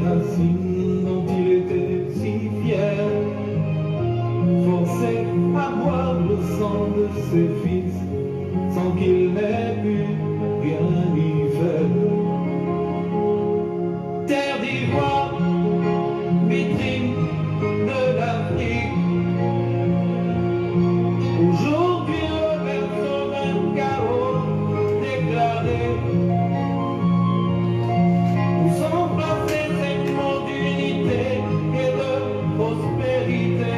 racines dont il était si fier, forcé à boire le sang de ses fils, sans qu'il n'ait pu rien y faire. Terre d'ivoire, vitrine de l'Afrique, aujourd'hui le berceau d'un chaos déclaré, où sont passés ces mots d'unité et de prospérité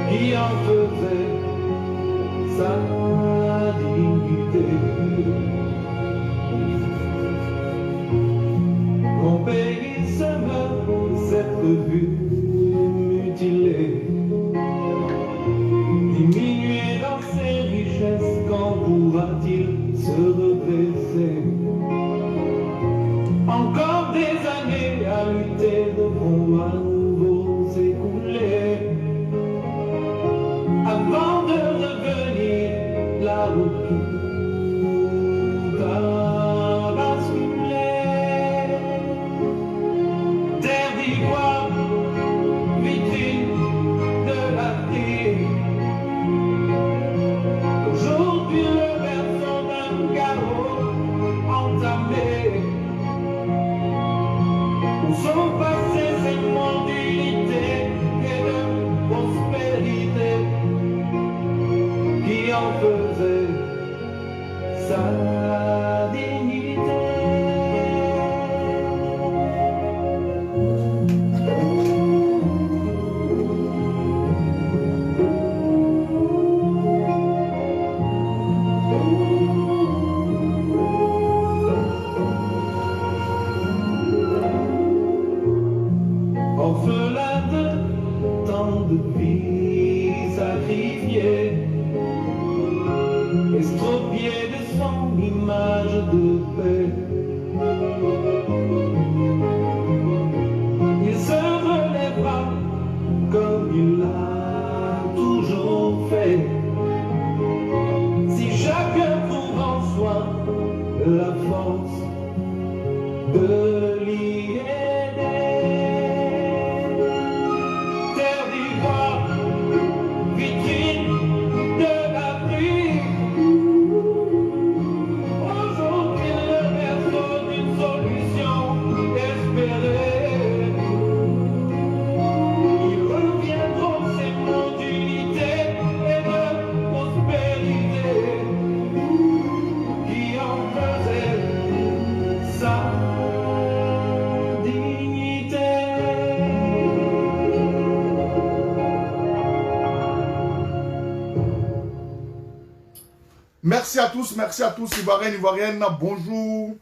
qui en faisaient sa dignité. Mon pays se meurt de s'être vu mutilé, diminué dans ses richesses, quand pourra-t-il se redresser? Encore des années à lutter devront à nouveau s'écouler avant de revenir là où tout a basculé. Terre d'ivoire, vitrine de l'Afrique, aujourd'hui le berceau d'un chaos entamé, où sont passés ces mots d'unité et de prospérité qui en faisaient sa dignité. Orphelin de tant de vies sacrifiées, estropié de son image de paix, il se relèvera comme il l'a toujours fait, si chacun trouve en soi la force de l'y aider. Terre d'ivoire, vitrine de l'Afrique, aujourd'hui le berceau d'une solution espérée. Ils reviendront ces mots d'unité et de prospérité qui en faisaient sa dignité. Merci à tous, Ivoiriens, Ivoiriennes, bonjour.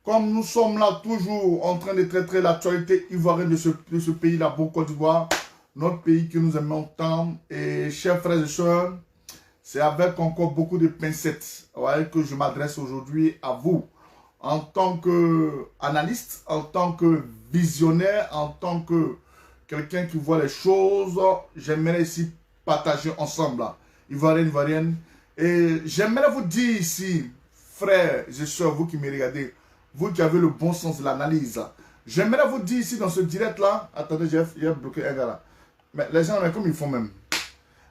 Comme nous sommes là toujours en train de traiter l'actualité ivoirienne de ce pays-là, bon Côte d'Ivoire, notre pays que nous aimons tant. Et chers frères et sœurs, c'est avec encore beaucoup de pincettes que je m'adresse aujourd'hui à vous. En tant qu'analyste, en tant que visionnaire, en tant que quelqu'un qui voit les choses, j'aimerais ici partager ensemble, Ivoiriens, Ivoiriennes. Et j'aimerais vous dire ici, frères et sœurs, vous qui me regardez, vous qui avez le bon sens de l'analyse, j'aimerais vous dire ici dans ce direct-là, attendez, j'ai bloqué un gars là. Mais les gens, mais comme ils font même.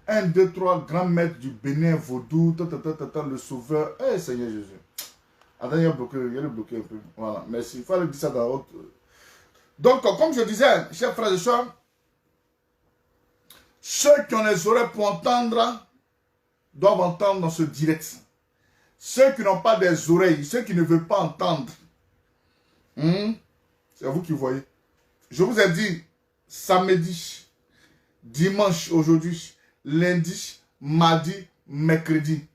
1, 2, 3, grand maître du Bénin, Vaudou, le sauveur, Seigneur Jésus. Attendez, il y a le bloqué un peu. Voilà, merci. Il faut aller dire ça dans l'autre. Donc, comme je disais, chers frères et sœurs, ceux qui ont les oreilles pour entendre, doivent entendre dans ce direct. Ceux qui n'ont pas des oreilles, ceux qui ne veulent pas entendre, c'est vous qui voyez. Je vous ai dit, samedi, dimanche aujourd'hui, lundi, mardi, mercredi,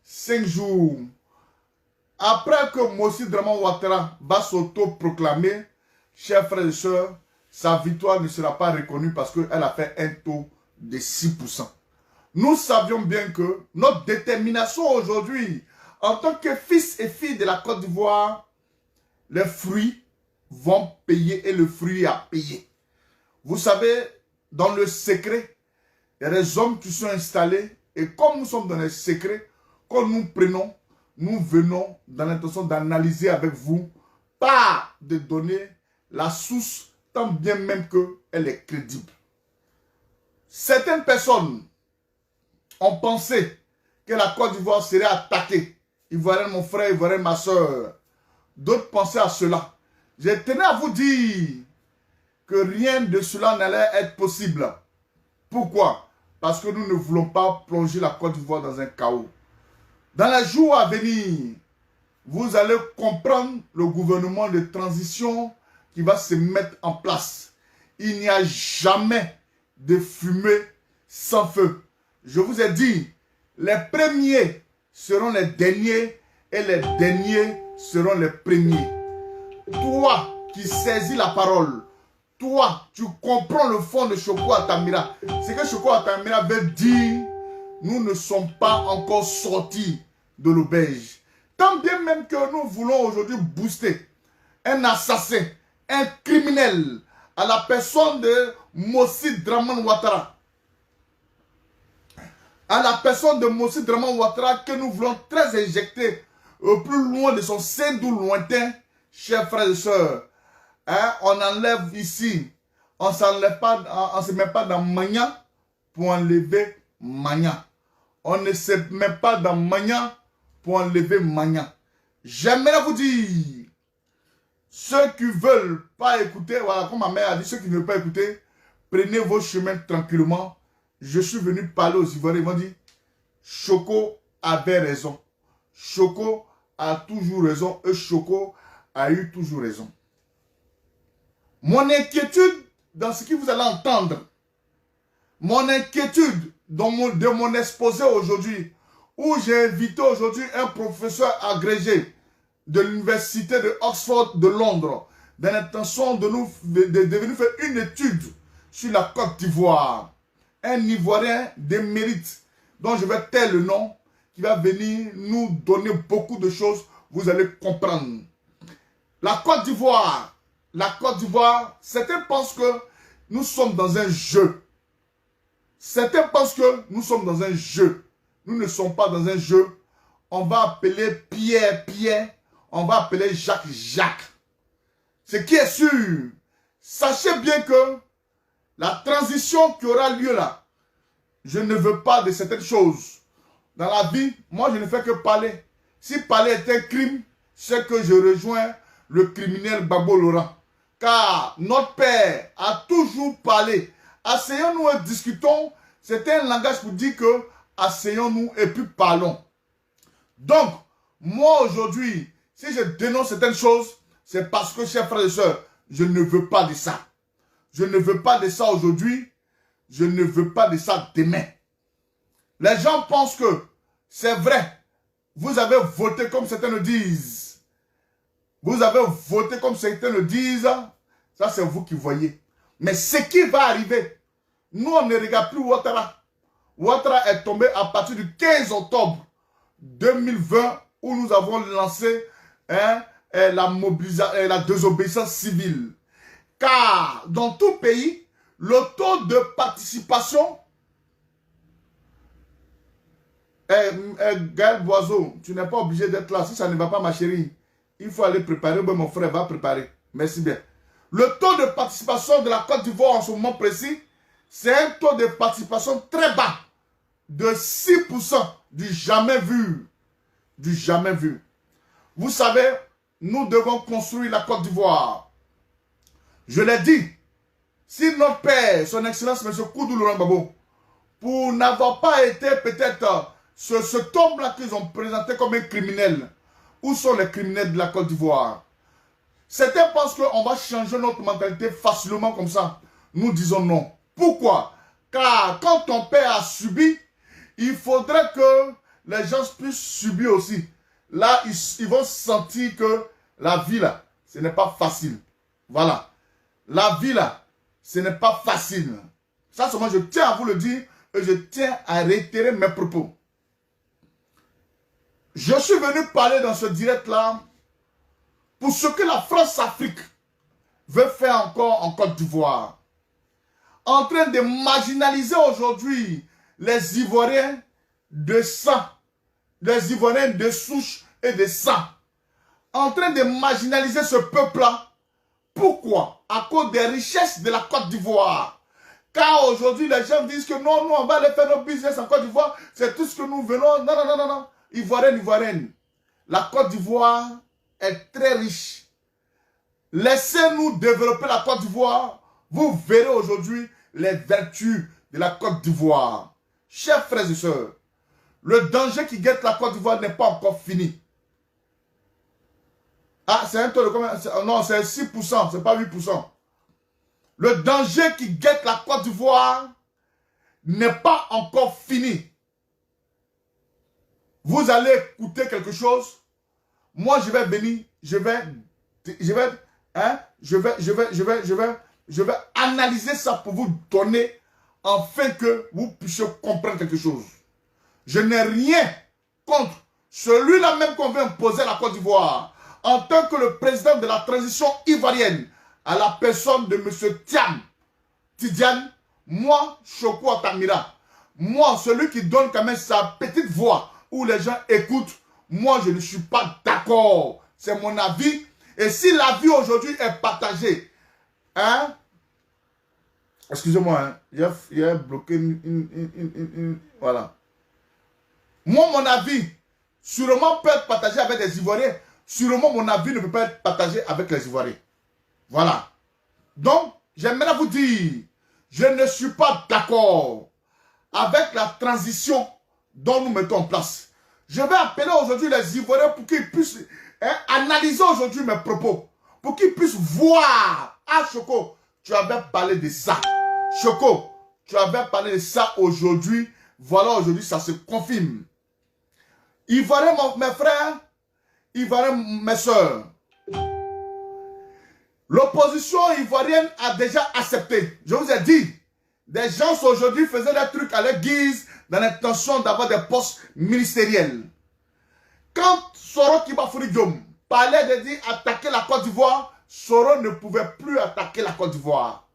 5 jours. Après que Mossi Draman Ouattara va s'auto-proclamer, chers frères et sœurs, sa victoire ne sera pas reconnue parce qu'elle a fait un taux de 6%. Nous savions bien que notre détermination aujourd'hui, en tant que fils et filles de la Côte d'Ivoire, les fruits vont payer et le fruit a payé. Vous savez, dans le secret, il y a des hommes qui sont installés et comme nous sommes dans le secret, quand nous prenons, nous venons dans l'intention d'analyser avec vous, pas de donner la source, tant bien même qu'elle est crédible. Certaines personnes ont pensé que la Côte d'Ivoire serait attaquée. Ivoirien, mon frère, Ivoirien, ma soeur. D'autres pensaient à cela. Je tenais à vous dire que rien de cela n'allait être possible. Pourquoi? Parce que nous ne voulons pas plonger la Côte d'Ivoire dans un chaos. Dans les jours à venir, vous allez comprendre le gouvernement de transition qui va se mettre en place. Il n'y a jamais de fumée sans feu. Je vous ai dit, les premiers seront les derniers et les derniers seront les premiers. Toi qui saisis la parole, toi, tu comprends le fond de Choco Atamira. Ce que Choco Atamira veut dire, nous ne sommes pas encore sortis de l'auberge. Tant bien même que nous voulons aujourd'hui booster un assassin, un criminel, à la personne de Mossi Draman Ouattara. À la personne de Mossi Draman Ouattara que nous voulons très injecter au plus loin de son sein d'où lointain, chers frères et sœurs. Hein, on enlève ici, on ne se met pas dans Magna pour enlever Magna. On ne se met pas dans Magna pour enlever Magna. J'aimerais vous dire, ceux qui ne veulent pas écouter, voilà, comme ma mère a dit, ceux qui ne veulent pas écouter, prenez vos chemins tranquillement. Je suis venu parler aux Ivoiriens, ils m'ont dit, Choco avait raison. Choco a toujours raison et Choco a eu toujours raison. Mon inquiétude dans ce que vous allez entendre, mon inquiétude de mon exposé aujourd'hui, où j'ai invité aujourd'hui un professeur agrégé de l'université de Oxford de Londres, dans l'intention de venir faire une étude sur la Côte d'Ivoire. Un Ivoirien d'émérite, dont je vais taire le nom, qui va venir nous donner beaucoup de choses, vous allez comprendre. La Côte d'Ivoire, certains pensent que nous sommes dans un jeu. Certains pensent que nous sommes dans un jeu. Nous ne sommes pas dans un jeu. On va appeler Pierre, Pierre. On va appeler Jacques, Jacques. Ce qui est sûr, sachez bien que la transition qui aura lieu là, je ne veux pas de certaines choses. Dans la vie, moi je ne fais que parler. Si parler est un crime, c'est que je rejoins le criminel Babo Laurent. Car notre père a toujours parlé. Asseyons-nous et discutons. C'est un langage pour dire que asseyons-nous et puis parlons. Donc, moi aujourd'hui, si je dénonce certaines choses, c'est parce que, chers frères et sœurs, je ne veux pas de ça. Je ne veux pas de ça aujourd'hui. Je ne veux pas de ça demain. Les gens pensent que c'est vrai. Vous avez voté comme certains le disent. Vous avez voté comme certains le disent. Ça, c'est vous qui voyez. Mais ce qui va arriver, nous, on ne regarde plus Ouattara. Ouattara est tombé à partir du 15 octobre 2020 où nous avons lancé la désobéissance civile. Car dans tout pays, le taux de participation... Gaël Boiseau, tu n'es pas obligé d'être là. Si ça ne va pas, ma chérie, il faut aller préparer. Ben, mon frère va préparer. Merci bien. Le taux de participation de la Côte d'Ivoire en ce moment précis, c'est un taux de participation très bas. De 6%. Du jamais vu. Du jamais vu. Vous savez, nous devons construire la Côte d'Ivoire. Je l'ai dit. Si notre père, son excellence, M. Koudou Laurent Gbagbo, pour n'avoir pas été peut-être ce tombe-là qu'ils ont présenté comme un criminel, où sont les criminels de la Côte d'Ivoire? Certains pensent qu'on va changer notre mentalité facilement comme ça. Nous disons non. Pourquoi? Car quand ton père a subi, il faudrait que les gens puissent subir aussi. Là, ils vont sentir que la vie là, ce n'est pas facile. Voilà. La vie là, ce n'est pas facile. Ça, c'est moi, je tiens à vous le dire et je tiens à réitérer mes propos. Je suis venu parler dans ce direct-là pour ce que la France-Afrique veut faire encore en Côte d'Ivoire. En train de marginaliser aujourd'hui les Ivoiriens de sang, les Ivoiriens de souche et de sang. En train de marginaliser ce peuple-là Pourquoi? À cause des richesses de la Côte d'Ivoire. Car aujourd'hui, les gens disent que non, nous, on va aller faire nos business en Côte d'Ivoire. C'est tout ce que nous venons. Non, non, non, non, non. Ivoirienne, Ivoirienne. La Côte d'Ivoire est très riche. Laissez-nous développer la Côte d'Ivoire. Vous verrez aujourd'hui les vertus de la Côte d'Ivoire. Chers frères et sœurs, le danger qui guette la Côte d'Ivoire n'est pas encore fini. Ah, c'est un taux de combien? Non, c'est 6%, c'est pas 8%. Le danger qui guette la Côte d'Ivoire n'est pas encore fini. Vous allez écouter quelque chose. Moi, je vais venir, je vais analyser ça pour vous donner afin que vous puissiez comprendre quelque chose. Je n'ai rien contre celui-là même qu'on veut imposer à la Côte d'Ivoire en tant que le président de la transition ivoirienne à la personne de M. Tidiane, moi, Choko Atamira, moi, celui qui donne quand même sa petite voix où les gens écoutent, moi, je ne suis pas d'accord. C'est mon avis. Et si l'avis aujourd'hui est partagé, hein, excusez-moi, hein, il a bloqué voilà. Moi, mon avis, sûrement peut être partagé avec les Ivoiriens. Sûrement, mon avis ne peut pas être partagé avec les Ivoiriens. Voilà. Donc, j'aimerais vous dire, je ne suis pas d'accord avec la transition dont nous mettons en place. Je vais appeler aujourd'hui les Ivoiriens pour qu'ils puissent analyser aujourd'hui mes propos. Pour qu'ils puissent voir. Ah, Choko, tu avais parlé de ça. Choko, tu avais parlé de ça aujourd'hui. Voilà, aujourd'hui, ça se confirme. Ivoiriens, mes frères, Ivoiriens, mes soeurs. L'opposition ivoirienne a déjà accepté. Je vous ai dit, des gens aujourd'hui faisaient des trucs à leur guise dans l'intention d'avoir des postes ministériels. Quand Soro Kibafoury Diom parlait de dire attaquer la Côte d'Ivoire, Soro ne pouvait plus attaquer la Côte d'Ivoire.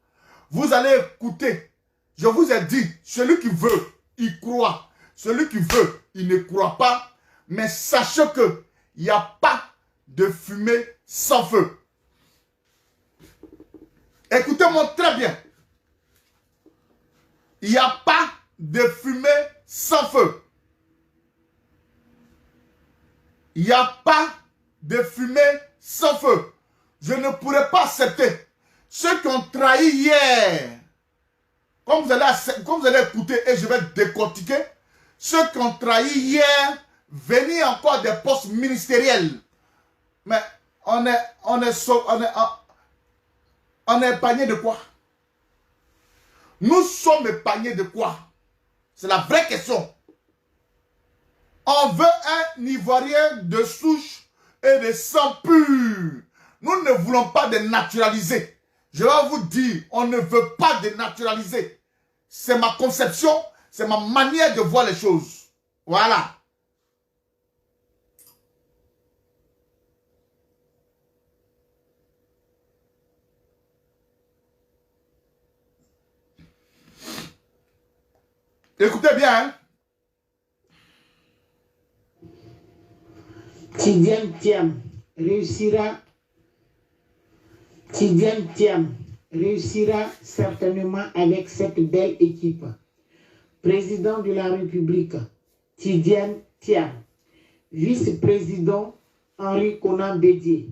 Vous allez écouter. Je vous ai dit, celui qui veut, il croit. Celui qui veut, il ne croit pas. Mais sachez que il n'y a pas de fumée sans feu. Écoutez-moi très bien. Il n'y a pas de fumée sans feu. Il n'y a pas de fumée sans feu. Je ne pourrais pas accepter ceux qui ont trahi hier. Comme vous allez écouter et je vais décortiquer, ceux qui ont trahi hier, venir encore des postes ministériels. Mais on est épargné de quoi? Nous sommes épargnés de quoi? C'est la vraie question. On veut un Ivoirien de souche et de sang pur. Nous ne voulons pas dénaturaliser. Je vais vous dire, on ne veut pas dénaturaliser. C'est ma conception, c'est ma manière de voir les choses. Voilà. Écoutez bien, hein. Tidiane Thiam réussira certainement avec cette belle équipe. Président de la République, Tidiane Thiam. Vice-président, Henri Konan Bédié.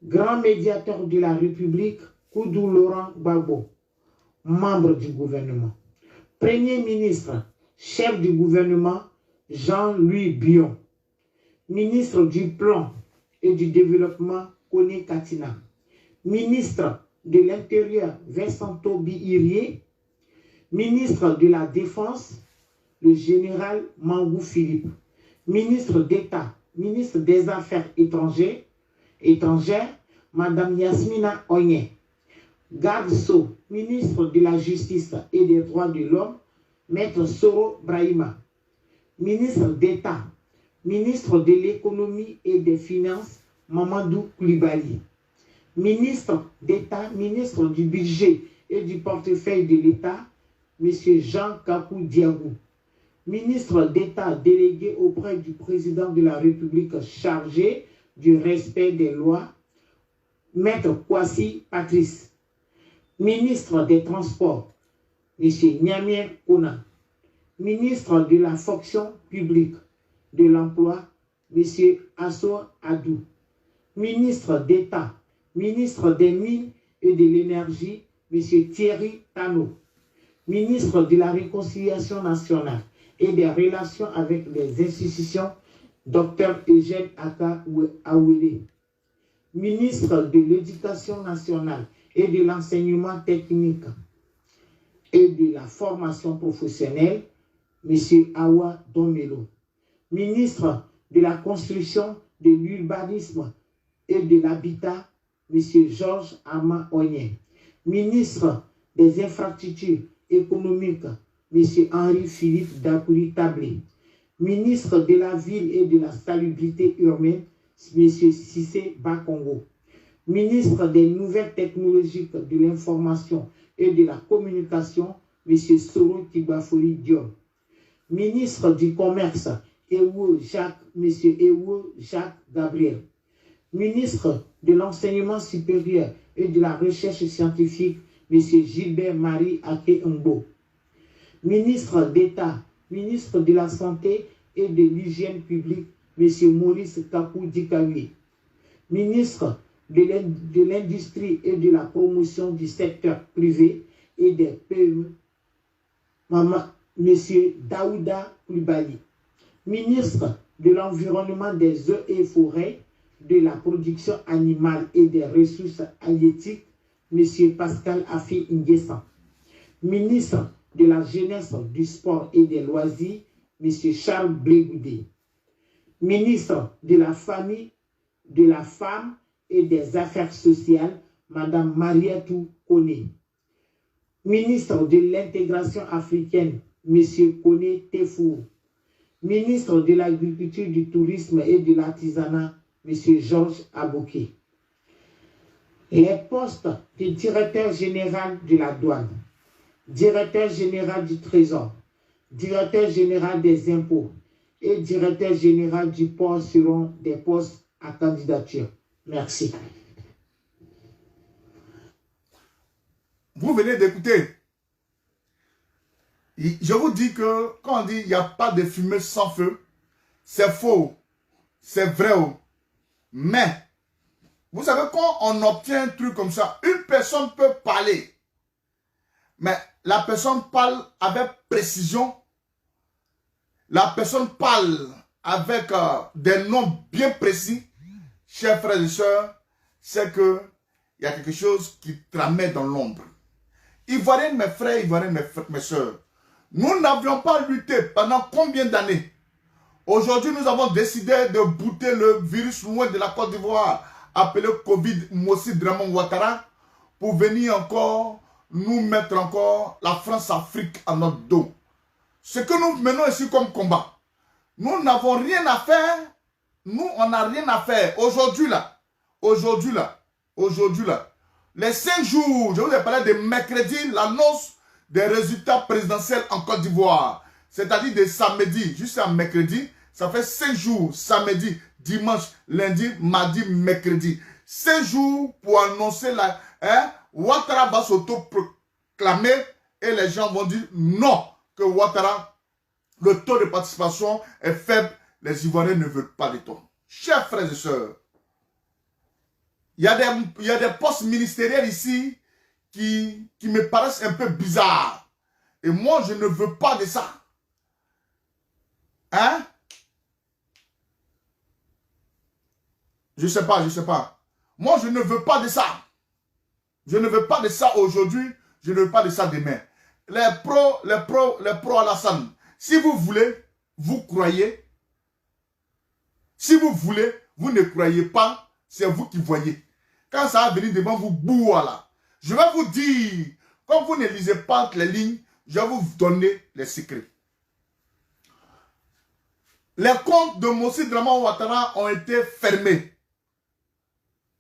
Grand médiateur de la République, Koudou Laurent Gbagbo. Membre du gouvernement. Premier ministre, chef du gouvernement, Jean-Louis Bion. Ministre du Plan et du Développement, Kone Katina. Ministre de l'Intérieur, Vincent Biirié. Ministre de la Défense, le général Mangou Philippe. Ministre d'État, ministre des Affaires étrangères, Madame Yasmina Onye. Garde Sceaux, ministre de la Justice et des Droits de l'Homme, Maître Soro Brahima. Ministre d'État, ministre de l'Économie et des Finances, Mamadou Koulibaly. Ministre d'État, ministre du Budget et du Portefeuille de l'État, M. Jean Kakou Diabou. Ministre d'État délégué auprès du président de la République chargé du respect des lois, Maître Kwasi Patrice. Ministre des Transports, M. Nyamien Kona. Ministre de la Fonction publique, de l'Emploi, M. Assor Adou. Ministre d'État, ministre des Mines et de l'Énergie, M. Thierry Tano. Ministre de la Réconciliation nationale et des relations avec les institutions, Dr Eugène Aka Awele. Ministre de l'Éducation nationale et de l'Enseignement technique et de la formation professionnelle, M. Awa Domelo. Ministre de la Construction, de l'Urbanisme et de l'Habitat, M. Georges Ama Onyen. Ministre des Infrastructures économiques, M. Henri-Philippe Dakouri Tablé. Ministre de la Ville et de la Salubrité urbaine, M. Cissé Bakongo. Ministre des Nouvelles Technologies de l'Information et de la Communication, M. Soro Tibafori Diom. Ministre du Commerce, M. Ewo Jacques Gabriel. Ministre de l'Enseignement supérieur et de la Recherche scientifique, M. Gilbert Marie Ake Mbo. Ministre d'État, ministre de la Santé et de l'Hygiène publique, M. Maurice Kakou Dikawi. Ministre de l'Industrie et de la Promotion du secteur privé et des PME, M. Daouda Koulibaly. Ministre de l'Environnement, des eaux et forêts, de la production animale et des ressources halieutiques, M. Pascal Afi Nguessan. Ministre de la Jeunesse, du Sport et des Loisirs, M. Charles Blégoudé. Ministre de la Famille, de la Femme et des Affaires sociales, Mme Mariatou Kone. Ministre de l'Intégration africaine, M. Kone Tefou. Ministre de l'Agriculture, du Tourisme et de l'Artisanat, M. Georges Abouké. Les postes de directeur général de la douane, directeur général du Trésor, directeur général des impôts et directeur général du port seront des postes à candidature. Merci. Vous venez d'écouter. Je vous dis que quand on dit il n'y a pas de fumée sans feu, c'est faux, c'est vrai. Mais, vous savez, quand on obtient un truc comme ça, une personne peut parler. Mais la personne parle avec précision. La personne parle avec des noms bien précis. Chers frères et sœurs, c'est qu'il y a quelque chose qui tramait dans l'ombre. Ivoiriens, mes frères, Ivoiriens, mes sœurs, nous n'avions pas lutté pendant combien d'années? Aujourd'hui, nous avons décidé de bouter le virus loin de la Côte d'Ivoire, appelé Covid Mossi Dramon Ouattara, pour venir encore nous mettre encore la France-Afrique à notre dos. Ce que nous menons ici comme combat, nous n'avons rien à faire. Nous, on n'a rien à faire. Aujourd'hui là, les 5 jours, je vous ai parlé de mercredi, l'annonce des résultats présidentiels en Côte d'Ivoire. C'est-à-dire de samedi jusqu'à mercredi, ça fait 5 jours, samedi, dimanche, lundi, mardi, mercredi. 5 jours pour annoncer la... Ouattara va s'auto-proclamer et les gens vont dire non, que Ouattara, le taux de participation est faible, les Ivoiriens ne veulent pas de taux. Chers frères et sœurs, il y a des postes ministériels ici qui me paraissent un peu bizarres. Et moi, je ne veux pas de ça. Hein? Je sais pas. Moi, je ne veux pas de ça. Je ne veux pas de ça aujourd'hui. Je ne veux pas de ça demain. Les pros Alassane. Si vous voulez, vous croyez. Si vous voulez, vous ne croyez pas. C'est vous qui voyez. Quand ça va venir devant vous, là. Je vais vous dire, comme vous ne lisez pas entre les lignes, je vais vous donner les secrets. Les comptes de Mossi Dramon Ouattara ont été fermés.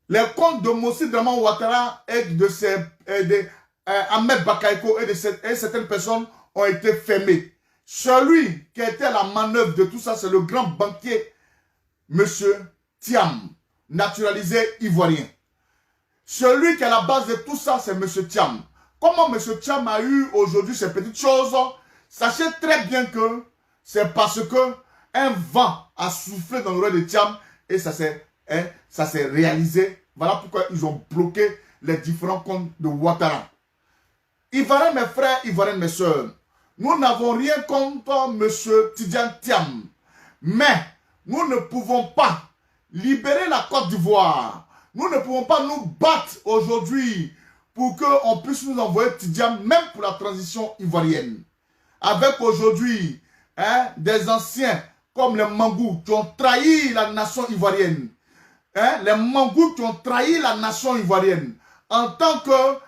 Les comptes de Mossi Dramon Ouattara et de Ahmed Bakaïko et certaines personnes ont été fermés. Celui qui était à la manœuvre de tout ça, c'est le grand banquier, M. Thiam, naturalisé ivoirien. Celui qui est à la base de tout ça, c'est M. Thiam. Comment M. Thiam a eu aujourd'hui ces petites choses? Sachez très bien que c'est parce que un vent a soufflé dans l'oreille de Thiam et ça s'est réalisé. Voilà pourquoi ils ont bloqué les différents comptes de Ouattara. Ivoiriens, mes frères, Ivoiriens, mes soeurs, nous n'avons rien contre M. Tidjane Thiam. Mais nous ne pouvons pas libérer la Côte d'Ivoire. Nous ne pouvons pas nous battre aujourd'hui pour qu'on puisse nous envoyer Tidjane, même pour la transition ivoirienne. Avec aujourd'hui des anciens comme les Mangou qui ont trahi la nation ivoirienne. Les Mangou qui ont trahi la nation ivoirienne en tant que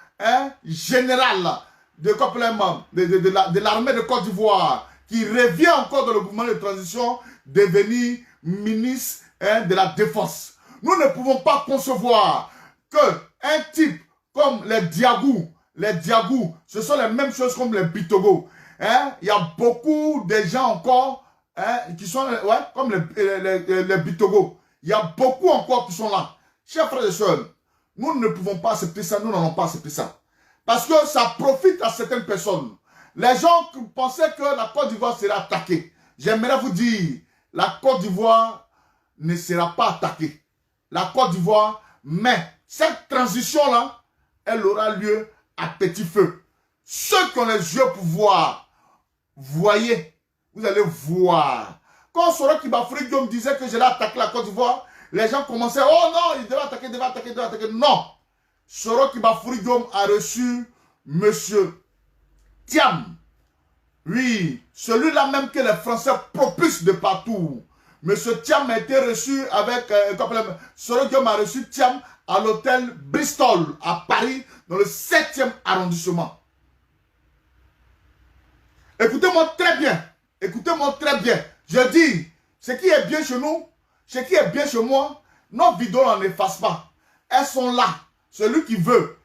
général de l'armée de Côte d'Ivoire qui revient encore dans le gouvernement de transition devenir ministre de la Défense. Nous ne pouvons pas concevoir qu'un type comme les Diagou, ce sont les mêmes choses comme les Bitogo. Il y a beaucoup de gens encore qui sont comme les Bitogo. Il y a beaucoup encore qui sont là. Chers frères et sœurs, nous ne pouvons pas accepter ça, nous n'allons pas accepter ça. Parce que ça profite à certaines personnes. Les gens qui pensaient que la Côte d'Ivoire serait attaquée. J'aimerais vous dire, la Côte d'Ivoire ne sera pas attaquée. La Côte d'Ivoire, mais cette transition-là, elle aura lieu à petit feu. Ceux qui ont les yeux pour voir, voyez, vous allez voir. Quand Soro Kibafrigio me disait que j'allais attaquer la Côte d'Ivoire, les gens commençaient, oh non, il devait attaquer, Non. Soro Kibafrigio a reçu M. Thiam. Oui, celui-là même que les Français propulsent de partout. M. Thiam a été reçu avec, Soro Kibafrigio a reçu Thiam à l'hôtel Bristol, à Paris, dans le 7e arrondissement. Écoutez-moi très bien. Écoutez-moi très bien. Je dis, ce qui est bien chez nous, ce qui est bien chez moi, nos vidéos n'en effacent pas. Elles sont là. Celui qui veut,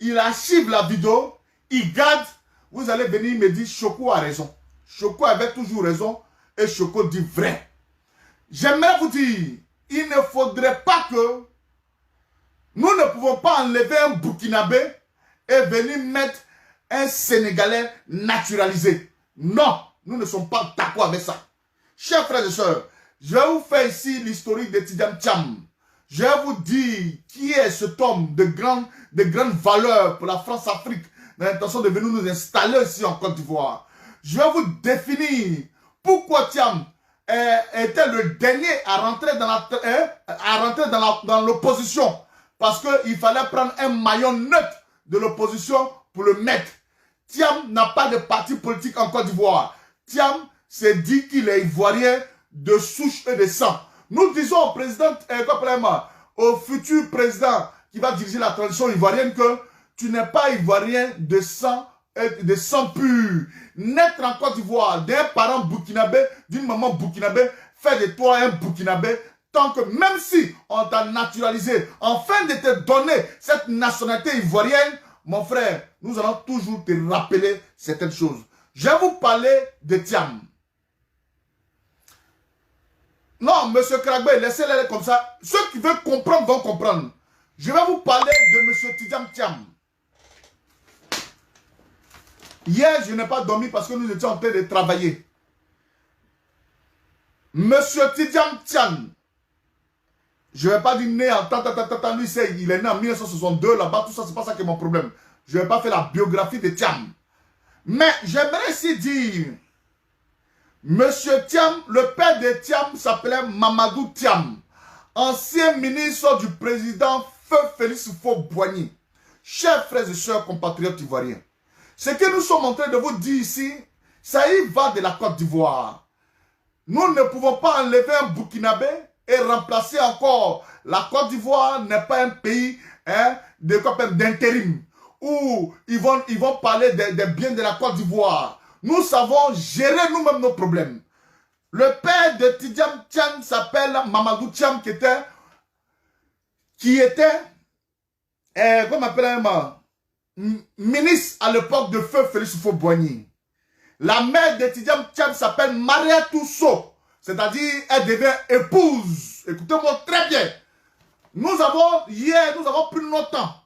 il archive la vidéo, il garde. Vous allez venir me dire, Choco a raison. Choco avait toujours raison et Choco dit vrai. J'aimerais vous dire, il ne faudrait pas que nous ne pouvons pas enlever un Burkinabé et venir mettre un Sénégalais naturalisé. Non, nous ne sommes pas d'accord avec ça. Chers frères et sœurs, je vais vous faire ici l'historique de Tidjane Thiam. Je vais vous dire qui est cet homme de grande valeur pour la France-Afrique dans l'intention de venir nous installer ici en Côte d'Ivoire. Je vais vous définir pourquoi Thiam était le dernier à rentrer dans l'opposition. Parce qu'il fallait prendre un maillon neutre de l'opposition pour le mettre. Thiam n'a pas de parti politique en Côte d'Ivoire. Thiam s'est dit qu'il est ivoirien de souche et de sang. Nous disons au président, au futur président qui va diriger la transition ivoirienne que tu n'es pas ivoirien de sang pur. Naître en Côte d'Ivoire d'un parent burkinabé, d'une maman burkinabé, fait de toi un burkinabé. Tant que même si on t'a naturalisé, afin de te donner cette nationalité ivoirienne, mon frère, nous allons toujours te rappeler certaines choses. Je vais vous parler de Thiam. Non, monsieur Kragbe, laissez-les aller comme ça. Ceux qui veulent comprendre vont comprendre. Je vais vous parler de monsieur Tidjane Thiam. Hier, je n'ai pas dormi parce que nous étions en train de travailler. Monsieur Tidjane Thiam. Je ne vais pas dire né en lui, il est né en 1962, là-bas, tout ça, c'est pas ça qui est mon problème. Je ne vais pas faire la biographie de Thiam. Mais j'aimerais ici dire, Monsieur Thiam, le père de Thiam s'appelait Mamadou Thiam, ancien ministre du président Feu Félix Houphouët-Boigny. Chers frères et sœurs compatriotes ivoiriens, ce que nous sommes en train de vous dire ici, ça y va de la Côte d'Ivoire. Nous ne pouvons pas enlever un Burkinabé et remplacer encore. La Côte d'Ivoire n'est pas un pays d'intérim où ils vont parler des biens de la Côte d'Ivoire. Nous savons gérer nous-mêmes nos problèmes. Le père de Tidjane Thiam s'appelle Mamadou Thiam qui était comment appelle-t-on, ministre à l'époque de Feu Félix Houphouët-Boigny. La mère de Tidjane Thiam s'appelle Maria Tousso. C'est-à-dire, elle devient épouse. Écoutez-moi très bien. Hier, nous avons pris notre temps.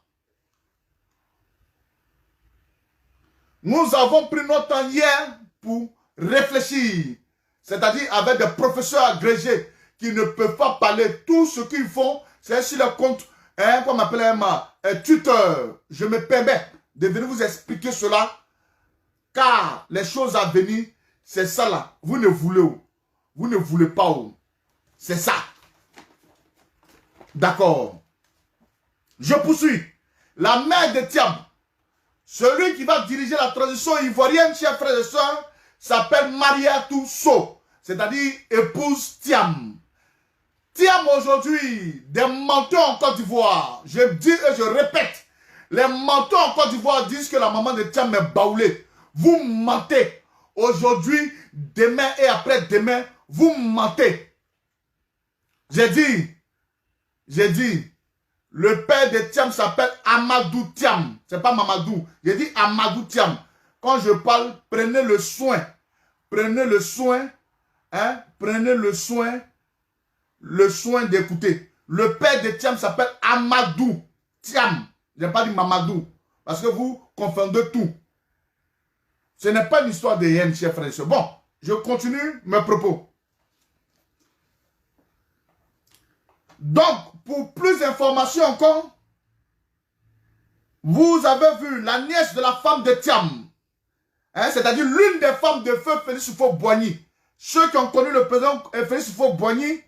Nous avons pris notre temps hier pour réfléchir. C'est-à-dire avec des professeurs agrégés qui ne peuvent pas parler. Tout ce qu'ils font, c'est sur le compte, comme on appelle un tuteur. Je me permets de venir vous expliquer cela. Car les choses à venir, c'est ça là. Vous ne voulez où? Vous ne voulez pas où? C'est ça. D'accord. Je poursuis. La mère de Thiam, celui qui va diriger la transition ivoirienne, chers frères et sœurs, s'appelle Mariatou So, c'est-à-dire épouse Thiam. Thiam aujourd'hui, des menteurs en Côte d'Ivoire, je dis et je répète, les menteurs en Côte d'Ivoire disent que la maman de Thiam est baoulée. Vous mentez. Aujourd'hui, demain et après-demain, vous mentez. J'ai dit, le père de Thiam s'appelle Amadou Thiam. C'est pas Mamadou. J'ai dit Amadou Thiam. Quand je parle, prenez le soin. Prenez le soin. Prenez le soin d'écouter. Le père de Thiam s'appelle Amadou Thiam. Je n'ai pas dit Mamadou. Parce que vous confondez tout. Ce n'est pas une histoire de haine, chers frères et sœurs. Bon, je continue mes propos. Donc, pour plus d'informations encore, vous avez vu la nièce de la femme de Thiam, c'est-à-dire l'une des femmes de feu Félix Houphouët-Boigny. Ceux qui ont connu le président Félix Houphouët-Boigny,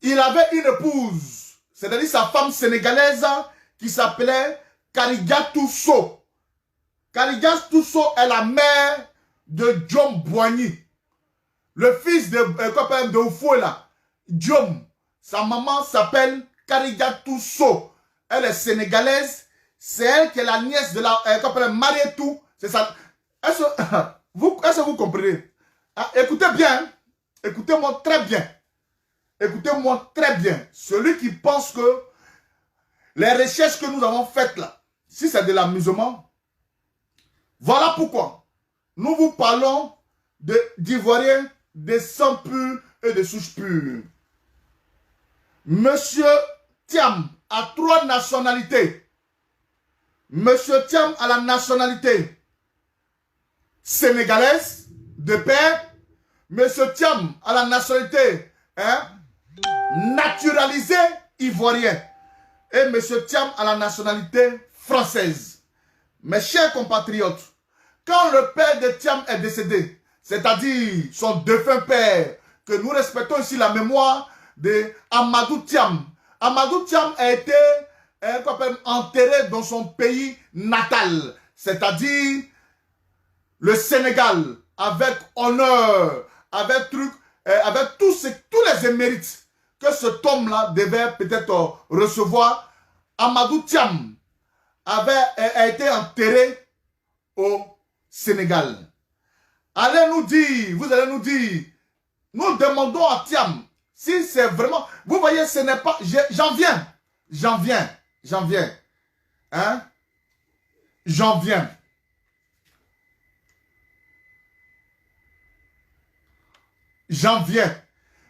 il avait une épouse, c'est-à-dire sa femme sénégalaise qui s'appelait Karigatou So. Karigatou So est la mère de Diom Boigny, le fils de Houphouët là, Diom. Sa maman s'appelle Karigatou So. Elle est sénégalaise. C'est elle qui est la nièce de la... Marietou. C'est ça. Est-ce que vous comprenez? Écoutez bien. Écoutez-moi très bien. Écoutez-moi très bien. Celui qui pense que les recherches que nous avons faites là, si c'est de l'amusement, voilà pourquoi nous vous parlons d'Ivoiriens, de sang pur et de souche pure. Monsieur Thiam a 3 nationalités. Monsieur Thiam a la nationalité sénégalaise de père. Monsieur Thiam a la nationalité naturalisée ivoirienne. Et Monsieur Thiam a la nationalité française. Mes chers compatriotes, quand le père de Thiam est décédé, c'est-à-dire son défunt père, que nous respectons ici la mémoire de Amadou Thiam. Amadou Thiam a été enterré dans son pays natal, c'est-à-dire le Sénégal, avec honneur, avec tous les émérites que cet homme-là devait peut-être recevoir. Amadou Thiam a été enterré au Sénégal. Allez nous dire, vous allez nous dire, nous demandons à Thiam, si c'est vraiment... Vous voyez, ce n'est pas... J'en viens. Hein? J'en viens.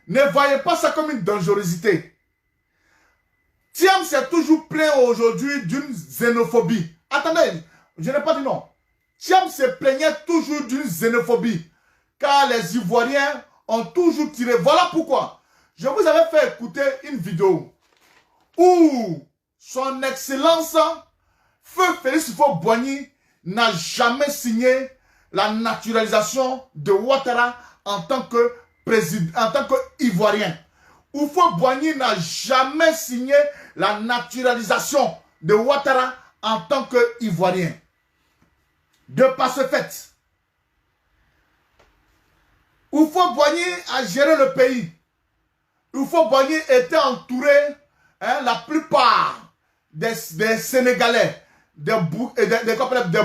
Ne voyez pas ça comme une dangerosité. Thiam s'est toujours plaint aujourd'hui d'une xénophobie. Attendez, je n'ai pas dit non. Thiam se plaignait toujours d'une xénophobie. Car les Ivoiriens ont toujours tiré. Voilà pourquoi. Je vous avais fait écouter une vidéo où son excellence Feu Félix Houphouët-Boigny n'a jamais signé la naturalisation de Ouattara en tant que président, en tant qu'Ivoirien. Houphouët-Boigny n'a jamais signé la naturalisation de Ouattara en tant qu'Ivoirien. De par ce fait, Houphouët-Boigny a géré le pays. Houphouët-Boigny était entouré, la plupart des Sénégalais, des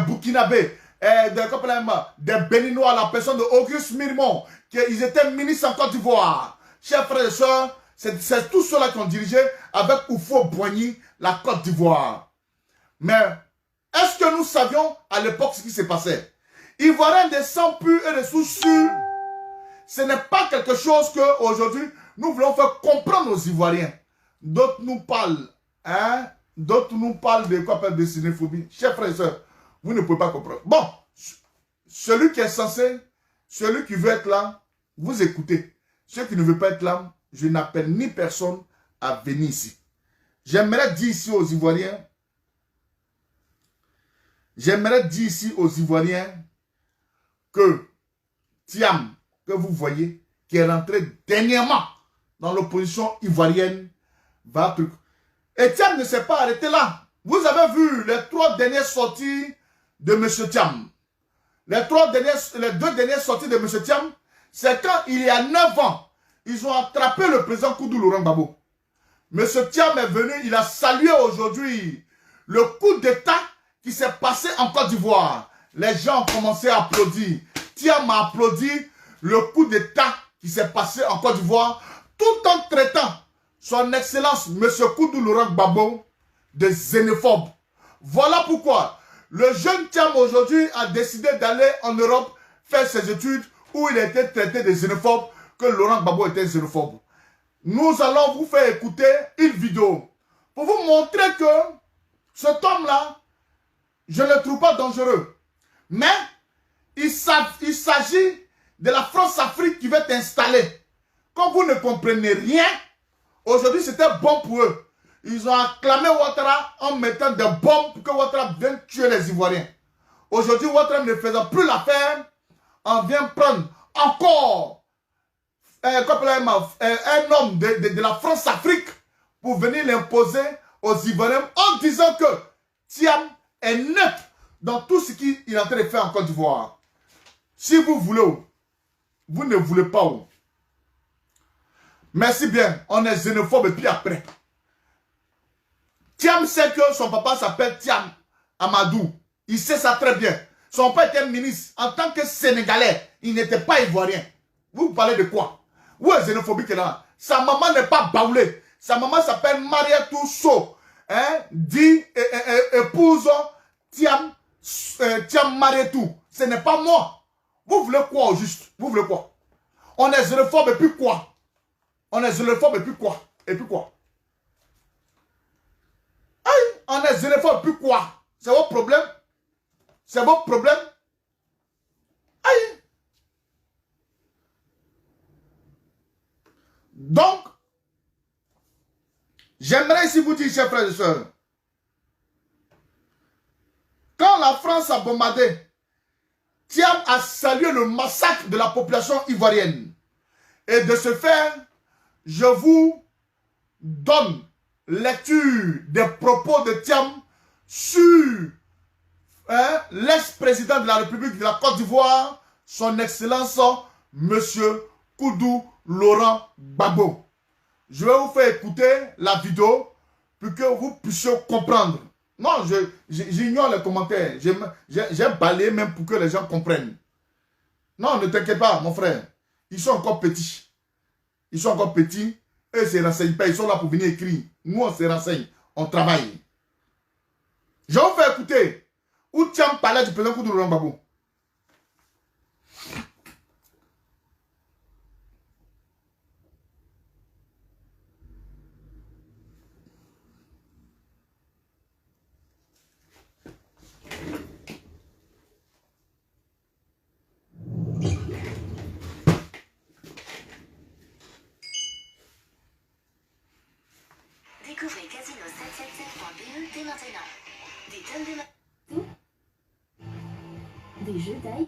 Burkinabés, des Béninois, la personne de Auguste Mirmont, ils étaient ministres en Côte d'Ivoire. Chers frères et sœurs, c'est tous ceux-là qui ont dirigé avec Houphouët-Boigny la Côte d'Ivoire. Mais est-ce que nous savions à l'époque ce qui se passait? Ivoiriens de sang pur et de souche sûre, ce n'est pas quelque chose qu'aujourd'hui nous voulons faire comprendre aux Ivoiriens. d'autres nous parlent, hein, d'autres nous parlent de quoi, de xénophobie. Chers frères et sœurs, vous ne pouvez pas comprendre. Bon, celui qui est censé, celui qui veut être là, vous écoutez. Ceux qui ne veulent pas être là, je n'appelle ni personne à venir ici. J'aimerais dire ici aux Ivoiriens, que Thiam, que vous voyez, qui est rentré dernièrement dans l'opposition ivoirienne, va truc. Et Thiam ne s'est pas arrêté là. Vous avez vu les 3 dernières sorties de M. Thiam. Les 2 dernières sorties de M. Thiam, c'est quand il y a 9 ans, ils ont attrapé le président Koudou Laurent Gbagbo. M. Thiam est venu, il a salué aujourd'hui le coup d'État qui s'est passé en Côte d'Ivoire. Les gens ont commencé à applaudir. Thiam a applaudi le coup d'État qui s'est passé en Côte d'Ivoire, tout en traitant son Excellence M. Koudou Laurent Gbagbo de xénophobe. Voilà pourquoi le jeune Thiam aujourd'hui a décidé d'aller en Europe faire ses études où il a été traité de xénophobe, que Laurent Gbagbo était xénophobe. Nous allons vous faire écouter une vidéo pour vous montrer que cet homme-là, je ne le trouve pas dangereux. Mais il s'agit de la France-Afrique qui veut t'installer. Comme vous ne comprenez rien, aujourd'hui c'était bon pour eux. Ils ont acclamé Ouattara en mettant des bombes pour que Ouattara vienne tuer les Ivoiriens. Aujourd'hui, Ouattara ne faisant plus l'affaire, on vient prendre encore un homme de la France-Afrique pour venir l'imposer aux Ivoiriens en disant que Thiam est neutre dans tout ce qu'il est en train de faire en Côte d'Ivoire. Si vous voulez, vous ne voulez pas. Merci bien, on est xénophobe et puis après. Thiam sait que son papa s'appelle Thiam Amadou. Il sait ça très bien. Son père était ministre. En tant que Sénégalais, il n'était pas ivoirien. Vous parlez de quoi? Où est xénophobique là? Sa maman n'est pas baoulée. Sa maman s'appelle Mariatou So. Hein? Dit épouse Thiam Mariatou. Ce n'est pas moi. Vous voulez quoi au juste? Vous voulez quoi? On est xénophobe et puis quoi? On est xénophobe et puis quoi? Et puis quoi? Aïe, on est xénophobe et puis quoi? C'est votre problème? C'est votre problème? Aïe. Donc, j'aimerais ici vous dire, chers frères et sœurs, quand la France a bombardé, Thiam a salué le massacre de la population ivoirienne. Et de ce fait, je vous donne lecture des propos de Thiam sur l'ex-président de la République de la Côte d'Ivoire, son Excellence, M. Koudou Laurent Gbagbo. Je vais vous faire écouter la vidéo pour que vous puissiez comprendre. Non, j'ignore les commentaires. J'ai balayé même pour que les gens comprennent. Non, ne t'inquiète pas, mon frère. Ils sont encore petits. Ils sont encore petits. Eux, ils ne se renseignent pas. Ils sont là pour venir écrire. Nous, on se renseigne. On travaille. Je vais vous faire écouter où Thiam parlait du président Koudou Laurent Gbagbo. Découvrez casino777.be dès maintenant. Des tonnes de... Des jeux d'ail.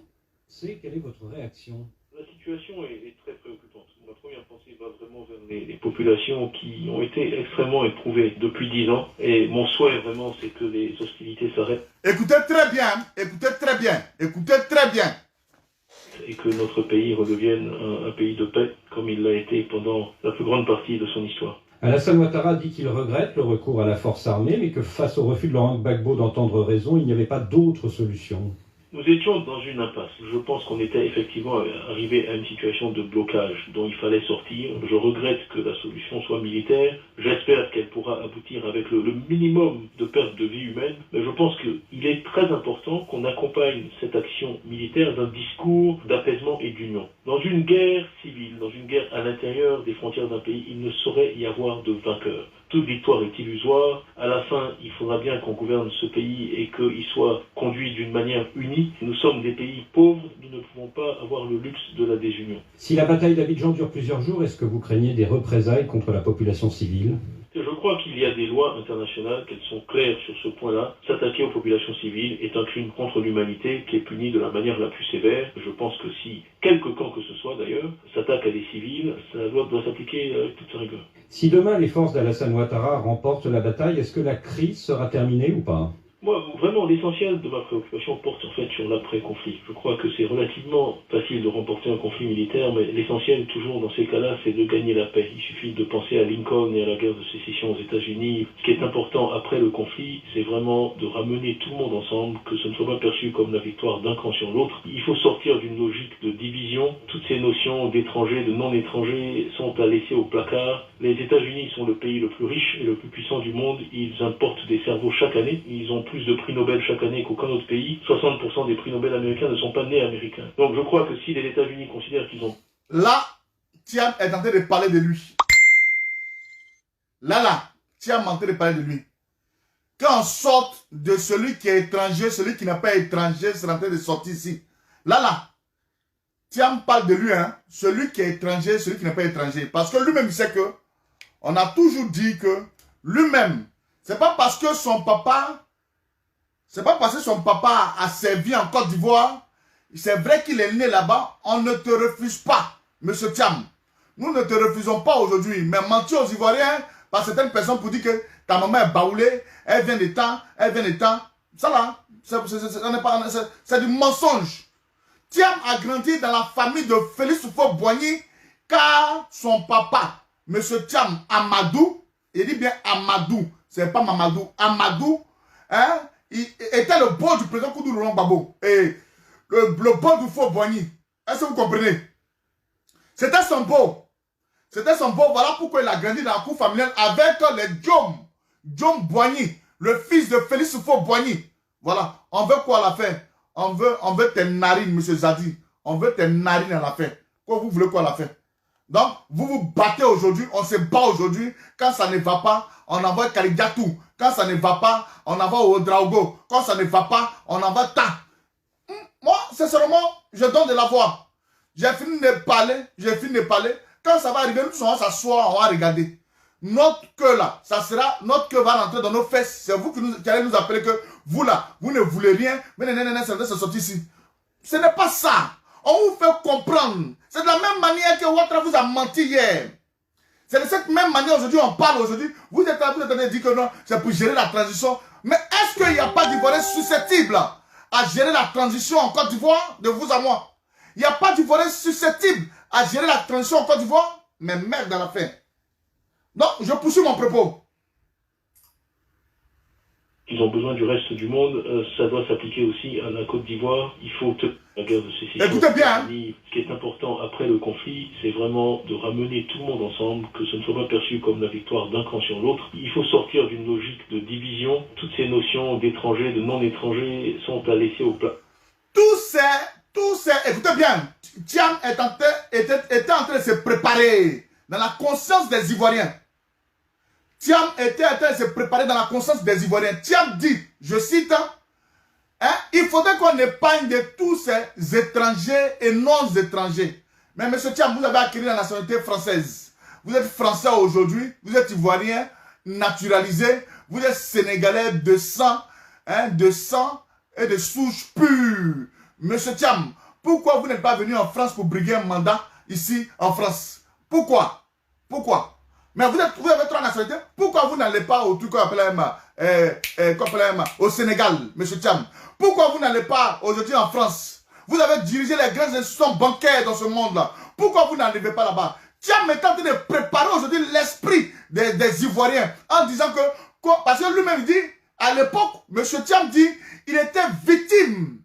Quelle est votre réaction? La situation est très préoccupante. Ma première pensée va vraiment vers les populations qui ont été extrêmement éprouvées depuis 10 ans. Et mon souhait vraiment, c'est que les hostilités s'arrêtent. Écoutez très bien, écoutez très bien, écoutez très bien. Et que notre pays redevienne un pays de paix, comme il l'a été pendant la plus grande partie de son histoire. Alassane Ouattara dit qu'il regrette le recours à la force armée, mais que face au refus de Laurent Gbagbo d'entendre raison, il n'y avait pas d'autre solution. Nous étions dans une impasse. Je pense qu'on était effectivement arrivé à une situation de blocage dont il fallait sortir. Je regrette que la solution soit militaire. J'espère qu'elle pourra aboutir avec le minimum de perte de vie humaine. Mais je pense qu'il est très important qu'on accompagne cette action militaire d'un discours d'apaisement et d'union. Dans une guerre civile, dans une guerre à l'intérieur des frontières d'un pays, il ne saurait y avoir de vainqueur. toute victoire est illusoire. À la fin, il faudra bien qu'on gouverne ce pays et qu'il soit conduit d'une manière unie. Nous sommes des pays pauvres, nous ne pouvons pas avoir le luxe de la désunion. Si la bataille d'Abidjan dure plusieurs jours, est-ce que vous craignez des représailles contre la population civile? Je crois qu'il y a des lois internationales, qu'elles sont claires sur ce point-là. S'attaquer aux populations civiles est un crime contre l'humanité qui est puni de la manière la plus sévère. Je pense que si, quelque camp que ce soit d'ailleurs, s'attaque à des civils, ça doit s'appliquer avec toute sa rigueur. Si demain les forces d'Alassane Ouattara remportent la bataille, est-ce que la crise sera terminée ou pas? Moi, vraiment, l'essentiel de ma préoccupation porte en fait sur l'après-conflit. Je crois que c'est relativement facile de remporter un conflit militaire, mais l'essentiel, toujours dans ces cas-là, c'est de gagner la paix. Il suffit de penser à Lincoln et à la guerre de sécession aux États-Unis. Ce qui est important après le conflit, c'est vraiment de ramener tout le monde ensemble, que ce ne soit pas perçu comme la victoire d'un camp sur l'autre. Il faut sortir d'une logique de division. Toutes ces notions d'étrangers, de non-étrangers sont à laisser au placard. Les États-Unis sont le pays le plus riche et le plus puissant du monde. Ils importent des cerveaux chaque année. Ils ont plus de prix Nobel chaque année qu'aucun autre pays. 60% des prix Nobel américains ne sont pas nés américains. Donc je crois que si les États-Unis considèrent qu'ils ont... Là, Thiam est en train de parler de lui. Là, Thiam est en train de parler de lui. Quand on sort de celui qui est étranger, celui qui n'a pas étranger, c'est en train de sortir ici. Là, Thiam parle de lui, hein. Celui qui est étranger, celui qui n'est pas étranger. Parce que lui-même, il sait que, on a toujours dit que lui-même, c'est pas parce que son papa a servi en Côte d'Ivoire, c'est vrai qu'il est né là-bas, on ne te refuse pas, monsieur Thiam. Nous ne te refusons pas aujourd'hui, mais mentir aux Ivoiriens par certaines personnes pour dire que ta maman est baoulée, elle vient des temps, ça là, c'est du mensonge. Thiam a grandi dans la famille de Félix Houphouët-Boigny, car son papa, monsieur Thiam Amadou, il dit bien Amadou, c'est pas Mamadou, Amadou, hein, il était le beau du président Koudou Laurent Gbagbo. Et le beau du Houphouët-Boigny. Est-ce que vous comprenez? C'était son beau. C'était son beau. Voilà pourquoi il a grandi dans la cour familiale avec les Djom Boigny, le fils de Félix Houphouët-Boigny. Voilà. On veut quoi à la fin? On veut tes narines, monsieur Zadi. On veut tes narines à la fin. Quoi, vous voulez quoi à la fin? Donc, vous vous battez aujourd'hui, on se bat aujourd'hui. Quand ça ne va pas, on envoie Kalidiatou. Quand ça ne va pas, on envoie Ouedraogo. Quand ça ne va pas, on envoie Ta. Moi, sincèrement, je donne de la voix. J'ai fini de parler. Quand ça va arriver, nous serons s'asseoir, on va regarder. Notre queue là, notre queue va rentrer dans nos fesses. C'est vous qui allez nous appeler que vous là, vous ne voulez rien. Mais ça sortir ici. Ce n'est pas ça. On vous fait comprendre. C'est de la même manière que Ouattara vous a menti hier. C'est de cette même manière aujourd'hui, on parle aujourd'hui. Vous êtes en train de dire que non, c'est pour gérer la transition. Mais est-ce qu'il n'y a pas d'Ivoiriens susceptibles à gérer la transition en Côte d'Ivoire, de vous à moi? Il n'y a pas d'Ivoiriens susceptibles à gérer la transition en Côte d'Ivoire? Mais merde à la fin. Donc, je poursuis mon propos. Ils ont besoin du reste du monde, ça doit s'appliquer aussi à la Côte d'Ivoire. Il faut la guerre de sécession. Écoutez bien. Ce qui est important après le conflit, c'est vraiment de ramener tout le monde ensemble, que ce ne soit pas perçu comme la victoire d'un camp sur l'autre. Il faut sortir d'une logique de division. Toutes ces notions d'étrangers, de non-étrangers sont à laisser au plat. Tous ces, écoutez bien, Thiam était en train de se préparer dans la conscience des Ivoiriens. Thiam était en train de se préparer dans la conscience des Ivoiriens. Thiam dit, je cite, hein, il faudrait qu'on épargne de tous ces étrangers et non-étrangers. Mais M. Thiam, vous avez acquis la nationalité française. Vous êtes français aujourd'hui, vous êtes Ivoirien, naturalisé, vous êtes Sénégalais de sang, hein, de sang et de souche pure. M. Thiam, pourquoi vous n'êtes pas venu en France pour briguer un mandat ici en France? Pourquoi? Pourquoi? Mais vous avez trois nationalités. Pourquoi vous n'allez pas au truc qu'on appelle au Sénégal, M. Thiam? Pourquoi vous n'allez pas aujourd'hui en France? Vous avez dirigé les grandes institutions bancaires dans ce monde-là. Pourquoi vous n'arrivez pas là-bas? Thiam est en train de préparer aujourd'hui l'esprit des Ivoiriens en disant que, parce que lui-même dit, à l'époque, M. Thiam dit, il était victime.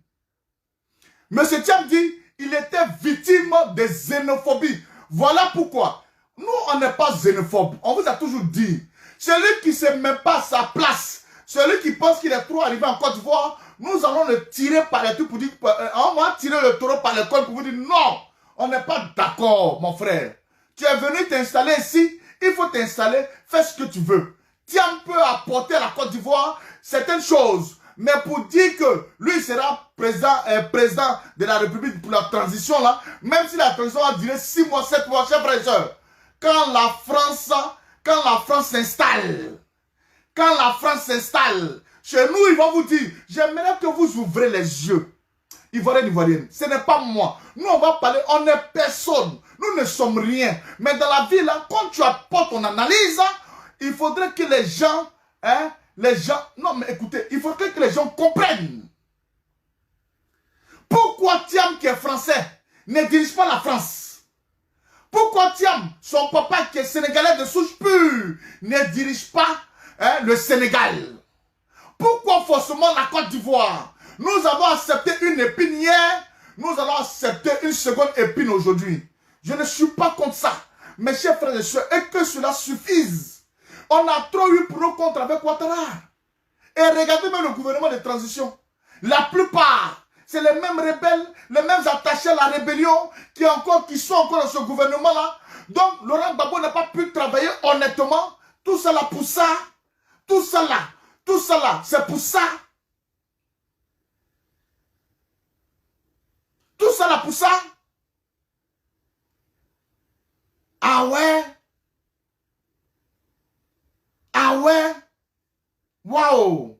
M. Thiam dit, il était victime de xénophobie. Voilà pourquoi. Nous, on n'est pas xénophobe. On vous a toujours dit. Celui qui ne sait même pas sa place, celui qui pense qu'il est trop arrivé en Côte d'Ivoire, nous allons le tirer par les trucs pour dire, on va tirer le taureau par l'école pour vous dire non, on n'est pas d'accord, mon frère. Tu es venu t'installer ici Il faut t'installer, fais ce que tu veux. Thiam peut apporter à la Côte d'Ivoire certaines choses. Mais pour dire que lui sera président de la République pour la transition là, même si la transition va durer 6 mois, 7 mois, chers frères et sœurs, quand la France s'installe, chez nous, ils vont vous dire, j'aimerais que vous ouvrez les yeux. Ivoirienne, Ivoirienne, ce n'est pas moi. Nous, on va parler, on n'est personne. Nous ne sommes rien. Mais dans la vie, là, quand tu apportes ton analyse, il faudrait que les gens, non mais écoutez, il faudrait que les gens comprennent. Pourquoi Thiam, qui est français, ne dirige pas la France? Pourquoi Thiam, son papa qui est sénégalais de souche pure, ne dirige pas le Sénégal? Pourquoi forcément la Côte d'Ivoire? Nous avons accepté une épine hier, nous allons accepter une seconde épine aujourd'hui. Je ne suis pas contre ça. Mes chers frères et sœurs, et que cela suffise. On a trop eu pour nous contre avec Ouattara. Et regardez même le gouvernement de transition. La plupart, c'est les mêmes rebelles, les mêmes attachés à la rébellion qui sont encore dans ce gouvernement-là. Donc, Laurent Gbagbo n'a pas pu travailler honnêtement. Tout ça là pour ça. Tout ça là, c'est pour ça. Tout ça là pour ça. Ah ouais. Ah ouais. Waouh.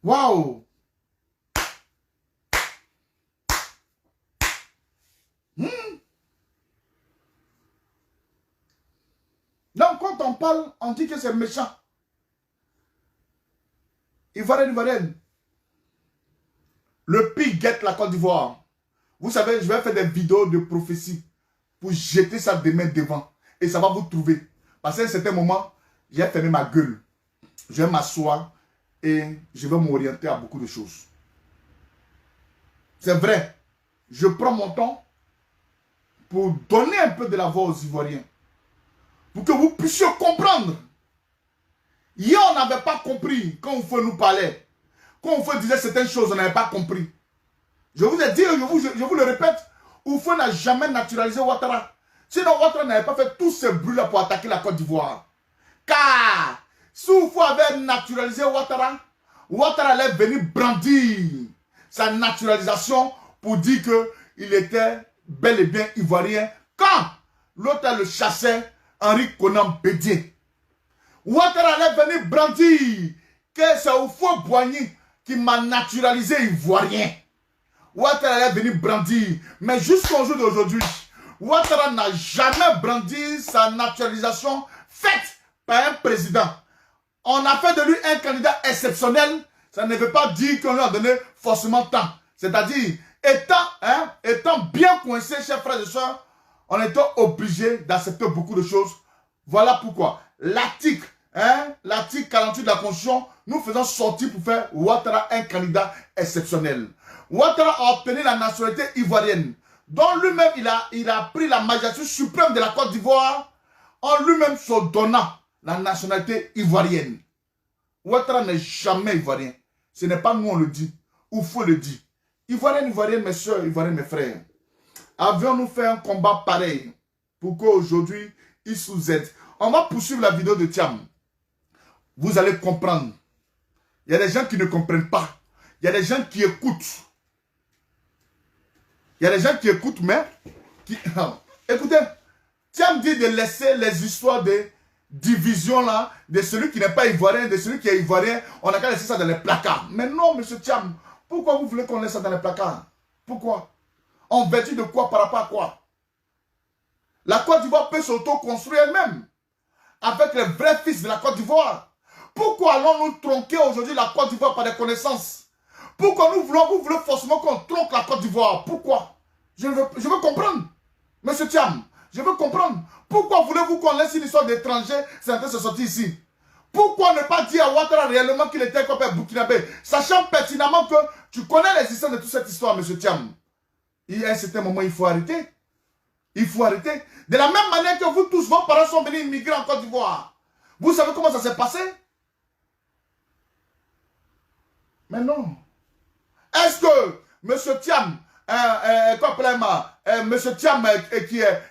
Waouh. Donc quand on parle, on dit que c'est méchant. Ivoirienne. Le pire guette la Côte d'Ivoire. Vous savez, je vais faire des vidéos de prophétie pour jeter ça demain devant. Et ça va vous trouver. Parce qu'à un certain moment, j'ai fermé ma gueule. Je vais m'asseoir et je vais m'orienter à beaucoup de choses. C'est vrai. Je prends mon temps pour donner un peu de la voix aux Ivoiriens. Pour que vous puissiez comprendre. Hier, on n'avait pas compris quand Oufou nous parlait. Quand Oufou disait certaines choses, on n'avait pas compris. Je vous ai dit, je vous le répète, Oufou n'a jamais naturalisé Ouattara. Sinon, Ouattara n'avait pas fait tous ces bruits-là pour attaquer la Côte d'Ivoire. Car, si Oufou avait naturalisé Ouattara, Ouattara allait venir brandir sa naturalisation pour dire qu'il était bel et bien ivoirien. Quand l'autre le chassait, Henri Konan Bédier. Ouattara allait venir brandir que c'est Oufou Boigny qui m'a naturalisé ivoirien. Ouattara allait venir brandir. Mais jusqu'au jour d'aujourd'hui, Ouattara n'a jamais brandi sa naturalisation faite par un président. On a fait de lui un candidat exceptionnel. Ça ne veut pas dire qu'on lui a donné forcément temps. C'est-à-dire, étant bien coincé, chers frères et sœurs, on était obligé d'accepter beaucoup de choses. Voilà pourquoi l'article 48 de la Constitution, nous faisons sortir pour faire Ouattara un candidat exceptionnel. Ouattara a obtenu la nationalité ivoirienne, dont lui-même il a pris la majesté suprême de la Côte d'Ivoire en lui-même se donnant la nationalité ivoirienne. Ouattara n'est jamais ivoirien. Ce n'est pas nous on le dit. Oufou le dit. Ivoirienne, mes soeurs, ivoirienne, mes frères. Avions-nous fait un combat pareil pour qu'aujourd'hui, il sous aide. On va poursuivre la vidéo de Thiam. Vous allez comprendre. Il y a des gens qui ne comprennent pas. Il y a des gens qui écoutent. Il y a des gens qui écoutent, mais qui... Écoutez, Thiam dit de laisser les histoires de division là, de celui qui n'est pas ivoirien, de celui qui est ivoirien, on a qu'à laisser ça dans les placards. Mais non, monsieur Thiam, pourquoi vous voulez qu'on laisse ça dans les placards? Pourquoi? En vertu de quoi, par rapport à quoi? La Côte d'Ivoire peut s'auto-construire elle-même avec les vrais fils de la Côte d'Ivoire. Pourquoi allons-nous tronquer aujourd'hui la Côte d'Ivoire par des connaissances? Pourquoi vous voulez forcément qu'on tronque la Côte d'Ivoire? Pourquoi? Je veux comprendre. Monsieur Thiam, je veux comprendre. Pourquoi voulez-vous qu'on laisse une histoire d'étrangers certains se sortir ici? Pourquoi ne pas dire à Ouattara réellement qu'il était comme un Burkinabé, sachant pertinemment que tu connais l'existence de toute cette histoire, monsieur Thiam? Il y a un certain moment, il faut arrêter. Il faut arrêter. De la même manière que vous tous, vos parents sont venus immigrer en Côte d'Ivoire. Vous savez comment ça s'est passé? Mais non. Est-ce que M. Thiam Monsieur Thiam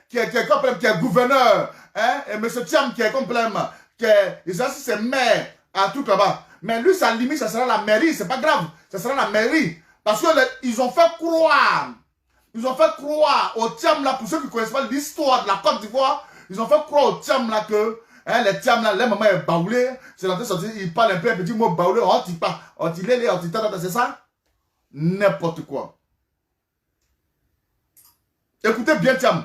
qui est gouverneur, hein, et Monsieur Thiam qui est complètement, c'est maire à tout là-bas. Mais lui, sa limite, ça sera la mairie, c'est pas grave, ça sera la mairie. Parce qu'ils ont fait croire, au Thiam là, pour ceux qui ne connaissent pas l'histoire de la Côte d'Ivoire, ils ont fait croire au Thiam là que les Thiam là, les mamans est baoulé, c'est dans sortie, ils parlent un peu un petit mot baoulé, c'est ça? N'importe quoi. Écoutez bien Thiam.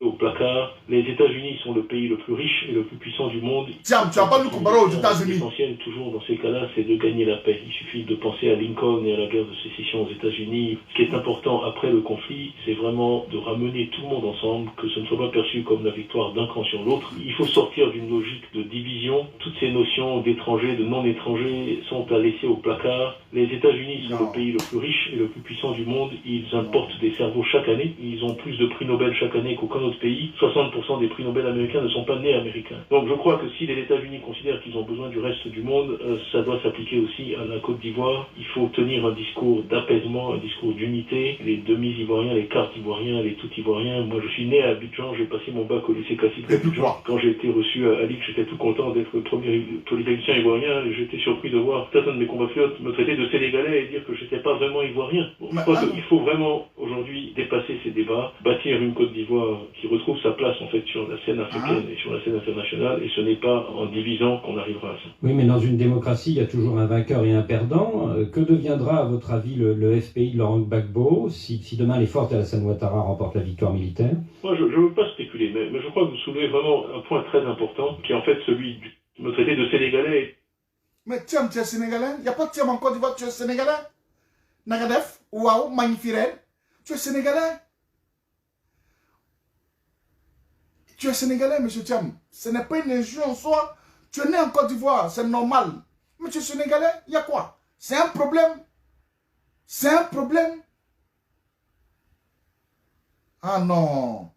Au placard, les États-Unis sont le pays le plus riche et le plus puissant du monde. Tiens, tu vas pas nous comparer aux États-Unis. L'essentiel, toujours dans ces cas-là, c'est de gagner la paix. Il suffit de penser à Lincoln et à la guerre de sécession aux États-Unis. Ce qui est important après le conflit, c'est vraiment de ramener tout le monde ensemble, que ce ne soit pas perçu comme la victoire d'un camp sur l'autre. Il faut sortir d'une logique de division. Toutes ces notions d'étrangers, de non-étrangers sont à laisser au placard. Les États-Unis sont le pays le plus riche et le plus puissant du monde. Ils importent des cerveaux chaque année. Ils ont plus de prix Nobel chaque année qu'aucun autre pays. 60% des prix Nobel américains ne sont pas nés américains. Donc je crois que si les États-Unis considèrent qu'ils ont besoin du reste du monde, ça doit s'appliquer aussi à la Côte d'Ivoire. Il faut tenir un discours d'apaisement, un discours d'unité. Les demi-ivoiriens, les quarts ivoiriens, les tout ivoiriens. Moi je suis né à Abidjan, j'ai passé mon bac au lycée classique d'Abidjan. Quand j'ai été reçu à Alix, j'étais tout content d'être le premier polytechnicien ivoirien. J'étais surpris de voir certains de mes compatriotes me traiter de sénégalais et dire que j'étais pas vraiment ivoirien. Bon, je crois qu'il faut vraiment aujourd'hui dépasser ces débats, bâtir une Côte d'Ivoire qui retrouve sa place en fait sur la scène africaine et sur la scène internationale, et ce n'est pas en divisant qu'on arrivera à ça. Oui, mais dans une démocratie, il y a toujours un vainqueur et un perdant. Que deviendra, à votre avis, le FPI de Laurent Gbagbo si demain les forces d'Alassane Ouattara remportent la victoire militaire? Moi, je ne veux pas spéculer, mais je crois que vous soulevez vraiment un point très important, qui est en fait celui de me traiter de sénégalais. Mais Thiam, tu es sénégalais? Il n'y a pas de Thiam en Côte d'Ivoire, tu es sénégalais? Nagadef, Ouaou, Magnifirel, tu es sénégalais? Tu es sénégalais, monsieur Thiam. Ce n'est pas une injure en soi. Tu es né en Côte d'Ivoire, c'est normal. Mais tu es sénégalais, il y a quoi? C'est un problème. C'est un problème. Ah non.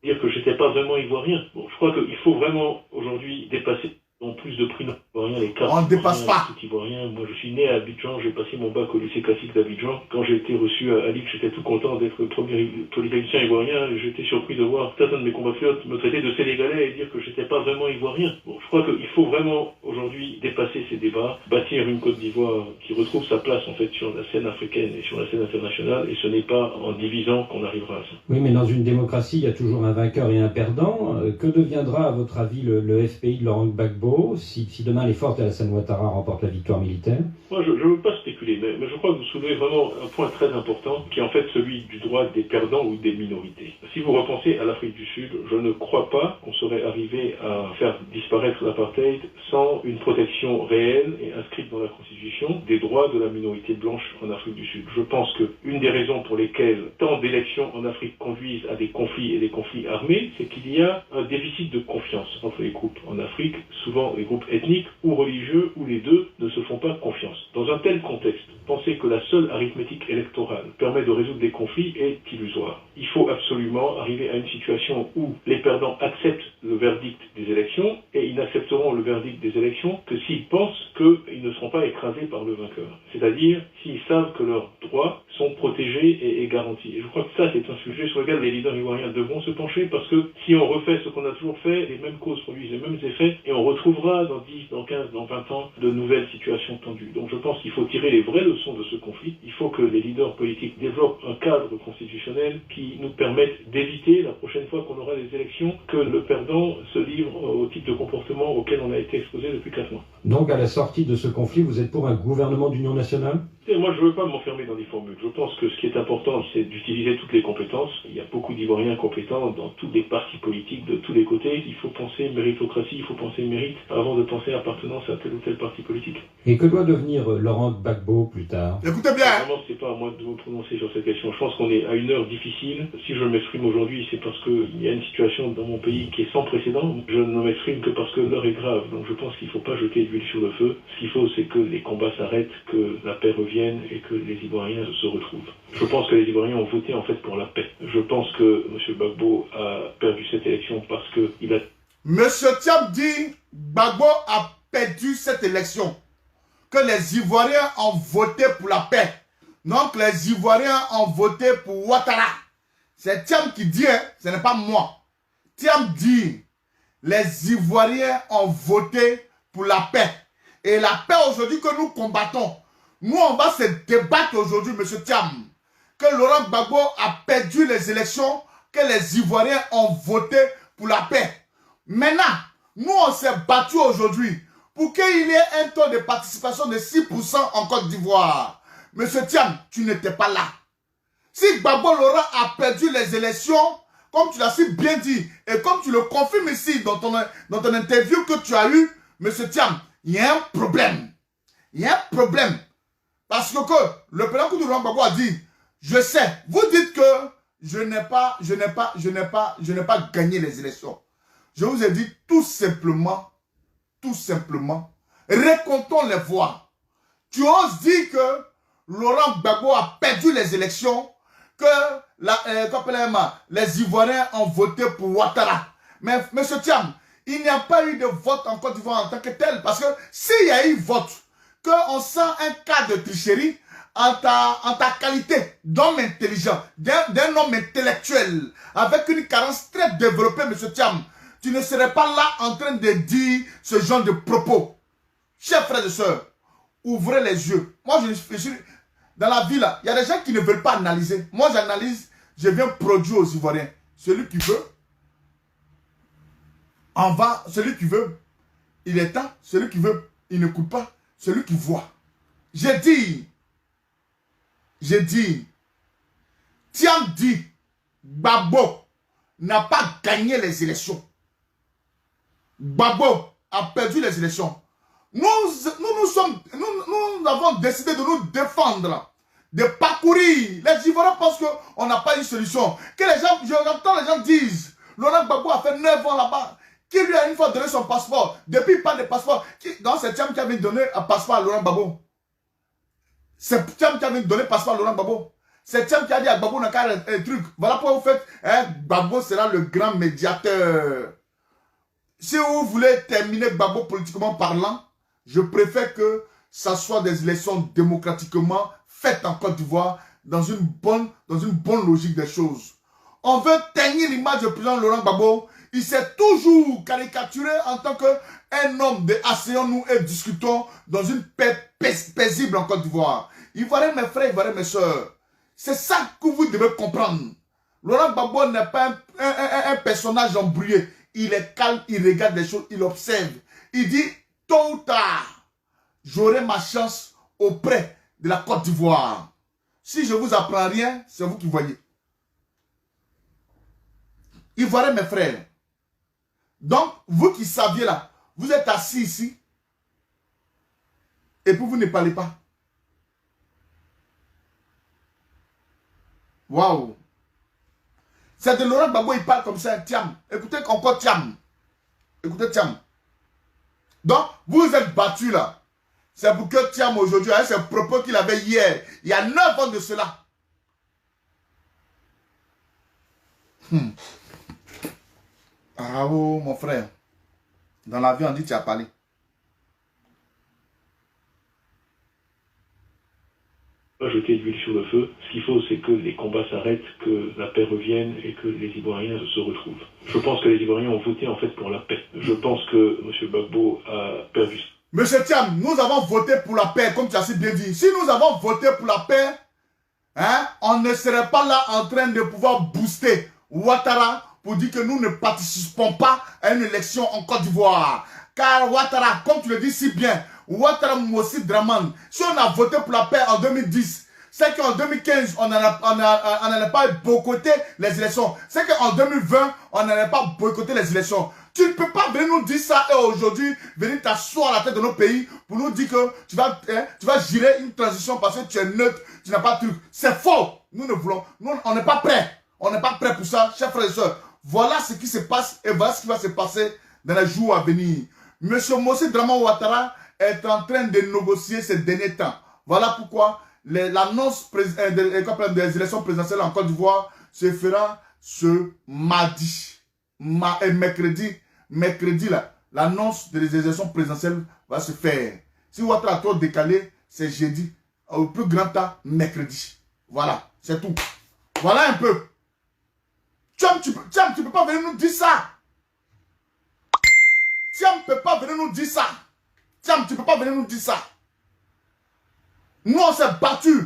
Dire que j'étais pas vraiment ivoirien. Bon, je crois qu'il faut vraiment aujourd'hui dépasser en plus de prix ivoiriens, les cartes. On ne dépasse pas. Ivoiriens. Moi, je suis né à Abidjan, j'ai passé mon bac au lycée classique d'Abidjan. Quand j'ai été reçu à Alix, j'étais tout content d'être le premier polytechnicien ivoirien. J'étais surpris de voir certains de mes compatriotes me traiter de sénégalais et dire que j'étais pas vraiment ivoirien. Bon, je crois qu'il faut vraiment aujourd'hui dépasser ces débats, bâtir une Côte d'Ivoire qui retrouve sa place en fait sur la scène africaine et sur la scène internationale, et ce n'est pas en divisant qu'on arrivera à ça. Oui, mais dans une démocratie, il y a toujours un vainqueur et un perdant. Que deviendra, à votre avis, le FPI de Laurent Gbagbo si demain les forces d'Alassane Ouattara remportent la victoire militaire? Moi, je ne veux pas spéculer, mais je crois que vous soulevez vraiment un point très important, qui est en fait celui du droit des perdants ou des minorités. Si vous repensez à l'Afrique du Sud, je ne crois pas qu'on serait arrivé à faire disparaître l'apartheid sans une protection réelle et inscrite dans la Constitution des droits de la minorité blanche en Afrique du Sud. Je pense qu'une des raisons pour lesquelles tant d'élections en Afrique conduisent à des conflits et des conflits armés, c'est qu'il y a un déficit de confiance entre les groupes en Afrique, souvent les groupes ethniques ou religieux, où les deux ne se font pas confiance. Dans un tel contexte, penser que la seule arithmétique électorale permet de résoudre des conflits est illusoire. Il faut absolument arriver à une situation où les perdants acceptent le verdict des élections, et ils n'accepteront le verdict des élections que s'ils pensent qu'ils ne seront pas écrasés par le vainqueur. C'est-à-dire s'ils savent que leurs droits sont protégés et garantis. Et je crois que ça, c'est un sujet sur lequel les leaders ivoiriens devront se pencher, parce que si on refait ce qu'on a toujours fait, les mêmes causes produisent les mêmes effets, et on retrouvera dans 10, dans 15, dans 20 ans de nouvelles situations tendues. Donc je pense qu'il faut tirer les vraies leçons de ce conflit. Il faut que les leaders politiques développent un cadre constitutionnel qui nous permette d'éviter, la prochaine fois qu'on aura des élections, que le perdant se livre au type de comportement auquel on a été exposé depuis 4 mois. Donc à la sortie de ce conflit, vous êtes pour un gouvernement d'union nationale? Et moi, je ne veux pas m'enfermer dans des formules. Je pense que ce qui est important, c'est d'utiliser toutes les compétences. Il y a beaucoup d'Ivoiriens compétents dans tous les partis politiques, de tous les côtés. Il faut penser méritocratie, il faut penser mérite, avant de penser appartenance à tel ou tel parti politique. Et que doit devenir Laurent Gbagbo plus tard? Écoutez bien. Vraiment, c'est pas à moi de vous prononcer sur cette question. Je pense qu'on est à une heure difficile. Si je m'exprime aujourd'hui, c'est parce qu'il y a une situation dans mon pays qui est sans précédent. Je ne m'exprime que parce que l'heure est grave. Donc je pense qu'il ne faut pas jeter de l'huile sur le feu. Ce qu'il faut, c'est que les combats s'arrêtent, que la paix revienne et que les Ivoiriens se retrouvent. Je pense que les Ivoiriens ont voté en fait pour la paix. Je pense que M. Gbagbo a perdu cette élection parce qu'il a... Monsieur Thiam dit Gbagbo a perdu cette élection. Que les Ivoiriens ont voté pour la paix. Donc, les Ivoiriens ont voté pour Ouattara. C'est Thiam qui dit, hein, ce n'est pas moi. Thiam dit, les Ivoiriens ont voté pour la paix. Et la paix aujourd'hui que nous combattons, nous, on va se débattre aujourd'hui, M. Thiam, que Laurent Gbagbo a perdu les élections, que les Ivoiriens ont voté pour la paix. Maintenant, nous, on s'est battu aujourd'hui pour qu'il y ait un taux de participation de 6% en Côte d'Ivoire. Monsieur Thiam, tu n'étais pas là. Si Gbagbo Laurent a perdu les élections, comme tu l'as si bien dit, et comme tu le confirmes ici dans ton interview que tu as eu, Monsieur Thiam, il y a un problème. Il y a un problème. Parce que le président Laurent Gbagbo a dit, je sais, vous dites que je n'ai pas gagné les élections. Je vous ai dit tout simplement, récomptons les voix. Tu oses dire que Laurent Gbagbo a perdu les élections, que les Ivoiriens ont voté pour Ouattara. Mais M. Thiam, il n'y a pas eu de vote en Côte d'Ivoire en tant que tel. Parce que s'il y a eu vote, qu'on sent un cas de tricherie en ta qualité d'homme intelligent, d'un homme intellectuel, avec une carence très développée, M. Thiam, tu ne serais pas là en train de dire ce genre de propos. Chers frères et sœurs, ouvrez les yeux. Moi, je suis dans la vie là, il y a des gens qui ne veulent pas analyser. Moi, j'analyse, je viens produire aux Ivoiriens. Celui qui veut, en va. Celui qui veut, il est temps. Celui qui veut, il n'écoute pas. Celui qui voit. J'ai dit, Thiam dit, Gbagbo n'a pas gagné les élections. Gbagbo a perdu les élections. Nous avons décidé de nous défendre, de parcourir. Les Ivoiriens pensent qu'on n'a pas une solution. Que les gens, j'entends les gens disent, Laurent Gbagbo a fait 9 ans là-bas. Qui lui a une fois donné son passeport? Depuis il parle de passeport. Donc c'est Thiam qui avait donné un passeport à Laurent Gbagbo. C'est Thiam qui avait donné un passeport à Laurent Gbagbo. C'est Thiam qui a dit à Gbagbo n'a qu'à un truc. Voilà pourquoi vous faites, hein, Gbagbo sera le grand médiateur. Si vous voulez terminer Gbagbo politiquement parlant, je préfère que ça soit des élections démocratiquement faites en Côte d'Ivoire dans une bonne logique des choses. On veut ternir l'image du président Laurent Gbagbo. Il s'est toujours caricaturé en tant qu'un homme de asseyons-nous et discutons dans une paix paisible en Côte d'Ivoire. Ivoiriens mes frères, Ivoiriens mes soeurs, c'est ça que vous devez comprendre. Laurent Gbagbo n'est pas un personnage embrouillé. Il est calme, il regarde les choses, il observe. Il dit, tôt ou tard, j'aurai ma chance auprès de la Côte d'Ivoire. Si je ne vous apprends rien, c'est vous qui voyez. Ivoiriens mes frères. Donc, vous qui saviez là, vous êtes assis ici, et puis vous ne parlez pas. Waouh! C'est de Laurent Gbagbo, il parle comme ça, Thiam. Écoutez encore Thiam. Écoutez Thiam. Donc, vous êtes battus là. C'est pour que Thiam aujourd'hui, avec ses propos qu'il avait hier, il y a 9 ans de cela. Bravo, mon frère. Dans la vie, on dit tu as parlé. Jeter de l'huile sur le feu. Ce qu'il faut, c'est que les combats s'arrêtent, que la paix revienne et que les Ivoiriens se retrouvent. Je pense que les Ivoiriens ont voté en fait pour la paix. Je pense que M. Gbagbo a perdu. Monsieur Thiam, nous avons voté pour la paix, comme tu as si bien dit. Si nous avons voté pour la paix, hein, on ne serait pas là en train de pouvoir booster Ouattara pour dire que nous ne participons pas à une élection en Côte d'Ivoire. Car Ouattara, comme tu le dis si bien, Ouattara Moussi Draman, si on a voté pour la paix en 2010, c'est qu'en 2015, on n'allait pas boycotter les élections. C'est qu'en 2020, on n'allait pas boycotter les élections. Tu ne peux pas venir nous dire ça et aujourd'hui, venir t'asseoir à la tête de nos pays pour nous dire que tu vas gérer une transition parce que tu es neutre, tu n'as pas de truc. C'est faux. Nous ne voulons, nous, on n'est pas prêts. On n'est pas prêts pour ça, chers frères et sœurs. Voilà ce qui se passe et voilà ce qui va se passer dans les jours à venir. Monsieur Moussi Draman Ouattara est en train de négocier ces derniers temps. Voilà pourquoi l'annonce des élections présidentielles en Côte d'Ivoire se fera ce mardi. Mercredi là, l'annonce des élections présidentielles va se faire. Si Ouattara a trop décalé, c'est jeudi. au plus grand temps mercredi. Voilà, c'est tout. Voilà un peu. Tiens, tu peux pas venir nous dire ça. Tiens, tu peux pas venir nous dire ça. Tiens, tu peux pas venir nous dire ça. Nous, on s'est battus.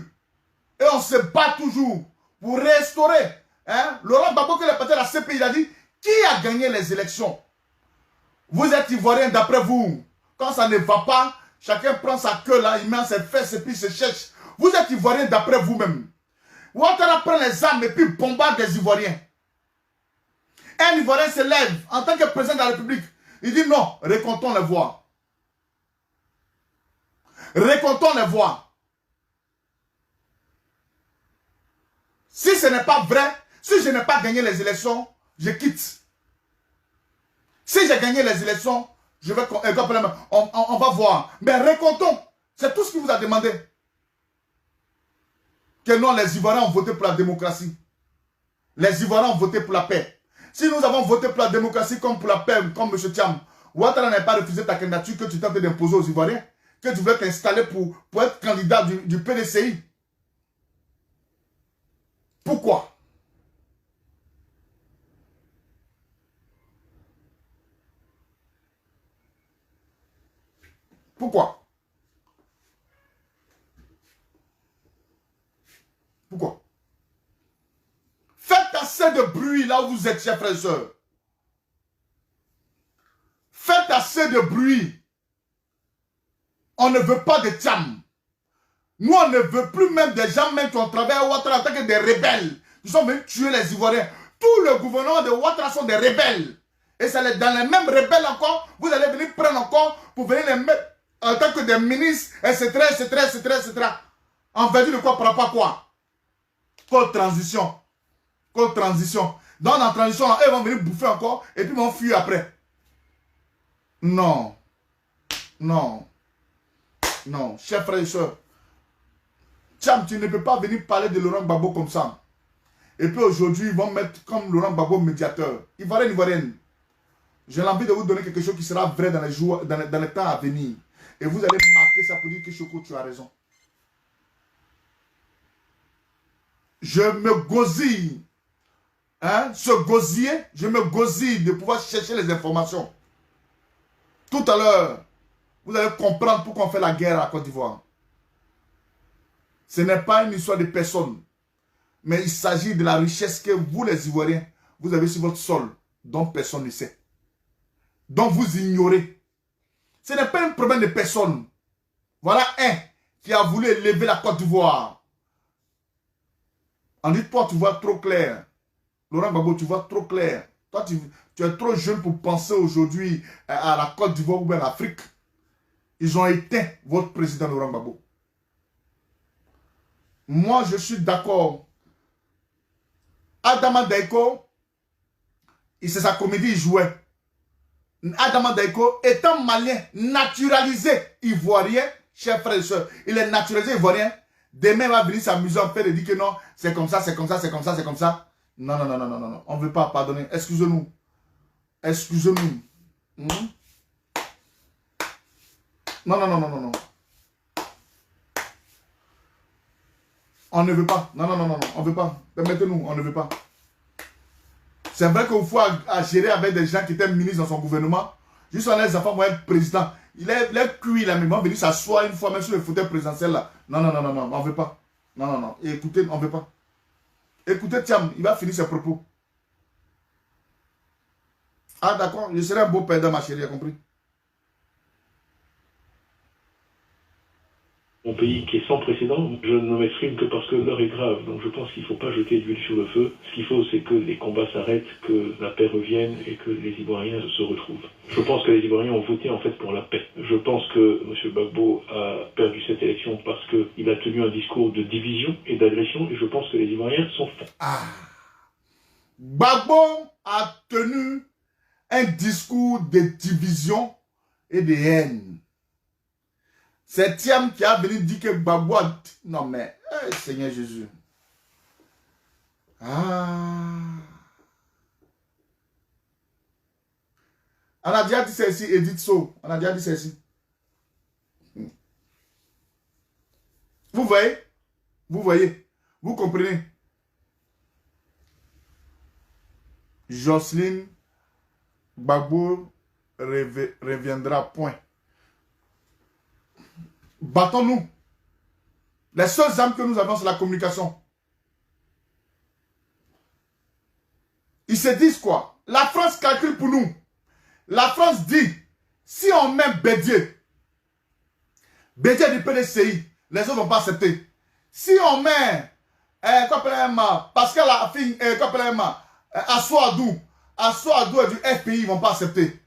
Et on se bat toujours pour restaurer. Hein? Laurent Gbagbo, qui est parti à la CPI, il a dit, qui a gagné les élections? Vous êtes Ivoiriens d'après vous. Quand ça ne va pas, chacun prend sa queue là, il met ses fesses et puis il se cherche. Vous êtes Ivoiriens d'après vous-même. Ouattara prend les armes et puis bombarde les Ivoiriens. Un Ivoirien se lève en tant que président de la République. Il dit non, récomptons les voix. Récomptons les voix. Si ce n'est pas vrai, si je n'ai pas gagné les élections, je quitte. Si j'ai gagné les élections, je vais, on va voir. Mais récomptons. C'est tout ce qu'il vous a demandé. Que non, les Ivoiriens ont voté pour la démocratie. Les Ivoiriens ont voté pour la paix. Si nous avons voté pour la démocratie comme pour la paix, comme M. Thiam, Ouattara n'a pas refusé ta candidature que tu tentes d'imposer aux Ivoiriens, que tu voulais t'installer pour être candidat du PDCI. Pourquoi? Pourquoi? Pourquoi? Faites assez de bruit là où vous êtes, chers frères et sœurs. Faites assez de bruit. On ne veut pas de Thiam. Nous, on ne veut plus même des gens même qui ont travaillé à Ouattara en tant que des rebelles. Ils sont venus tuer les Ivoiriens. Tout le gouvernement de Ouattara sont des rebelles. Et c'est dans les mêmes rebelles encore, vous allez venir prendre encore pour venir les mettre en tant que des ministres, etc., etc., etc., etc. En vertu de quoi, par rapport à quoi? Code transition. Code transition. Dans la transition, là, ils vont venir bouffer encore et puis ils vont fuir après. Non. Non. Non. Chers frères et sœurs. Thiam, tu ne peux pas venir parler de Laurent Gbagbo comme ça. Et puis aujourd'hui, ils vont mettre comme Laurent Gbagbo médiateur. Ivoirien, Ivoirienne. J'ai envie de vous donner quelque chose qui sera vrai dans les jours, dans les temps à venir. Et vous allez marquer ça pour dire que Choco, tu as raison. Je me gosille. Hein, se gosiller, je me gosille de pouvoir chercher les informations. Tout à l'heure, vous allez comprendre pourquoi on fait la guerre à Côte d'Ivoire. Ce n'est pas une histoire de personne. Mais il s'agit de la richesse que vous, les Ivoiriens, vous avez sur votre sol, dont personne ne sait. Dont vous ignorez. Ce n'est pas un problème de personne. Voilà un qui a voulu élever la Côte d'Ivoire. En dit, toi, tu vois trop clair. Laurent Gbagbo, tu vois trop clair. Toi, tu es trop jeune pour penser aujourd'hui à la Côte d'Ivoire ou bien à l'Afrique. Ils ont éteint votre président Laurent Gbagbo. Moi, je suis d'accord. Adama Daiko, c'est sa comédie, il jouait. Adama Daiko, étant malien, naturalisé ivoirien, chers frères et sœurs, il est naturalisé ivoirien. Demain, il va venir s'amuser en fait et dire que non, c'est comme ça, c'est comme ça, c'est comme ça, c'est comme ça. Non, non, non, non, non, non, on ne veut pas pardonner. Excusez-nous. Excusez-nous. Non, non, non, non, non, non. On ne veut pas. Non, non, non, non, on ne veut pas. Permettez-nous, on ne veut pas. C'est vrai qu'il faut gérer avec des gens qui étaient ministres dans son gouvernement. Juste en les enfants vont être président. Il est cuit là, mais ils vont venir s'asseoir une fois même sur le fauteuil présidentiel là. Non, non, non, non, non, on ne veut pas. Non, non, non. Et écoutez, on ne veut pas. Écoutez, Thiam, il va finir ses propos. Ah, d'accord, je serai un beau perdant, ma chérie, a compris? Mon pays qui est sans précédent, je ne m'exprime que parce que l'heure est grave. Donc je pense qu'il ne faut pas jeter de l'huile sur le feu. Ce qu'il faut, c'est que les combats s'arrêtent, que la paix revienne et que les Ivoiriens se retrouvent. Je pense que les Ivoiriens ont voté en fait pour la paix. Je pense que M. Gbagbo a perdu cette élection parce qu'il a tenu un discours de division et d'agression et je pense que les Ivoiriens sont faits. Ah. Gbagbo a tenu un discours de division et de haine. C'est Thiam qui a venu dire que Gbagbo a... Non mais, Seigneur Jésus. Ah. On a déjà dit ceci, Edith So. On a déjà dit ceci. Vous voyez? Vous voyez? Vous comprenez? Jocelyne Gbagbo reviendra, point. Battons-nous. Les seules armes que nous avons, c'est la communication. Ils se disent quoi? La France calcule pour nous. La France dit, si on met Bédier du PDCI, les autres ne vont pas accepter. Si on met Pascal Assouadou du FPI, ils ne vont pas accepter.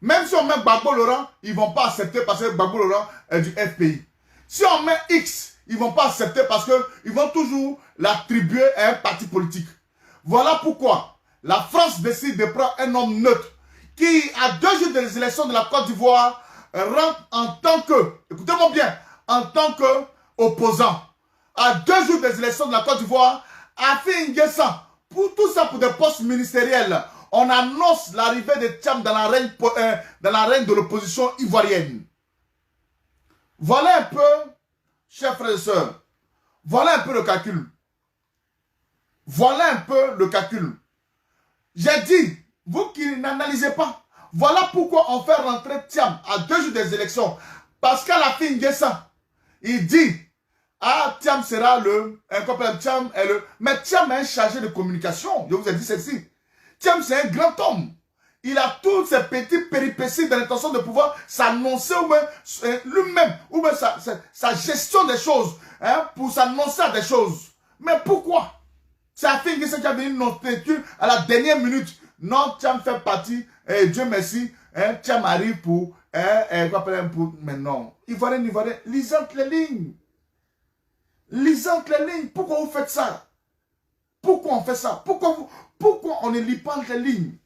Même si on met Gbagbo Laurent, ils ne vont pas accepter parce que Gbagbo Laurent est du FPI. Si on met X, ils ne vont pas accepter parce qu'ils vont toujours l'attribuer à un parti politique. Voilà pourquoi la France décide de prendre un homme neutre qui, à 2 jours des élections de la Côte d'Ivoire, rentre en tant que, écoutez-moi bien, en tant qu'opposant. À 2 jours des élections de la Côte d'Ivoire, a fait une guerre. Pour tout ça, pour des postes ministériels, on annonce l'arrivée de Thiam dans la reine de l'opposition ivoirienne. Voilà un peu, chers frères et sœurs, voilà un peu le calcul. Voilà un peu le calcul. J'ai dit, vous qui n'analysez pas, voilà pourquoi on fait rentrer Thiam à 2 jours des élections. Parce qu'à la fin, il dit, ah, Thiam sera mais Thiam est un chargé de communication. Je vous ai dit ceci. Thiam, c'est un grand homme. Il a toutes ces petites péripéties dans l'intention de pouvoir s'annoncer lui-même, ou même sa gestion des choses, hein, pour s'annoncer à des choses. Mais pourquoi? C'est à fin que c'est qui a venu notre têtu à la dernière minute. Non, Thiam fait partie, Dieu merci, hein, Thiam arrive pour, mais non. Ivoirien, lisez entre les lignes. Lisez entre les lignes. Pourquoi vous faites ça? Pourquoi on fait ça? Pourquoi on ne lit pas entre les lignes?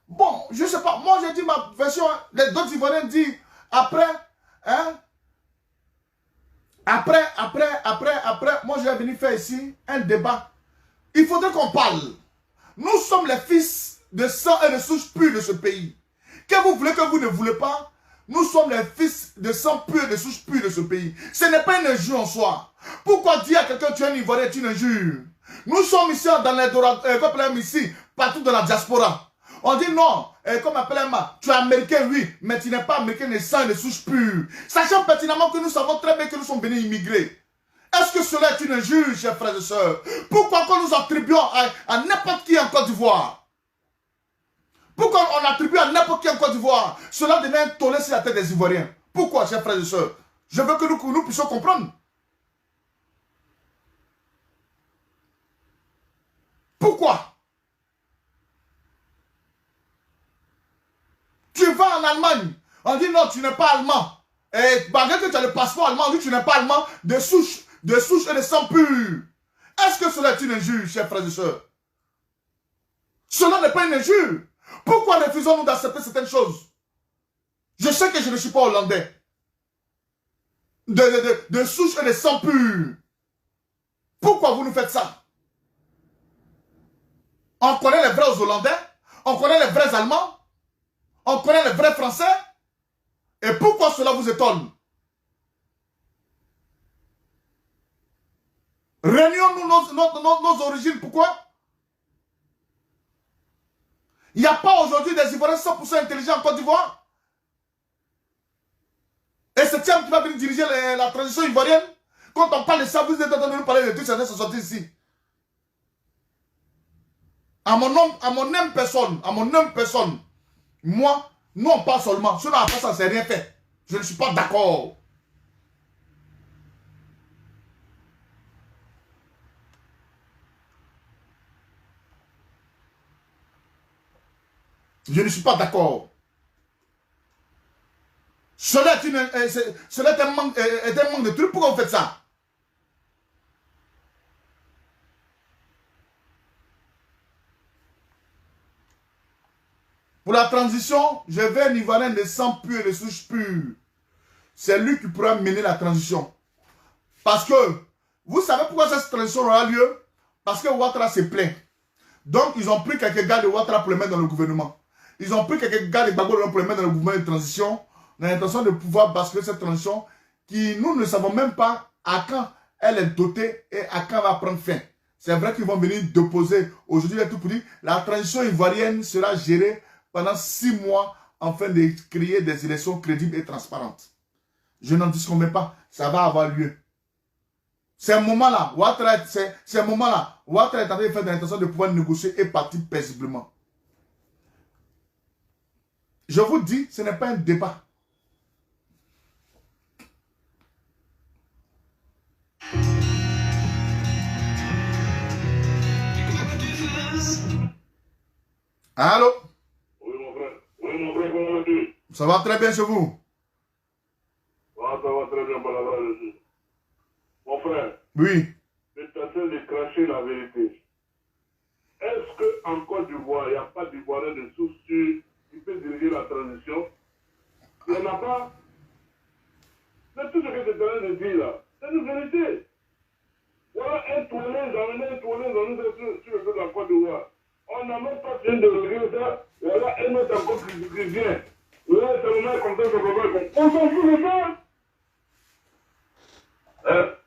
Bon, je ne sais pas. Moi, j'ai dit ma version. D'autres Ivoiriens disent après, hein? Après, moi, je vais venir faire ici un débat. Il faudrait qu'on parle. Nous sommes les fils de sang et de souche pure de ce pays. Que vous voulez, que vous ne voulez pas, nous sommes les fils de sang pur et de souche pure de ce pays. Ce n'est pas une injure en soi. Pourquoi dire à quelqu'un tu es un Ivoirien, tu es une injure? Nous sommes ici dans les ici, partout dans la diaspora. On dit non, comme appelle moi, tu es américain, oui, mais tu n'es pas américain de sang et de souche pure. Sachant pertinemment que nous savons très bien que nous sommes venus immigrer. Est-ce que cela est une injure, chers frères et sœurs? Pourquoi quand nous attribuons à n'importe qui en Côte d'Ivoire? Pourquoi on attribue à n'importe qui en Côte d'Ivoire? Cela devient un tollé sur la tête des Ivoiriens. Pourquoi, chers frères et sœurs? Je veux que nous puissions comprendre. Pourquoi? Tu vas en Allemagne, on dit non, tu n'es pas allemand. Et malgré que tu as le passeport allemand, on dit tu n'es pas allemand de souche et de sang pur. Est-ce que cela est une injure, chers frères et sœurs? Cela n'est pas une injure. Pourquoi refusons-nous d'accepter certaines choses? Je sais que je ne suis pas hollandais. De souche et de sang pur. Pourquoi vous nous faites ça? On connaît les vrais Hollandais, on connaît les vrais Allemands, on connaît les vrais Français. Et pourquoi cela vous étonne? Réunions-nous nos origines, pourquoi? Il n'y a pas aujourd'hui des Ivoiriens 100% intelligents en Côte d'Ivoire. Et c'est Thiam qui va venir diriger la transition ivoirienne. Quand on parle de ça, vous êtes en train de nous parler de tout ça, sont sortis ici. À mon âme personne, moi, nous on parle seulement. Cela après ça, c'est rien fait. Je ne suis pas d'accord. Je ne suis pas d'accord. Cela est un manque de trucs. Pourquoi vous faites ça? Pour la transition, je veux un Ivoirien de sang pur et de souche pure. C'est lui qui pourra mener la transition. Parce que, vous savez pourquoi cette transition aura lieu? Parce que Ouattara s'est plaint. Donc, ils ont pris quelques gars de Ouattara pour les mettre dans le gouvernement. Ils ont pris quelques gars de Gbagbo pour les mettre dans le gouvernement de transition dans l'intention de pouvoir basculer cette transition qui, nous ne savons même pas à quand elle est dotée et à quand elle va prendre fin. C'est vrai qu'ils vont venir déposer aujourd'hui tout pour dire la transition ivoirienne sera gérée pendant 6 mois afin de créer des élections crédibles et transparentes. Je n'en disconviens pas, ça va avoir lieu. C'est un moment-là, Ouattara est en train de faire de l'intention de pouvoir négocier et partir paisiblement. Je vous dis, ce n'est pas un débat. Allô? Oui, mon frère. Oui, mon frère, comment vas-tu? Ça va très bien chez vous? Ah, ça va très bien, Balabra. Mon frère. Oui. Je suis en train de cracher la vérité. Est-ce qu'en Côte d'Ivoire, il n'y a pas d'Ivoirien de source sûre qui peut diriger la transition? Il n'y en a pas. C'est tout ce que tu es en train de dire là. C'est une vérité. Voilà un tournée, j'ai amené un tournée dans nous sur le dos de la Côte d'Ivoire. On n'a même pas fini de régler ça. Voilà un autre encore qui vient. Là, c'est le mec comme ça, c'est le mec. On s'en fout de ça.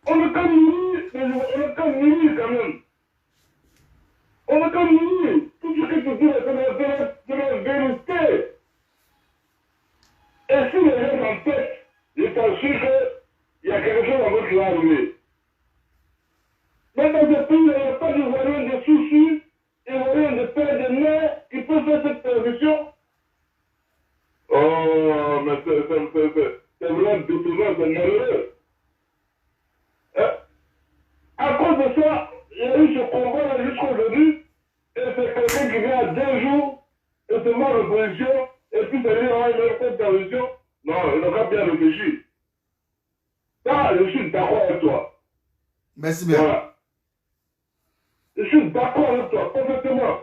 On ne peut pas mourir quand même. On ne peut pas mourir. Tout ce que tu dis, c'est la vérité. Et si les gens en tête, je t'assure qu'il y a quelque chose encore qui va arriver. Mais dans ce pays, il n'y a pas d'Ivoirien de soucis, d'Ivoirien de père de mère qui peut faire cette transition. Oh, mais c'est vraiment décevant, c'est malheureux. À cause de ça, il y a eu ce combat jusqu'aujourd'hui, et c'est quelqu'un qui vient à 2 jours, et se met en opposition, et puis ça dit, ah, il y a une transition. Non, il n'a pas bien réfléchi. Ça, je suis d'accord avec toi. Merci bien. Voilà. Je suis d'accord avec toi, complètement.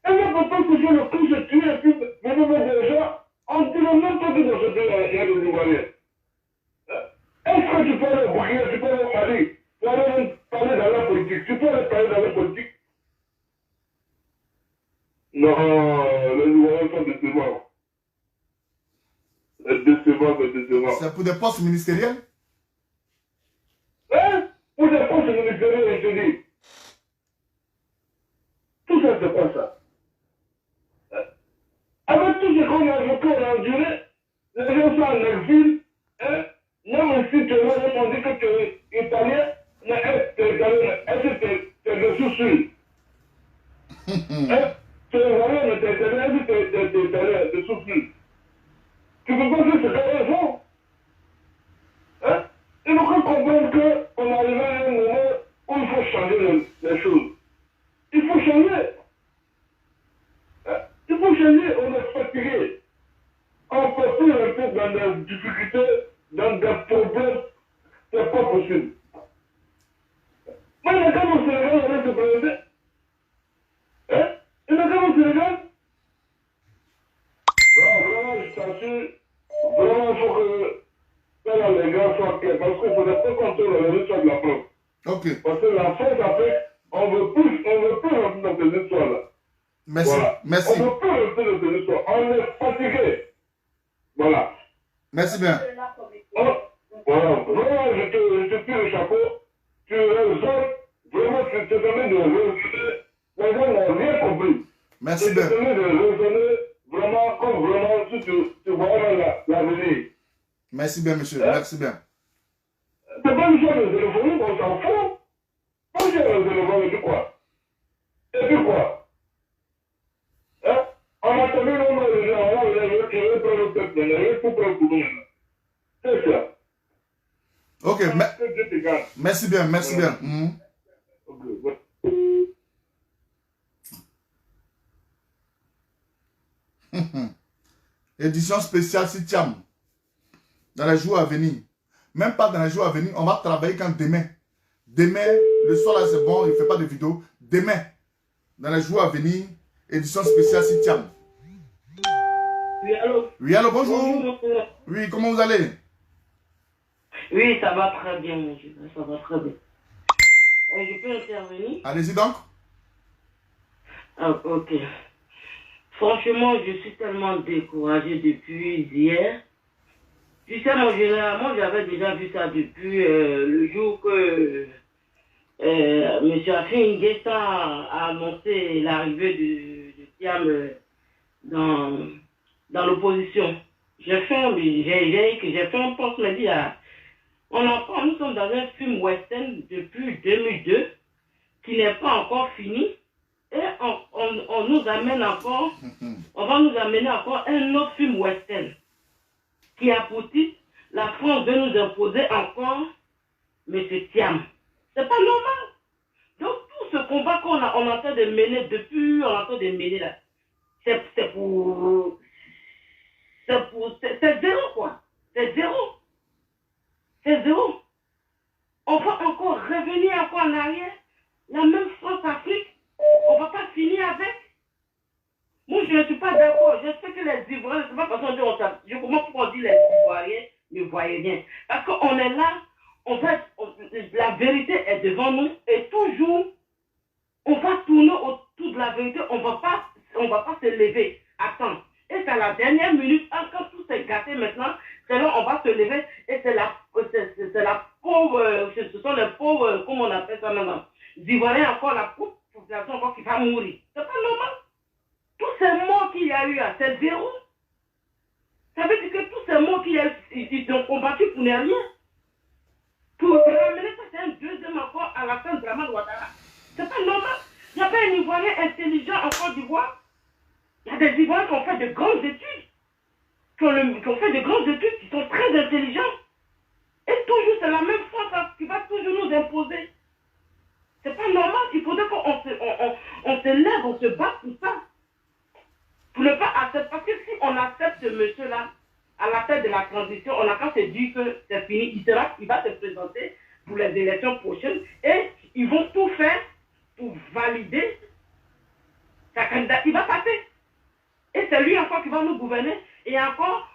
Et là, pourtant, que je le coup, je tue, et puis, mais déjà, on ne dirait même pas que dans ce pays, il y a des Ivoiriens. Est-ce que tu peux aller au Burkina, tu peux aller au Mali, tu peux aller parler dans la politique, tu peux aller parler dans la politique? Non, les Ivoiriens sont décevants. C'est décevant. C'est pour des postes ministériels? Hein? Pour des postes ministériels, je te dis. Tout ça, c'est quoi ça? Avec tout ce qu'on a vécu, on a enduré, les gens sont en exil, hein? Même si tu es là, on dit que tu es italien, mais est-ce que tu es de soucis? Tu es italien, mais tu es italien, est-ce que tu es italien de soucis? Tu peux pas dire que c'est pas raison. Hein? Il faut comprendre qu'on arrive à un moment où il faut changer les choses. Il faut changer. Hein? Il faut changer, on est fatigué. On peut plus rester dans des difficultés, dans des problèmes. C'est pas possible. Mais il y a quand même au Sénégal, on va se présenter. Hein? Il y a quand même au Sénégal. Non, vraiment, je t'assure, vraiment, il faut que les gars soient clairs. Parce qu'il ne faudrait pas qu'on tourne les histoires de la France. Ok. Parce que la France a fait, on ne veut plus rentrer dans ces histoires-là. Merci. Voilà. Merci. On ne veut plus rentrer dans ces histoires. On est fatigué. Voilà. Merci bien. Voilà. Vraiment, je te tire le chapeau. Tu raisonnes. Vraiment, tu te permets de raisonner. Les gens n'ont rien compris. Merci bien. Tu te permets de raisonner vraiment comme vraiment si tu vois l'avenir. Merci bien, monsieur. Merci bien. C'est pas une chose de téléphonie, on s'en fout. Pas une chose de téléphonie, du quoi? Et puis quoi? Hein? On a connu le nombre de gens, on a retiré pour le peuple, on a tout prendre pour nous. C'est ça. Ok, merci bien, merci bien. Ok, ouais. Édition spéciale Sitiam. Dans les jours à venir. Même pas dans les jours à venir. On va travailler quand demain. Demain, le soir là c'est bon, il ne fait pas de vidéo. Demain, dans les jours à venir, édition spéciale Sitiam. Oui, allô? Oui, allô, bonjour. Bonjour. Oui, comment vous allez? Oui, ça va très bien, monsieur. Ça va très bien. Je peux intervenir? Allez-y donc. Ah, ok. Franchement, je suis tellement découragé depuis hier. Tu sais, mon général, moi j'avais déjà vu ça depuis le jour que M. Afin Guessin a annoncé l'arrivée de Thiam dans l'opposition. J'ai fait un post me dit, nous sommes dans un film western depuis 2002 qui n'est pas encore fini et on nous amène encore, on va nous amener encore un autre film western qui a pour titre la France veut nous imposer encore M. Thiam. C'est pas normal. Donc tout ce combat qu'on a, on est en train de mener depuis, on est en train de mener là, c'est zéro quoi. C'est zéro. C'est zéro. On va encore revenir encore en arrière. La même France-Afrique, on ne va pas finir avec. Moi, je ne suis pas d'accord. Je sais que les Ivoiriens, c'est pas parce qu'on dit, je comprends pourquoi on dit les Ivoiriens ne voyaient rien. Parce qu'on est là, en fait, la vérité est devant nous et toujours, on va tourner autour de la vérité, on va pas se lever. Attends. Et c'est à la dernière minute, quand tout s'est gâté maintenant, c'est là on va se lever et c'est la pauvre, ce sont les pauvres, comment on appelle ça maintenant, Ivoiriens encore, la pauvre population encore qui va mourir. C'est pas normal. Tous ces morts qu'il y a eu, c'est zéro. Ça veut dire que tous ces morts qu'il y a eu, ils ont combattu pour ne rien. Pour ramener ça, c'est un deuxième encore à la fin de Draman Ouattara. C'est pas normal. Il n'y a pas un Ivoirien intelligent en Côte d'Ivoire. Il y a des Ivoiriens qui ont fait de grandes études. Qui ont fait de grandes études, qui sont très intelligents. Et toujours, c'est la même force qui va toujours nous imposer. C'est pas normal. Il faudrait qu'on se lève, on se bat pour ça. Pour ne pas accepter. Parce que si on accepte ce monsieur-là, à la tête de la transition, on a qu'à se dire que c'est fini. Il va se présenter pour les élections prochaines. Et ils vont tout faire pour valider sa candidature. Il va passer. Et c'est lui encore qui va nous gouverner. Et encore,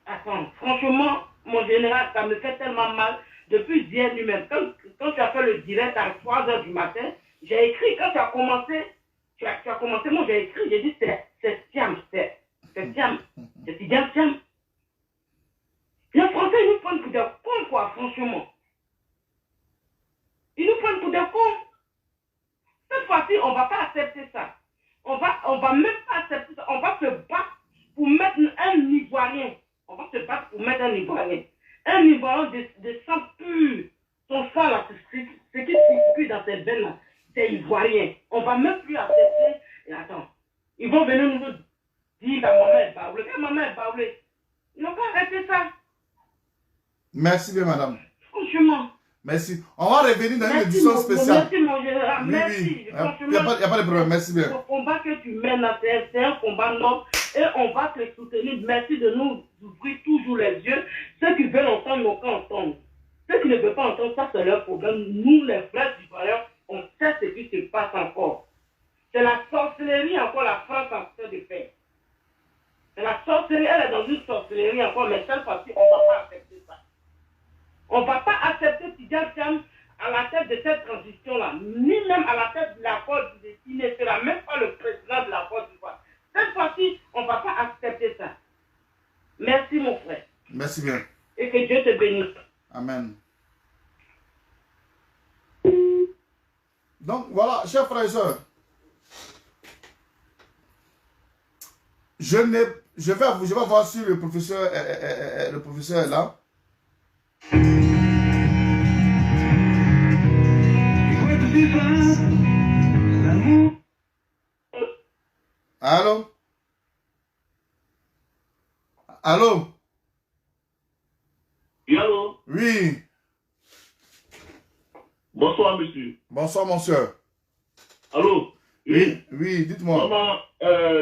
attends, franchement, mon général, ça me fait tellement mal. Depuis hier lui-même, quand tu as fait le direct à 3 h du matin, j'ai écrit, quand tu as commencé, moi j'ai écrit, j'ai dit c'est Thiam, c'est Thiam, c'est Thiam. Les Français, ils nous prennent pour des cons, quoi, franchement. Ils nous prennent pour des cons. Cette fois-ci, on ne va pas accepter ça. On va même pas accepter ça. On va se battre pour mettre un Ivoirien. On va se battre pour mettre un Ivoirien. Un Ivoirien de sang pur. Son sang là, ce qui circule dans ses veines là, c'est Ivoirien. On ne va même plus accepter. Et attends, ils vont venir nous dire que maman est baoulée. Que maman est baoulée. Ils n'ont pas arrêté ça. Merci bien, madame. Franchement. Merci. On va revenir dans une édition spéciale. Merci, mon général. Merci. Oui. Il n'y a pas de problème. Merci bien. Le combat que tu mènes, c'est un combat noble et on va te soutenir. Merci de nous ouvrir toujours les yeux. Ceux qui veulent entendre n'ont qu'à entendre. Ceux qui ne veulent pas entendre, ça c'est leur problème. Nous, les frères Ivoiriens, on sait ce qui se passe encore. C'est la sorcellerie encore, la France en train de faire. C'est la sorcellerie, elle est dans une sorcellerie encore, mais cette fois-ci, on ne va pas accepter ça. On ne va pas accepter Thiam à la tête de cette transition-là, ni même à la tête de la Côte d'Ivoire. Il ne sera même pas le président de la Côte d'Ivoire. Cette fois-ci, on ne va pas accepter ça. Merci, mon frère. Merci bien. Et que Dieu te bénisse. Amen. Donc, voilà, chers frères et sœurs. Je vais voir si le professeur est là. Allô? Allô? Oui, allô? Oui. Bonsoir, monsieur. Bonsoir, mon soeur. Allô? Oui, dites-moi. Vraiment,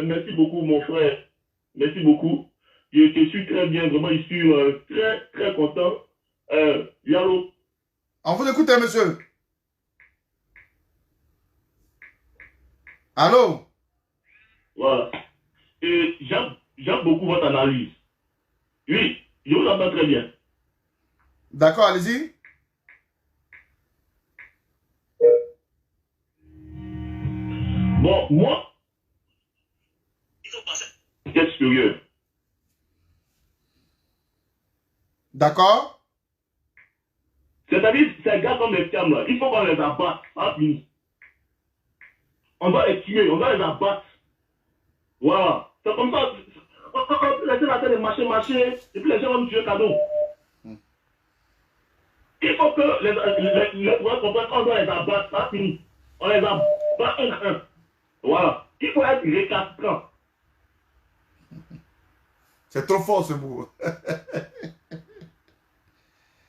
merci beaucoup, mon frère. Merci beaucoup. Je suis très bien, vraiment, je suis très, très content. Oui, allô? On vous écoute, monsieur. Allô? Voilà. Et j'aime beaucoup votre analyse. Oui, je vous entends très bien. D'accord, allez-y. Bon, moi, l'extérieur. D'accord? C'est-à-dire, ces gars comme les termes là, il faut qu'on les abatte. Ah, fini. On doit les tuer, on doit les abattre. Voilà. C'est comme ça. On peut laisser la tête de marcher, et puis les gens vont nous tuer cadeau. Il faut que les pouvoirs comprennent qu'on doit les abattre. Ça fini. On les abat un à un. Voilà. Il faut être récalcitrant. C'est trop fort ce mot.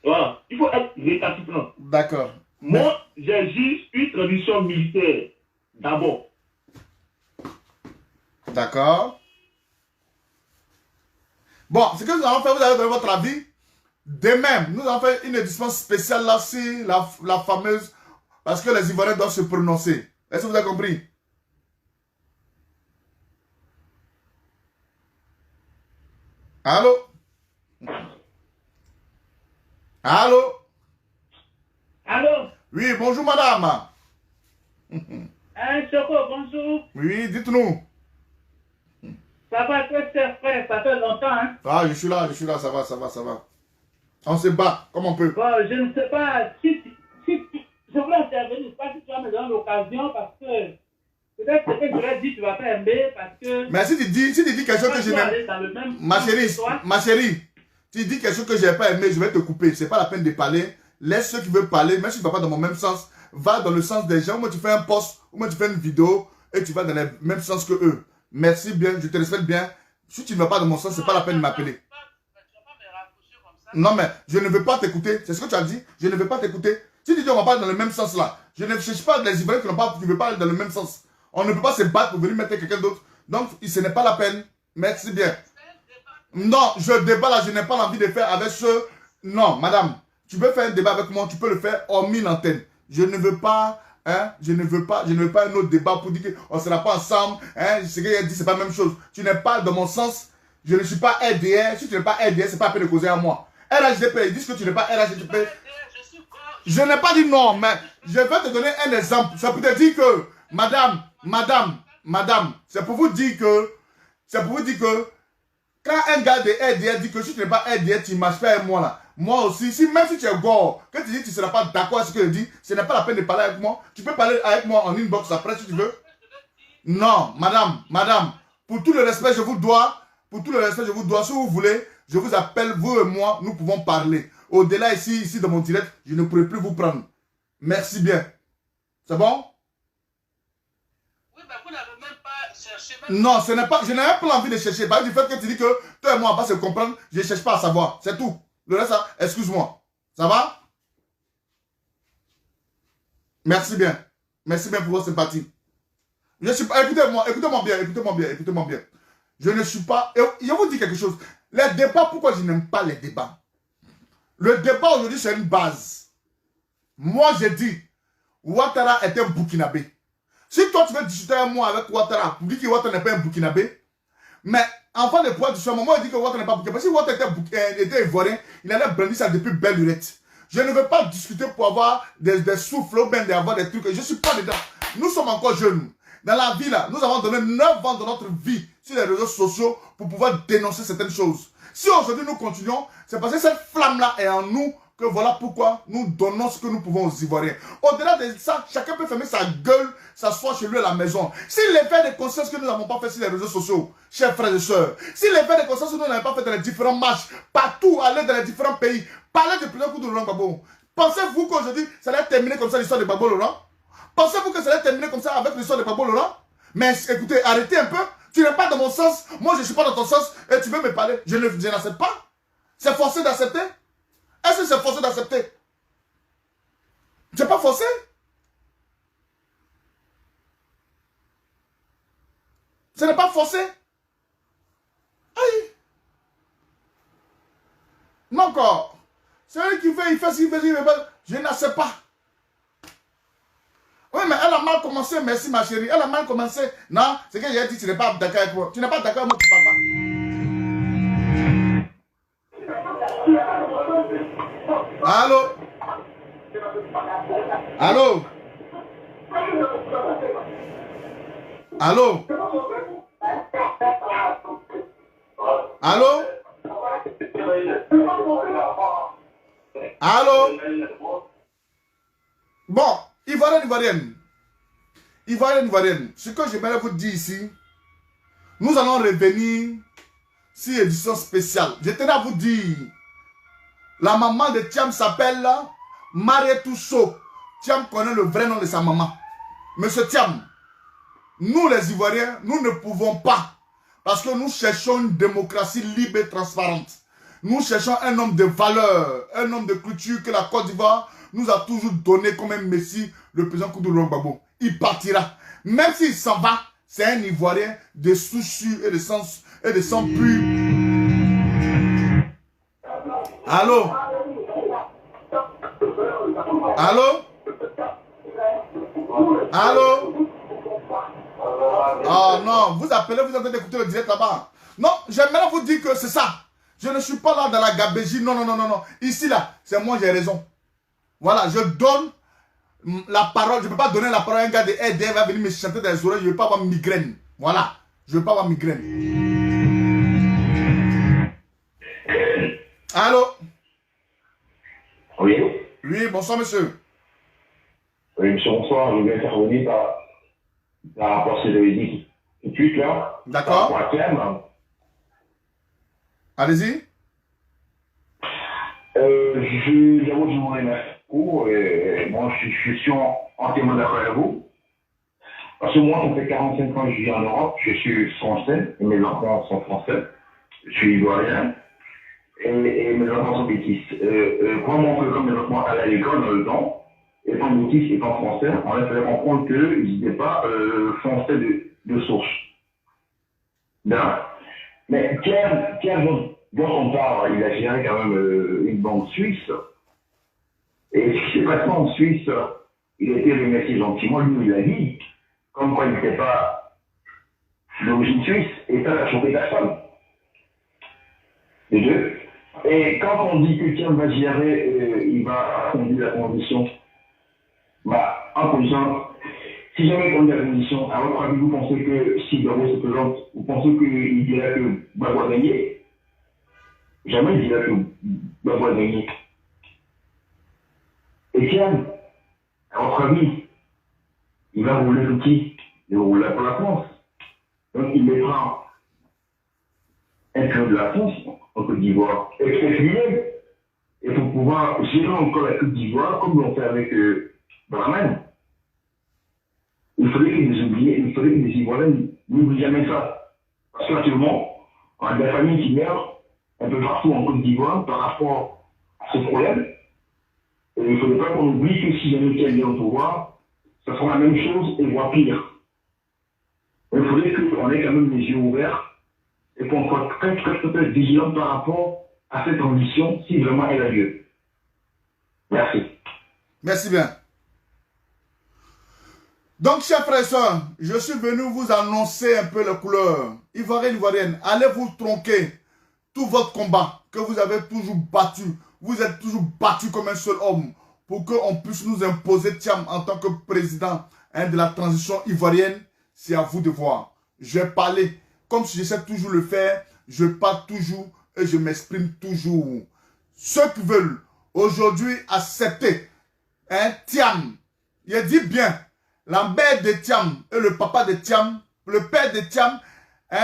Voilà. Il faut être récalcitrant. D'accord. Moi, j'ai juste une tradition militaire. D'abord. D'accord. Bon, ce que nous allons faire, vous allez donner votre avis. Demain, nous allons faire une édition spéciale là, c'est la fameuse, parce que les Ivoiriens doivent se prononcer. Est-ce que vous avez compris? Allô? Allô? Allô? Oui, bonjour madame. Hein, Choco, bonjour. Oui, dites-nous. Ça va très frère, ça fait longtemps, hein? Ah, je suis là, ça va. On se bat comme on peut. Bon, je ne sais pas si je voulais intervenir, je ne sais pas si tu vas me donner l'occasion parce que peut-être ce que je l'ai dit, tu vas pas aimer parce que... Mais si tu dis quelque chose que je n'aime... Ma chérie, tu dis quelque chose que je n'ai pas aimé, je vais te couper. C'est pas la peine de parler. Laisse ceux qui veulent parler, même si tu ne vas pas dans mon même sens. Va dans le sens des gens. Moi, tu fais un post, ou moi, tu fais une vidéo et tu vas dans le même sens que eux. Merci bien, je te respecte bien. Si tu ne vas pas dans mon sens, c'est pas la peine de m'appeler. Non, mais je ne veux pas t'écouter. C'est ce que tu as dit. Je ne veux pas t'écouter. Si tu dis on va pas dans le même sens là, je ne cherche pas les Ivoiriens qui ne veulent pas aller dans le même sens. On ne peut pas se battre pour venir mettre quelqu'un d'autre. Donc, ce n'est pas la peine. Merci bien. Non, je débat là, je n'ai pas envie de faire avec ceux... Non, madame, tu veux faire un débat avec moi, tu peux le faire hormis l'antenne. Je ne veux pas... je ne veux pas un autre débat pour dire qu'on ne sera pas ensemble. Ce qu'il a dit, c'est pas la même chose. Tu n'es pas dans mon sens. Je ne suis pas RDR. Si tu n'es pas RDR, c'est pas la peine de causer à moi. RHDP, ils disent que tu n'es pas RHDP. Je n'ai pas dit non, mais je vais te donner un exemple. Ça peut te dire que, madame, c'est pour vous dire que, quand un gars de RDR dit que si tu n'es pas RDR, tu ne marches pas avec moi là. Moi aussi, même si tu es gore, que tu dis que tu ne seras pas d'accord avec ce que je dis, ce n'est pas la peine de parler avec moi. Tu peux parler avec moi en inbox après si tu veux. Non, madame, pour tout le respect, je vous dois, si vous voulez, je vous appelle, vous et moi, nous pouvons parler. Au-delà ici dans mon direct, je ne pourrai plus vous prendre. Merci bien. C'est bon? Oui, mais vous n'avez même pas cherché. Non, je n'ai pas envie de chercher. Par exemple, du fait que tu dis que toi et moi, on va se comprendre, je ne cherche pas à savoir. C'est tout. Le reste, excuse-moi. Ça va? Merci bien. Merci bien pour votre sympathie. Je suis pas. Écoutez-moi bien. Je ne suis pas. Et je vous dis quelque chose. Les débats, pourquoi je n'aime pas les débats? Le débat aujourd'hui, c'est une base. Moi, j'ai dit, Ouattara était un Burkinabé. Si toi, tu veux discuter avec moi avec Ouattara, pour dire que Ouattara n'est pas un Burkinabé, mais enfin, le point du soir, moi, il dit que Ouattara n'est pas Burkinabé. Si Ouattara était ivoirien, il allait brandir ça depuis belle lurette. Je ne veux pas discuter pour avoir des souffles ou bien d'avoir des trucs. Je ne suis pas dedans. Nous sommes encore jeunes. Dans la vie, là, nous avons donné 9 ans de notre vie sur les réseaux sociaux pour pouvoir dénoncer certaines choses. Si aujourd'hui nous continuons, c'est parce que cette flamme-là est en nous que voilà pourquoi nous donnons ce que nous pouvons aux Ivoiriens. Au-delà de ça, chacun peut fermer sa gueule, s'asseoir chez lui à la maison. Si l'effet de conscience que nous n'avons pas fait sur les réseaux sociaux, chers frères et sœurs, si l'effet de conscience que nous n'avons pas fait dans les différents matchs, partout, aller dans les différents pays, parler du président de Laurent Gbagbo, pensez-vous qu'aujourd'hui, ça allait terminer comme ça l'histoire de Gbagbo Laurent? Pensez-vous que ça allait terminer comme ça avec l'histoire de Gbagbo Laurent? Mais écoutez, arrêtez un peu. Tu n'es pas dans mon sens, moi je ne suis pas dans ton sens, et tu veux me parler. Je n'accepte pas. C'est forcé d'accepter. Est-ce que c'est forcé d'accepter? C'est pas forcé. Ce n'est pas forcé. Aïe. Non encore. C'est lui qui fait, il fait ce qu'il fait, je n'accepte pas. Oui, mais elle a mal commencé, merci ma chérie. Elle a mal commencé. Non, c'est que j'ai dit, tu n'es pas d'accord avec moi. Tu n'es pas d'accord avec moi, tu parles pas. Allô? Allô? Allô? Allô? Allô? Bon, Ivoirienne. Ce que j'aimerais vous dire ici, nous allons revenir sur édition spéciale. Je tenais à vous dire, la maman de Thiam s'appelle Marietou So. Thiam connaît le vrai nom de sa maman. Monsieur Thiam, nous les Ivoiriens, nous ne pouvons pas, parce que nous cherchons une démocratie libre et transparente. Nous cherchons un homme de valeur, un homme de culture que la Côte d'Ivoire nous a toujours donné comme un messie, le président Koudoulou Gbagbo. Il partira. Même s'il s'en va, c'est un Ivoirien de souci et de sang pur. Allô? Allô? Allô? Oh non, vous appelez, vous êtes en train d'écouter le direct là-bas. Non, j'aimerais vous dire que c'est ça. Je ne suis pas là dans la gabégie. Non. Ici, là, c'est moi, j'ai raison. Voilà, je donne la parole. Je ne peux pas donner la parole à un gars de RDR va venir me chanter dans les oreilles. Je ne veux pas avoir migraine. Voilà, je ne veux pas avoir migraine. Allô? Oui. Oui, bonsoir, monsieur. Oui, monsieur, bonsoir. Je vais intervenir par rapport à ce que vous avez dit tout de suite, là. D'accord. Par rapport à Thiam. Allez-y. Je vous remercie beaucoup. Moi, je suis entièrement d'accord avec vous. Parce que moi, ça fait 45 ans que je vis en Europe. Je suis français. Et mes enfants sont français. Je suis ivoirien. Et mes enfants sont métis. Comment on fait comme mes enfants allaient à l'école dans le temps, étant métis, étant français, on leur fait comprendre qu'ils n'étaient pas français de source. Bien. Mais Thiam, dont on parle, il a géré quand même une banque suisse. Et ce qui s'est passé en Suisse, il a été remercié gentiment, lui, il a dit, comme quoi il n'était pas d'origine suisse, et ça a choqué personne. Les deux. Et quand on dit que Thiam va gérer, il va conduire la condition, en condition, si jamais il conduit la condition, à votre avis, vous pensez que si Gbagbo se présente, vous pensez qu'il dirait que Gbagbo a gagné? Jamais il dirait que Gbagbo a gagné. Et Thiam, à votre avis, il va rouler l'outil, il va rouler pour la France. Donc il mettra un peu de la France en Côte d'Ivoire. Et lui-même, et pour pouvoir gérer encore la Côte d'Ivoire, comme l'on fait avec Brahman, il faudrait que les Ivoiriens n'oublient jamais ça. Parce qu'actuellement, on a des familles qui meurent un peu partout en Côte d'Ivoire par rapport à ce problème. Et il ne faudrait pas qu'on oublie que si jamais Thiam vient au pouvoir, ça sera la même chose et voire pire. Il faudrait qu'on ait quand même les yeux ouverts et qu'on soit très vigilant par rapport à cette ambition si vraiment elle a lieu. Merci. Merci bien. Donc, chers frères et sœurs, je suis venu vous annoncer un peu les couleurs. Ivoirienne, allez vous tronquer tout votre combat que vous avez toujours battu. Vous êtes toujours battu comme un seul homme pour qu'on puisse nous imposer Thiam en tant que président de la transition ivoirienne. C'est à vous de voir. Je vais parler comme si je sais toujours le faire. Je parle toujours et je m'exprime toujours. Ceux qui veulent aujourd'hui accepter Thiam, il dit bien, la mère de Thiam et le papa de Thiam, le père de Thiam,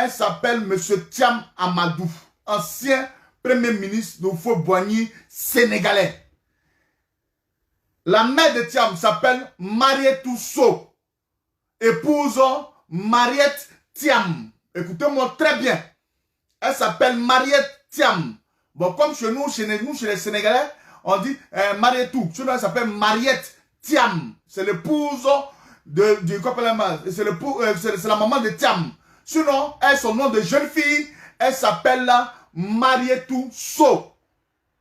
s'appelle Monsieur Thiam Amadou, ancien premier ministre de Houphouët-Boigny sénégalais. La mère de Thiam s'appelle Marietou So, épouse Mariette Thiam. Écoutez-moi très bien. Elle s'appelle Mariette Thiam. Bon, comme chez nous, chez les Sénégalais, on dit Marietou. Chez nous, elle s'appelle Mariette Thiam. C'est l'épouse c'est la maman de Thiam. Sinon, elle, son nom de jeune fille, elle s'appelle Marietou So.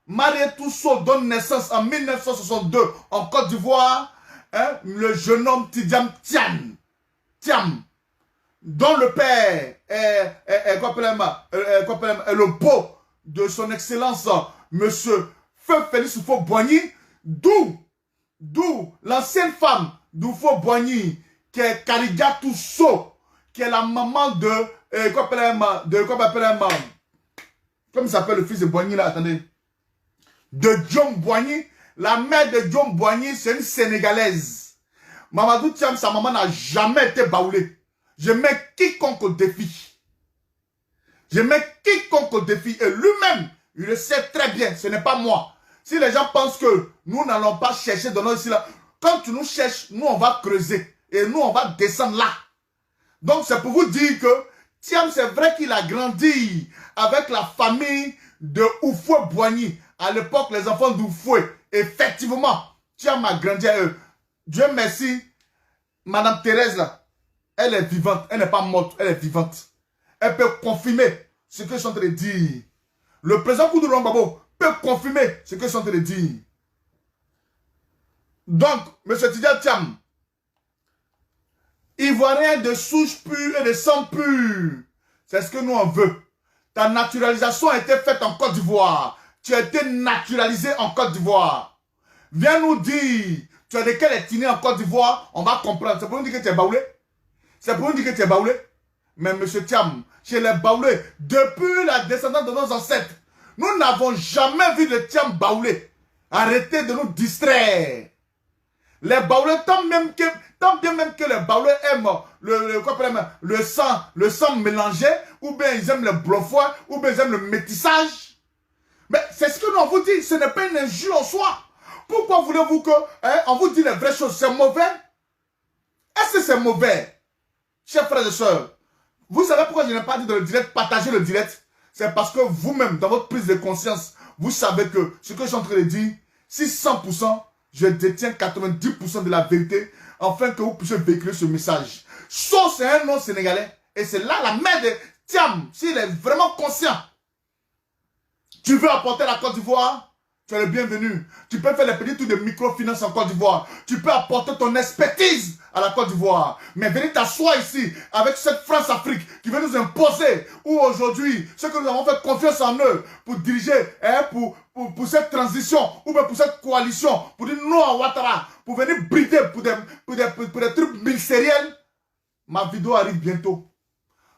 Marietou So donne naissance en 1962 en Côte d'Ivoire. Le jeune homme Tidiam Thiam, dont le père est le beau de son excellence, monsieur Feu Félix Houphouët-Boigny, d'où l'ancienne femme d'Houphouët-Boigny, qui est Karigatou So, qui est la maman Comme il s'appelle le fils de Boigny là, attendez. De Diom Boigny. La mère de Diom Boigny, c'est une Sénégalaise. Mamadou Thiam, sa maman n'a jamais été baoulée. Je mets quiconque au défi. Je mets quiconque au défi. Et lui-même, il le sait très bien. Ce n'est pas moi. Si les gens pensent que nous n'allons pas chercher dans notre ici là, quand tu nous cherches, nous on va creuser. Et nous on va descendre là. Donc c'est pour vous dire que Thiam, c'est vrai qu'il a grandi avec la famille de Oufoué Boigny. À l'époque, les enfants d'Oufoué. Effectivement, Thiam a grandi à eux. Dieu merci, Madame Thérèse là, elle est vivante. Elle n'est pas morte, elle est vivante. Elle peut confirmer ce que je suis en train de dire. Le président Koudou Babo peut confirmer ce que je suis en train de dire. Donc, M. Tidjane Thiam, Ivoirien de souche pure et de sang pur. C'est ce que nous on veut. Ta naturalisation a été faite en Côte d'Ivoire. Tu as été naturalisé en Côte d'Ivoire. Viens nous dire, tu as de quelle ethnie en Côte d'Ivoire, on va comprendre. C'est pour nous dire que tu es baoulé. C'est pour nous dire que tu es baoulé. Mais M. Thiam, chez les baoulés, depuis la descendance de nos ancêtres, nous n'avons jamais vu le Thiam baoulé. Arrêtez de nous distraire. Les baoulés, tant bien même que les baoulés aiment le sang mélangé, ou bien ils aiment le bluffeur, ou bien ils aiment le métissage. Mais c'est ce que nous on vous dit, ce n'est pas une injure en soi. Pourquoi voulez-vous que on vous dit les vraies choses? C'est mauvais? Est-ce que c'est mauvais? Chers frères et sœurs, vous savez pourquoi je n'ai pas dit dans le direct, partager le direct? C'est parce que vous-même, dans votre prise de conscience, vous savez que ce que je suis en train de dire, si 100%, je détiens 90% de la vérité, afin que vous puissiez véhiculer ce message. So, c'est un nom sénégalais, et c'est là la mère de Thiam, s'il est vraiment conscient. Tu veux apporter la Côte d'Ivoire? Tu es le bienvenu. Tu peux faire les petits tours de microfinance en Côte d'Ivoire. Tu peux apporter ton expertise à la Côte d'Ivoire. Mais venir t'asseoir ici avec cette France-Afrique qui veut nous imposer, où aujourd'hui, ceux que nous avons fait confiance en eux pour diriger, pour cette transition, ou bien pour cette coalition, pour dire non à Ouattara, pour venir brider pour des trucs ministériels, ma vidéo arrive bientôt.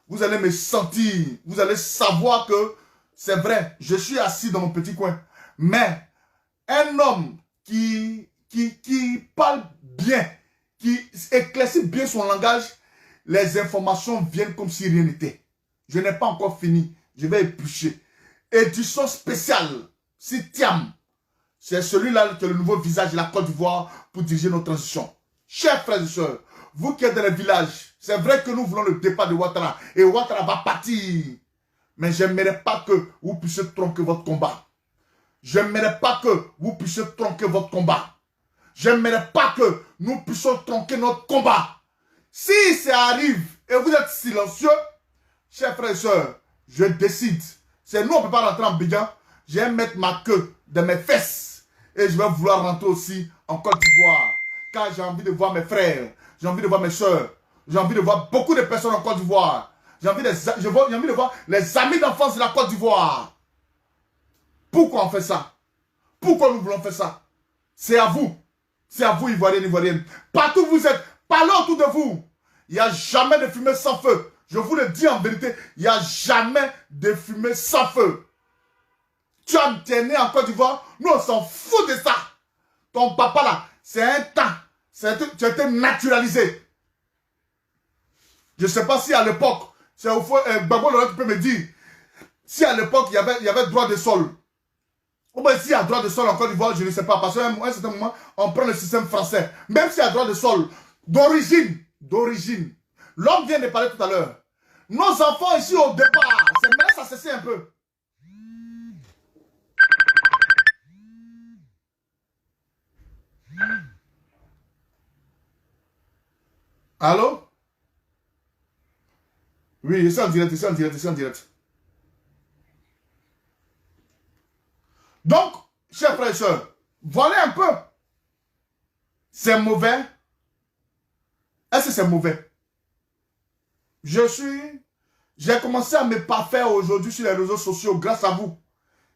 Vous allez me sentir, vous allez savoir que c'est vrai, je suis assis dans mon petit coin. Mais un homme qui parle bien, qui éclaircit bien son langage, les informations viennent comme si rien n'était. Je n'ai pas encore fini. Je vais éplucher. Édition spéciale. Si Thiam, c'est celui-là qui est le nouveau visage de la Côte d'Ivoire pour diriger nos transitions. Chers frères et sœurs, vous qui êtes dans les villages, c'est vrai que nous voulons le départ de Ouattara. Et Ouattara va partir. Mais je n'aimerais pas que vous puissiez tronquer votre combat. Je n'aimerais pas que vous puissiez tronquer votre combat. Je n'aimerais pas que nous puissions tronquer notre combat. Si ça arrive et vous êtes silencieux, chers frères et sœurs, je décide. C'est nous, on ne peut pas rentrer en Bidjan. Je vais mettre ma queue dans mes fesses. Et je vais vouloir rentrer aussi en Côte d'Ivoire. Car j'ai envie de voir mes frères. J'ai envie de voir mes sœurs. J'ai envie de voir beaucoup de personnes en Côte d'Ivoire. J'ai envie de voir les amis d'enfance de la Côte d'Ivoire. Pourquoi on fait ça? Pourquoi nous voulons faire ça? C'est à vous. C'est à vous, Ivoiriens, Ivoiriennes. Partout où vous êtes, parlez autour de vous. Il n'y a jamais de fumée sans feu. Je vous le dis en vérité, il n'y a jamais de fumée sans feu. Tu es né en Côte d'Ivoire, nous on s'en fout de ça. Ton papa là, c'est un temps. Tu as été naturalisé. Je ne sais pas si à l'époque, c'est au fond, Babo Laurent, tu peux me dire, si à l'époque il y avait droit de sol. Ou bien s'il y a droit de sol en Côte d'Ivoire, je ne sais pas. Parce qu'à un certain moment, on prend le système français. Même s'il y a droit de sol, d'origine. L'homme vient de parler tout à l'heure. Nos enfants ici au départ, c'est maintenant ça cesse un peu. Allô? Oui, c'est en direct. Donc, chers frères et sœurs, voilà un peu. C'est mauvais. Est-ce que c'est mauvais? J'ai commencé à me parfaire aujourd'hui sur les réseaux sociaux grâce à vous.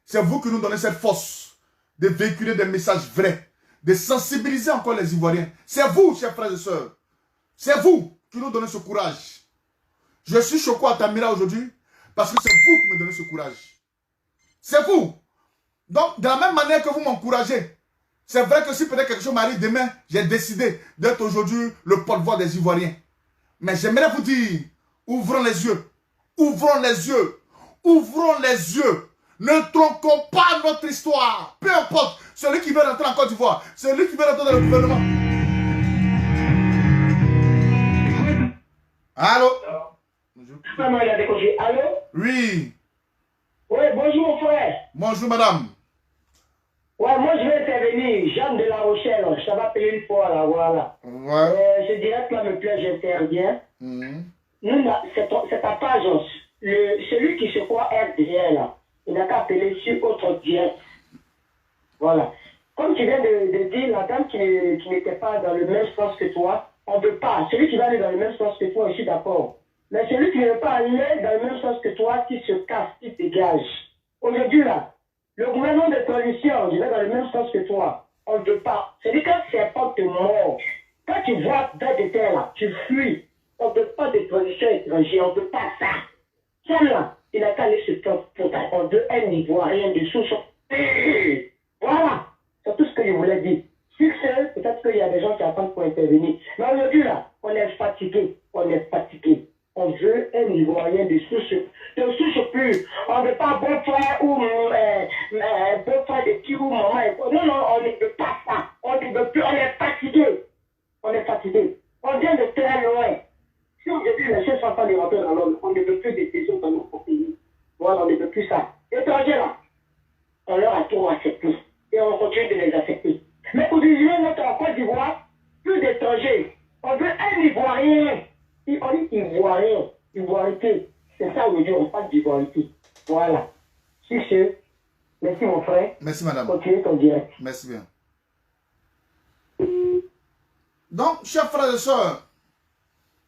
C'est vous qui nous donnez cette force de véhiculer des messages vrais, de sensibiliser encore les Ivoiriens. C'est vous, chers frères et sœurs. C'est vous qui nous donnez ce courage. Je suis Choco Atamira aujourd'hui parce que c'est vous qui me donnez ce courage. C'est vous. Donc, de la même manière que vous m'encouragez, c'est vrai que si peut-être quelque chose m'arrive demain, j'ai décidé d'être aujourd'hui le porte-voix des Ivoiriens. Mais j'aimerais vous dire, ouvrons les yeux. Ouvrons les yeux. Ouvrons les yeux. Ne tronquons pas notre histoire. Peu importe. Celui qui veut rentrer en Côte d'Ivoire, celui qui veut rentrer dans le gouvernement. Allô? Allô? Oui. Oui, bonjour mon frère. Bonjour madame. Ouais, moi je vais intervenir. Jeanne de La Rochelle. Je t'avais appelé une fois là, voilà. Ouais. Ce direct là me plaît, j'interviens. Mmh. Nous, c'est ta page. Celui qui se croit RDR là, il n'a qu'à appeler sur autre direct. Voilà. Comme tu viens de dire, la dame qui n'était pas dans le même sens que toi, on ne veut pas. Celui qui va aller dans le même sens que toi, je suis d'accord. Mais celui qui ne veut pas aller dans le même sens que toi, qui se casse, qui se dégage. Aujourd'hui, là, le gouvernement de transition, je vais dans le même sens que toi. On ne veut pas. C'est-à-dire que c'est pas te mort. Quand tu vois dans des terres, là, tu fuis. On ne veut pas de transition étrangère. On ne veut pas ça. Ça, là, il a qu'à aller se faire pour ta. On veut un Ivoirien de sous. Voilà. C'est tout ce que je voulais dire. Succès, peut-être qu'il y a des gens qui attendent pour intervenir. Mais aujourd'hui, là, on est fatigué. On est fatigué. On veut un Ivoirien de souche pure. On ne veut pas beau-frère ou beau-frère de qui ou maman. Non, non, on ne veut pas ça. On ne veut plus. On est fatigué. On est fatigué. On vient de très loin. Si aujourd'hui les choses sont en train de rentrer dans l'ordre, on ne veut plus de décisions dans notre pays. Voilà, on ne veut plus ça. Les étrangers, là, on leur a tout accepté. Et on continue de les accepter. Mais pour désigner notre Côte d'Ivoire, plus d'étrangers. On veut un Ivoirien. On dit Ivoirien, Ivoirité. C'est ça aujourd'hui, on parle d'Ivoirité. Voilà. Sur ce, merci mon frère. Merci madame. Continue ton direct. Merci bien. Donc, chers frères et sœurs,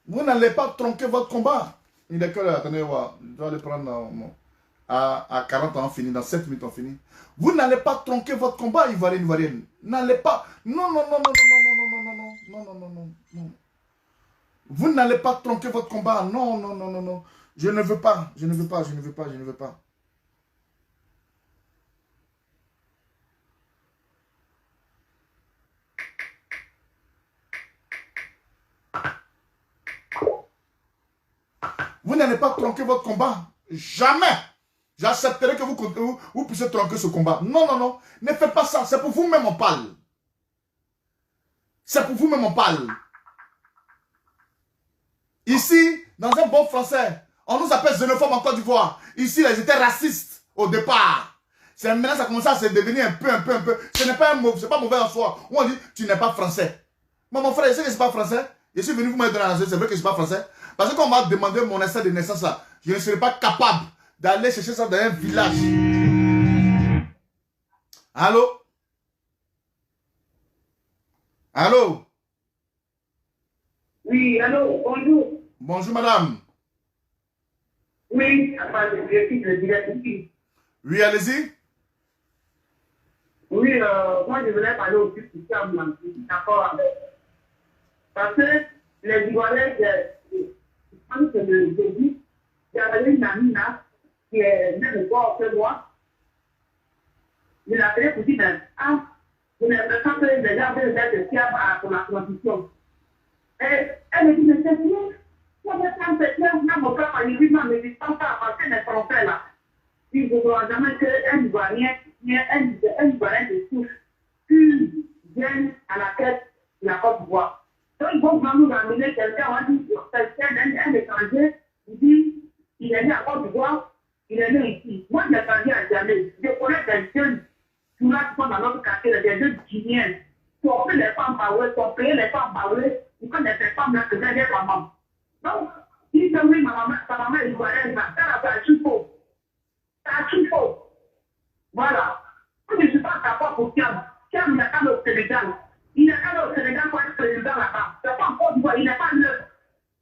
vous n'allez pas tronquer votre combat. Il est que là, attendez, je dois le prendre à 40 ans, on finit, dans 7 minutes, on finit. Vous n'allez pas tronquer votre combat, Ivoirien, Ivoirienne. N'allez pas. Non, non, non, non, non, non, non, non, non, non, non, non, non. Vous n'allez pas tronquer votre combat. Non, non, non, non, non. Je ne veux pas, je ne veux pas, je ne veux pas, je ne veux pas. Vous n'allez pas tronquer votre combat. Jamais. J'accepterai que vous puissiez tronquer ce combat. Non, non, non. Ne faites pas ça. C'est pour vous-même on parle. C'est pour vous-même on parle. Ici, dans un bon français, on nous appelle xénophobe en Côte d'Ivoire. Ici, ils étaient racistes au départ. Maintenant, ça commence à se devenir un peu. Ce n'est pas mauvais en soi. Où on dit, tu n'es pas français. Moi, mon frère, je sais que je ne suis pas français. Je suis venu vous mettre dans la nationalité. C'est vrai que je ne suis pas français. Parce que quand on m'a demandé mon extrait de naissance, là, je ne serais pas capable d'aller chercher ça dans un village. Allô? Allô? Oui, allô, bonjour. Bonjour, madame. Oui, je suis le direct ici. Oui, allez-y. Oui, moi je voulais parler au plus calme, je suis d'accord avec. Parce que les Ivoiriens, je pense que le début, il y avait une amie là, qui est même pas que moi. Je l'ai appelée pour dire, je n'aimerais pas que les gens veulent être fiers pour la transition. Et elle me dit, mais c'est bien, moi je prends cette pierre, moi mon père m'a dit, oui, non, mais je ne pense pas à passer les Français là. Il ne faudra jamais qu'un Ivoirien, un Ivoirien de souche, puis vienne à la tête de la Côte d'Ivoire. Donc, ils vont nous amener quelqu'un, on va dire, un étranger, il dit, il est né à Côte d'Ivoire, il est né ici. Moi, je n'ai pas dit à jamais. Je connais des jeunes, tout là, qui sont dans notre quartier, des jeunes Guinéens, qui ont fait les femmes baouées, qui ont payé les femmes baouées, ils connaissent ces femmes-là que j'ai des mamans. Donc, il dit, oui, sa maman est ivoirienne, elle a fait un choupeau. C'est un choupeau. Voilà. Moi, je ne suis pas d'accord pour Thiam. Thiam, il n'est pas au Sénégal. Il n'est pas au Sénégal pour être président là-bas. C'est pas en Côte d'Ivoire, il n'est pas neuf.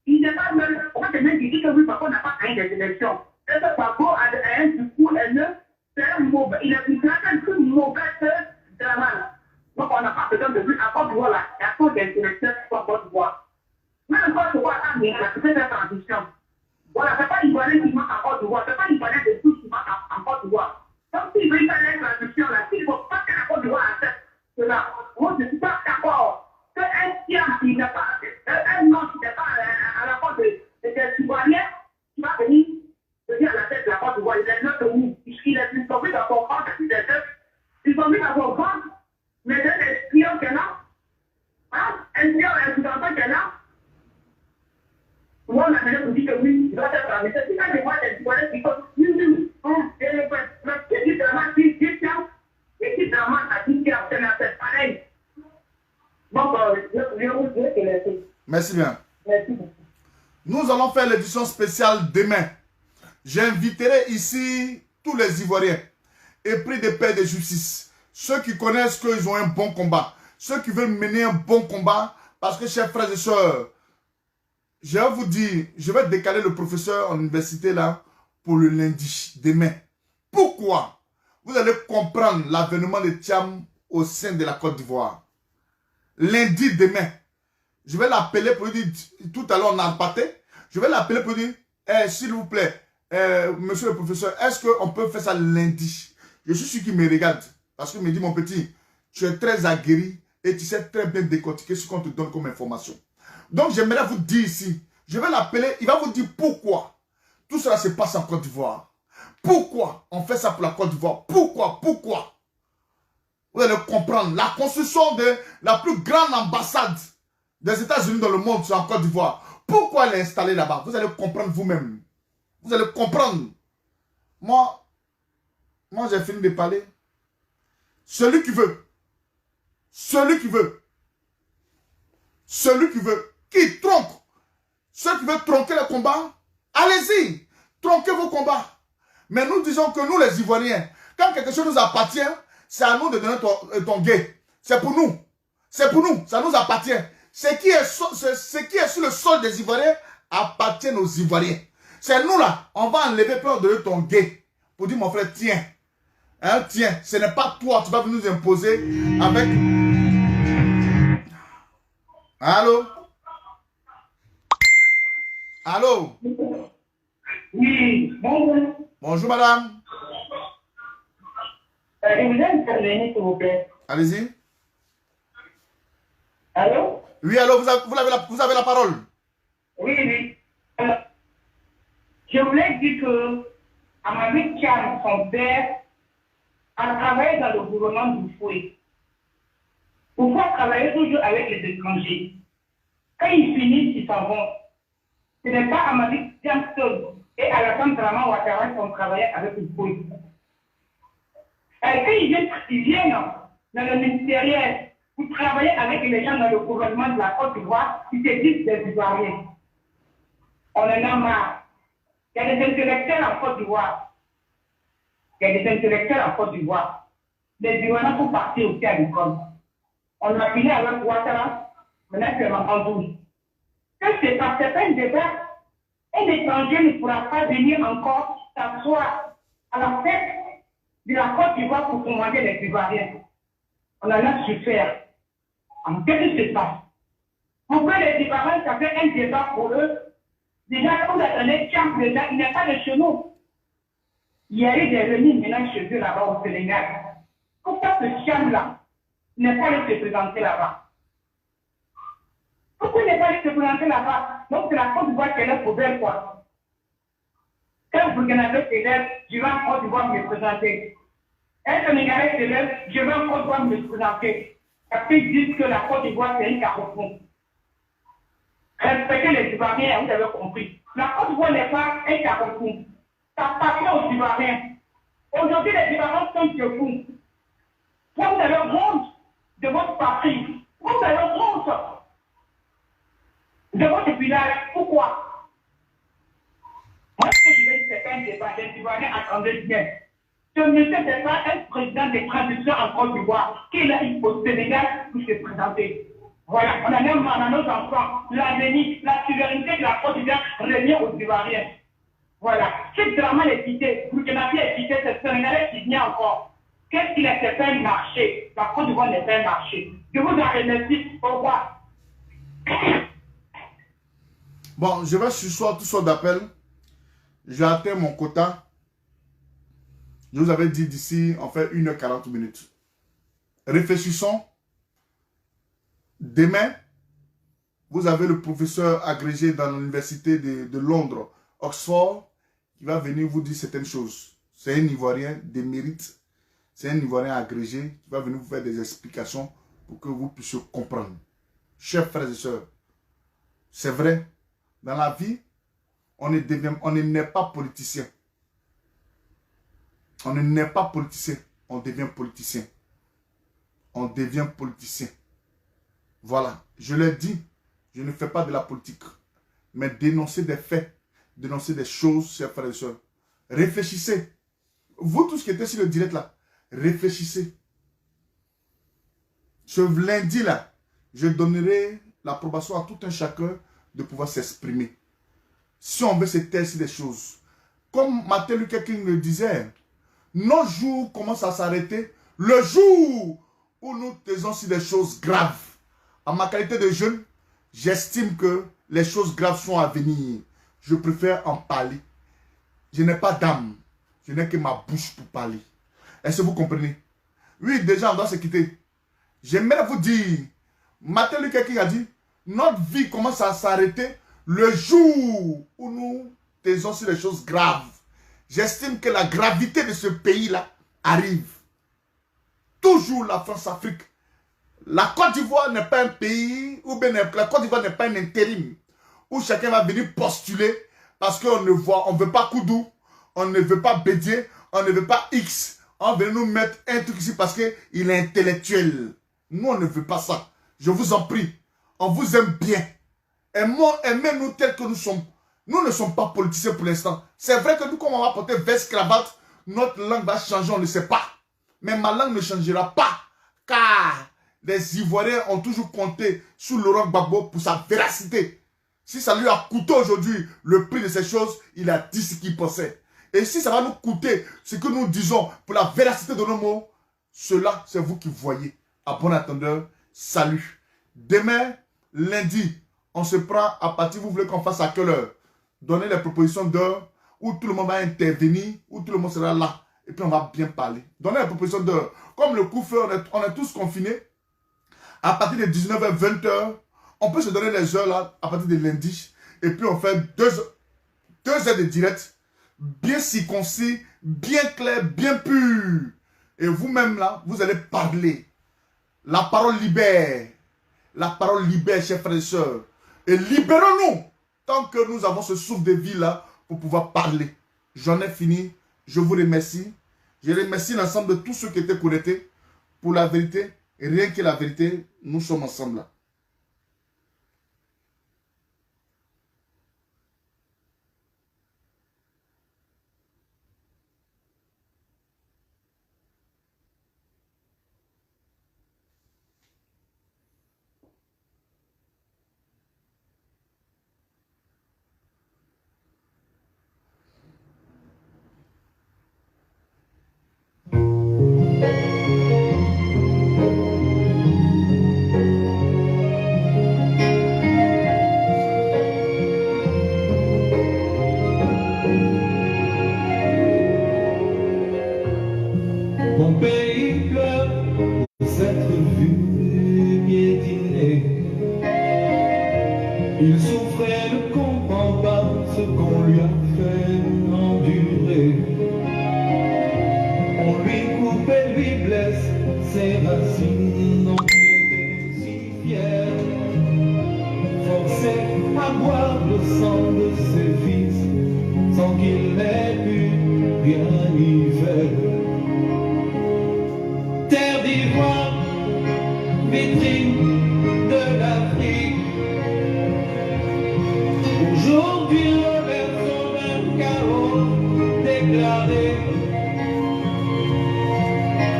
Il n'est pas neuf. Pourquoi c'est même qui dit que oui, parce qu'on n'a pas gagné des élections. Et ce Bako a un du coup est neuf. C'est un mauvais. Il a un truc mauvais de la main. Donc, on n'a pas besoin de lui à Côte d'Ivoire là. Il y a trop d'intellectuels qui sont à Côte d'Ivoire. Même Côte d'Ivoire, ça vient, c'est cette transition. Voilà, c'est pas Ivoirien qui manque à Côte d'Ivoire. C'est pas Ivoirien de tous qui manque en Côte d'Ivoire. Donc, notre où il est tombé dans son ventre, il est tombé dans son ventre, mais c'est un espion qu'elle a. Hein? Un espion, un sous-entend qu'elle a. Moi, on a déjà dit que oui, il doit être avec ça. Si quand je vois des Ivoiriens qui sont, oui, et le petit du drama, qui dit ça, et qui drama, ça dit qu'il y a fait pareil. Bon, je vous dis que les... Merci bien. Merci beaucoup. Nous allons faire l'édition spéciale demain. J'inviterai ici tous les Ivoiriens, épris de paix et de justice. Ceux qui connaissent qu'ils ont un bon combat. Ceux qui veulent mener un bon combat. Parce que, chers frères et sœurs, je vais vous dire, je vais décaler le professeur en université là pour le lundi, demain. Pourquoi? Vous allez comprendre l'avènement de Thiam au sein de la Côte d'Ivoire. Lundi, demain. Je vais l'appeler pour lui dire, tout à l'heure on a parté. Je vais l'appeler pour lui dire, s'il vous plaît, monsieur le professeur, est-ce qu'on peut faire ça lundi? Je suis sûr qu'il me regarde. Parce qu'il me dit, mon petit, tu es très aguerri et tu sais très bien décortiquer ce qu'on te donne comme information. Donc, j'aimerais vous dire ici, je vais l'appeler, il va vous dire pourquoi tout cela se passe en Côte d'Ivoire. Pourquoi on fait ça pour la Côte d'Ivoire? Pourquoi? Vous allez comprendre. La construction de la plus grande ambassade des États-Unis dans le monde, c'est en Côte d'Ivoire. Pourquoi elle est installée là-bas? Vous allez comprendre vous-même. Vous allez comprendre. Moi j'ai fini de parler. Celui qui veut, qui tronque, ceux qui veulent tronquer le combat, allez-y, tronquez vos combats. Mais nous disons que nous les Ivoiriens, quand quelque chose nous appartient, c'est à nous de donner ton guet. C'est pour nous. C'est pour nous, ça nous appartient. Ce qui est sur le sol des Ivoiriens appartient aux Ivoiriens. C'est nous là, on va enlever pour donner ton guet. Pour dire mon frère, tiens. Hein, tiens, ce n'est pas toi, tu vas venir nous imposer avec... Allô? Allô? Oui, bonjour. Bonjour madame. Je vous ai intervenu, s'il vous plaît. Allez-y. Allô? Oui, allô, vous avez la parole. Oui. Alors, je voulais dire que Amadou Thiam, son père, a travaillé dans le gouvernement du Fouet. Pourquoi travailler toujours avec les étrangers? Quand ils finissent, ils s'en vont. Ce n'est pas Amadou Thiam seul et Alassane Draman Ouattara qui ont travaillé avec le Fouet. Et quand ils viennent dans le ministériel pour travailler avec les gens dans le gouvernement de la Côte d'Ivoire, ils se disent des Ivoiriens. On en a marre. Il y a des intellectuels en Côte d'Ivoire. Les Ivoiriens sont partis aussi à l'école. On a fini avec Ouattara, maintenant c'est Mamadou. Quand c'est pas un débat, un étranger ne pourra pas venir encore s'asseoir à la fête de la Côte d'Ivoire pour commander les Ivoiriens. On en a souffert. Qu'est-ce qui se passe? Pourquoi les Ivoiriens, ça fait un débat pour eux? Déjà, quand on a donné Thiam, déjà, il n'est pas de chez nous. Il y a eu des réunions maintenant chez eux là-bas au Sénégal. Pourquoi ce Thiam-là n'est pas allé se présenter là-bas? Pourquoi il n'est pas allé se présenter là-bas? Donc c'est la Côte d'Ivoire qui est là pour elle, quoi. Quand Burkinabé se lève, je vais en Côte d'Ivoire me présenter. Un Sénégalais se lève, je vais en Côte d'Ivoire me présenter. Parce qu'ils disent que la Côte d'Ivoire c'est une carrefour. Respectez les Ivoiriens, vous avez compris. La Côte d'Ivoire n'est pas un carrefour. Ça appartient aux Ivoiriens. Aujourd'hui, les Ivoiriens sont de fous. Vous avez honte de votre patrie. Vous avez honte de votre village. Pourquoi? Moi, ce que je veux dire, c'est pas un débat. Les Ivoiriens attendaient bien. Ce monsieur n'est pas un président de transition en Côte d'Ivoire qui est là au Sénégal pour se présenter. Voilà, on a même marre à nos enfants. L'avenir, la souveraineté de la Côte d'Ivoire revient aux Ivoiriens. Voilà. Si Draman est quitté, Burkinabé est quitté, c'est Sénégalais qui vient encore. Qu'est-ce qu'il a fait un marché? La Côte d'Ivoire n'est pas un marché. Je vous en remercie. Au revoir. Bon, je vais sursoir tout son d'appel. J'ai atteint mon quota. Je vous avais dit d'ici, en fait, 1h40 minutes. Réfléchissons. Demain, vous avez le professeur agrégé dans l'université de Londres, Oxford, qui va venir vous dire certaines choses. c'est un Ivoirien d'émérite, c'est un Ivoirien agrégé qui va venir vous faire des explications pour que vous puissiez comprendre. Chers frères et sœurs, c'est vrai, dans la vie, on ne naît pas politicien. On ne naît pas politicien, on devient politicien. On devient politicien. Voilà, je l'ai dit, je ne fais pas de la politique, mais dénoncer des faits, dénoncer des choses, chers frères et sœurs. Réfléchissez. Vous tous qui étiez sur le direct là, réfléchissez. Ce lundi là, je donnerai l'approbation à tout un chacun de pouvoir s'exprimer. Si on veut se taire sur des choses. Comme Martin Luther King le disait, nos jours commencent à s'arrêter le jour où nous taisons sur des choses graves. En ma qualité de jeune, j'estime que les choses graves sont à venir. Je préfère en parler. Je n'ai pas d'âme. Je n'ai que ma bouche pour parler. Est-ce que vous comprenez? Oui, déjà, on doit se quitter. J'aimerais vous dire, Martin Luther King a dit, notre vie commence à s'arrêter le jour où nous taisons sur les choses graves. J'estime que la gravité de ce pays-là arrive. Toujours la France-Afrique. La Côte d'Ivoire n'est pas un pays, ou bien la Côte d'Ivoire n'est pas un intérim, où chacun va venir postuler parce qu'on ne voit, on ne veut pas Koudou, on ne veut pas Bédier, on ne veut pas X. On veut nous mettre un truc ici parce qu'il est intellectuel. Nous, on ne veut pas ça. Je vous en prie, on vous aime bien. Aimez-nous tels que nous sommes. Nous ne sommes pas politiciens pour l'instant. C'est vrai que nous, comme on va porter veste, cravate, notre langue va changer, on ne sait pas. Mais ma langue ne changera pas. Car les Ivoiriens ont toujours compté sur Laurent Gbagbo pour sa véracité. Si ça lui a coûté aujourd'hui le prix de ces choses, il a dit ce qu'il pensait. Et si ça va nous coûter ce que nous disons pour la véracité de nos mots, cela, c'est vous qui voyez. À bon attendeur, salut. Demain, lundi, on se prend à partir, vous voulez qu'on fasse à quelle heure? Donnez les propositions d'heure où tout le monde va intervenir, où tout le monde sera là. Et puis on va bien parler. Donnez les propositions d'heure. Comme le coup-feu, on est tous confinés. À partir de 19h, 20h, on peut se donner les heures là, à partir de lundi. Et puis on fait 2 heures de direct. Bien circoncis, bien clair, bien pur. Et vous-même là, vous allez parler. La parole libère. La parole libère, chers frères et sœurs. Et libérons-nous tant que nous avons ce souffle de vie là pour pouvoir parler. J'en ai fini. Je vous remercie. Je remercie l'ensemble de tous ceux qui étaient connectés pour la vérité. Et rien que la vérité, nous sommes ensemble là. Mon pays pleure de s'être vu piétiner. Il souffre et ne comprend pas ce qu'on lui a fait endurer. On lui coupe et lui blesse ses racines dont il était si fier. Forcé à boire le sang de ses fils sans qu'il n'ait pu rien y faire. Terre d'Ivoire, vitrine de l'Afrique. Aujourd'hui, le berceau d'un chaos déclaré.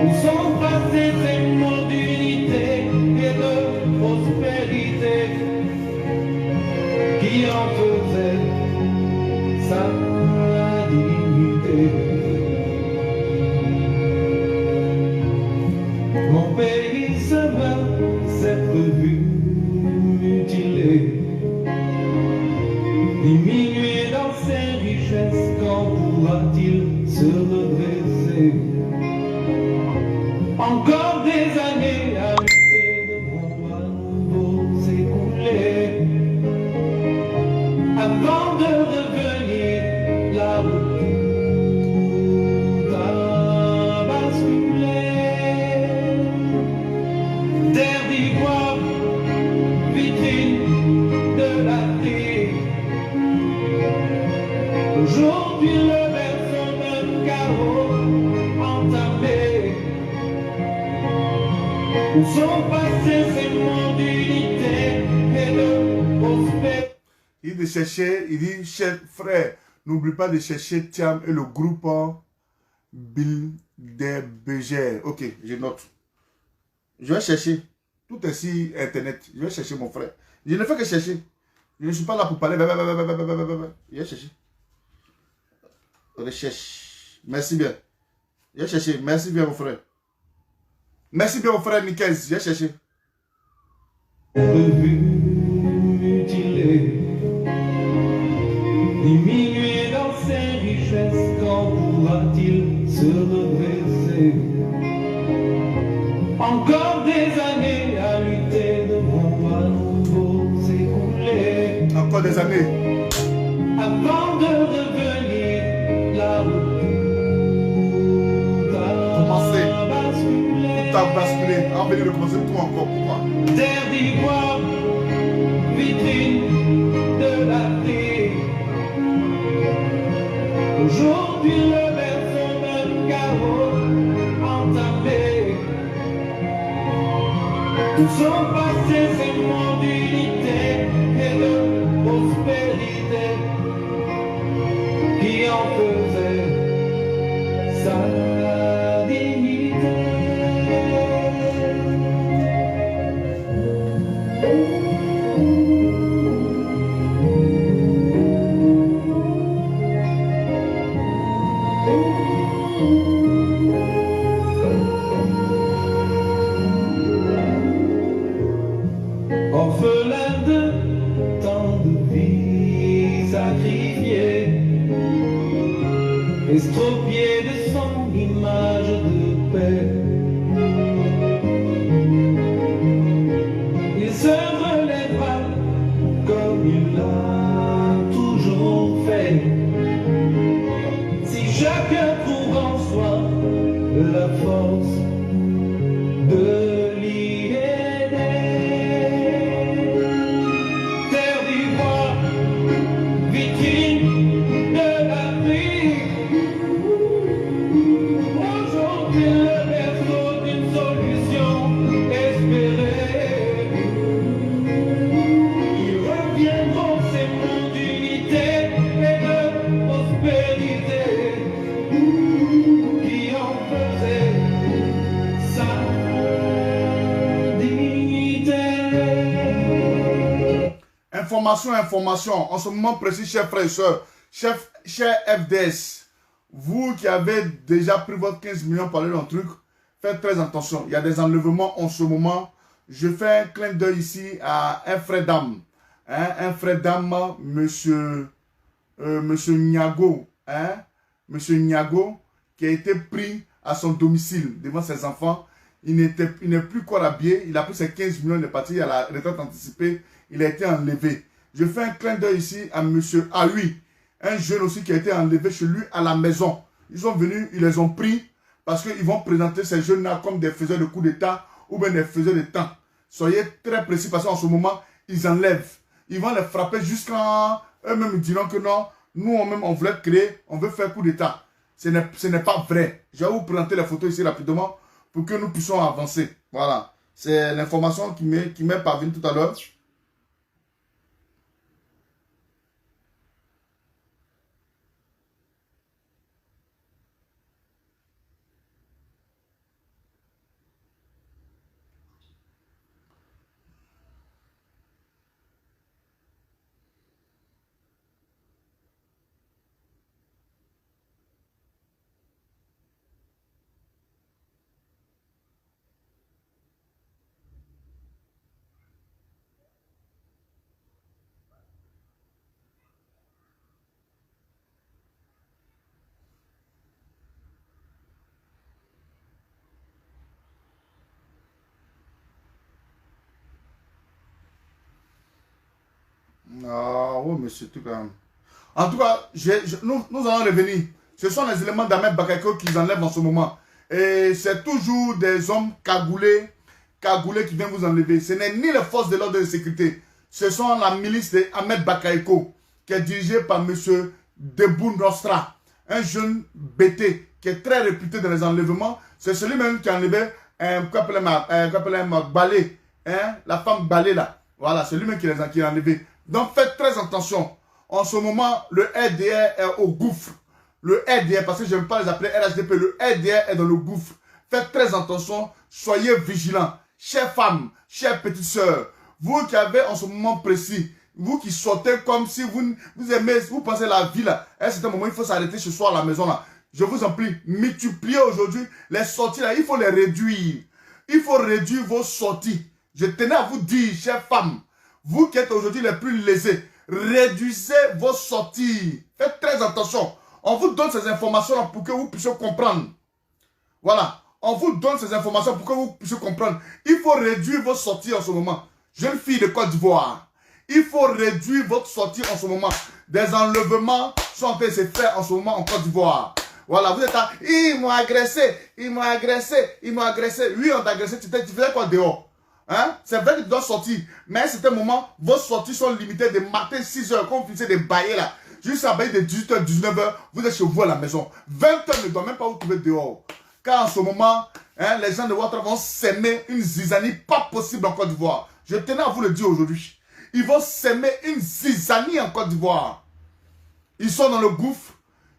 Où sont passés ces mots d'unité et de prospérité qui en faisaient sa dignité. Mon pays se meurt, s'être vu mutilé, diminué dans ses richesses, quand pourra-t-il se redresser? Encore des Où sont passés ces moments d'unité et de prospérité? Il dit de chercher, il dit, cher frère, n'oublie pas de chercher Thiam et le groupe Bilderberger. Ok, je note. Je vais chercher. Tout est sur Internet. Je vais chercher mon frère. Je ne fais que chercher. Je ne suis pas là pour parler. Je vais chercher. Recherche. Merci bien. Je vais chercher. Merci bien, mon frère. Merci bien, mon frère Nicaise. Je vais chercher. Revue, mutilée, diminué dans ses richesses, quand pourra-t-il se redresser? Encore des années à lutter devant à nouveau s'écouler. Encore des années. Avant de revenir, la route a basculé. Tout a basculé. On va venir recommencer tout encore. Pourquoi? Terre d'ivoire, vitrine de l'Afrique. Aujourd'hui le berceau d'un chaos entamé. Où sont passés ces moments d'unité et de prospérité qui en faisaient sa dignité? Orphelin de tant de vies sacrifiées, estropié de son image de paix, il se relèvera comme il l'a toujours fait. Si chacun trouve en soi la force de Information. En ce moment précis, chers frères et sœurs, chers FDS, vous qui avez déjà pris votre 15 millions pour aller dans le truc, faites très attention. Il y a des enlèvements en ce moment. Je fais un clin d'œil ici à un frère d'âme. Un frère d'âme, monsieur Niago. Monsieur Niago, qui a été pris à son domicile devant ses enfants. Il n'est plus quoi habillé. Il a pris ses 15 millions, il est parti à la retraite anticipée. Il a été enlevé. Je fais un clin d'œil ici à monsieur Aoui, un jeune aussi qui a été enlevé chez lui à la maison. Ils sont venus, ils les ont pris parce qu'ils vont présenter ces jeunes-là comme des faiseurs de coups d'État ou bien des faiseurs de temps. Soyez très précis parce qu'en ce moment, ils enlèvent. Ils vont les frapper jusqu'à eux-mêmes diront que non, nous on veut créer, on veut faire coup d'État. Ce n'est pas vrai. Je vais vous présenter les photos ici rapidement pour que nous puissions avancer. Voilà. C'est l'information qui m'est parvenue tout à l'heure. Ah oui, mais c'est tout quand même. En tout cas, nous allons revenir. Ce sont les éléments d'Ahmed Bakayoko qu'ils enlèvent en ce moment. Et c'est toujours des hommes cagoulés qui viennent vous enlever. Ce n'est ni les forces de l'ordre de sécurité. Ce sont la milice d'Ahmed Bakayoko qui est dirigée par M. Debou Nostra, un jeune BT qui est très réputé dans les enlèvements. C'est celui-même qui a enlevé Balé, hein, la femme Balé là. Voilà, c'est lui-même qui les a enlevés. Donc faites très attention. En ce moment, le RDR est au gouffre. Le RDR, parce que je n'aime pas les appeler RHDP, le RDR est dans le gouffre. Faites très attention, soyez vigilants. Chères femmes, chères petites sœurs, vous qui avez en ce moment précis, vous qui sortez comme si vous aimez, vous pensez la vie là, à un certain moment, il faut s'arrêter ce soir à la maison là. Je vous en prie, multipliez aujourd'hui les sorties là, il faut les réduire. Il faut réduire vos sorties. Je tenais à vous dire, chères femmes, vous qui êtes aujourd'hui les plus lésés, réduisez vos sorties. Faites très attention. On vous donne ces informations là pour que vous puissiez comprendre. Voilà. On vous donne ces informations pour que vous puissiez comprendre. Il faut réduire vos sorties en ce moment. Jeune fille de Côte d'Ivoire, il faut réduire votre sortie en ce moment. Des enlèvements sont en train de se faire en ce moment en Côte d'Ivoire. Voilà, vous êtes là, ils m'ont agressé, ils m'ont agressé, ils m'ont agressé. Oui, on t'a agressé, tu faisais quoi dehors? Hein? C'est vrai que tu dois sortir, mais à certains moments, vos sorties sont limitées de matin 6 h, quand vous finissez de bailler là, jusqu'à bailler de 18 h, 19 h, vous êtes chez vous à la maison. 20 h ne doit même pas vous trouver dehors. Car en ce moment, hein, les gens de Ouattara vont s'aimer une zizanie pas possible en Côte d'Ivoire. Je tenais à vous le dire aujourd'hui. Ils vont s'aimer une zizanie en Côte d'Ivoire. Ils sont dans le gouffre.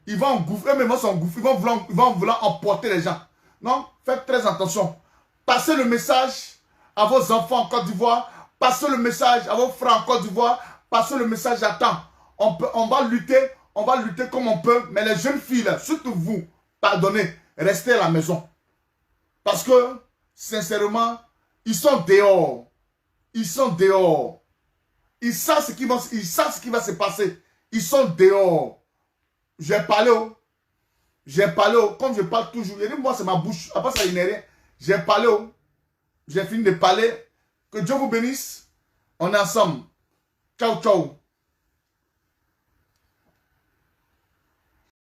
Ils vont engouffrer, eux-mêmes sont en gouffre. Ils vont vouloir emporter les gens. Non, faites très attention. Passez le message à vos enfants en Côte d'Ivoire. Passez le message à vos frères en Côte d'Ivoire. Passez le message à temps. On va lutter comme on peut. Mais les jeunes filles, là, surtout vous, pardonnez, restez à la maison. Parce que, sincèrement, ils sont dehors. Ils sont dehors. Ils savent ce qui va se passer. Ils sont dehors. J'ai parlé. Comme je parle toujours. Moi, c'est ma bouche. Après ça, il n'est rien. J'ai parlé. J'ai fini de parler. Que Dieu vous bénisse. On est ensemble. Ciao, ciao.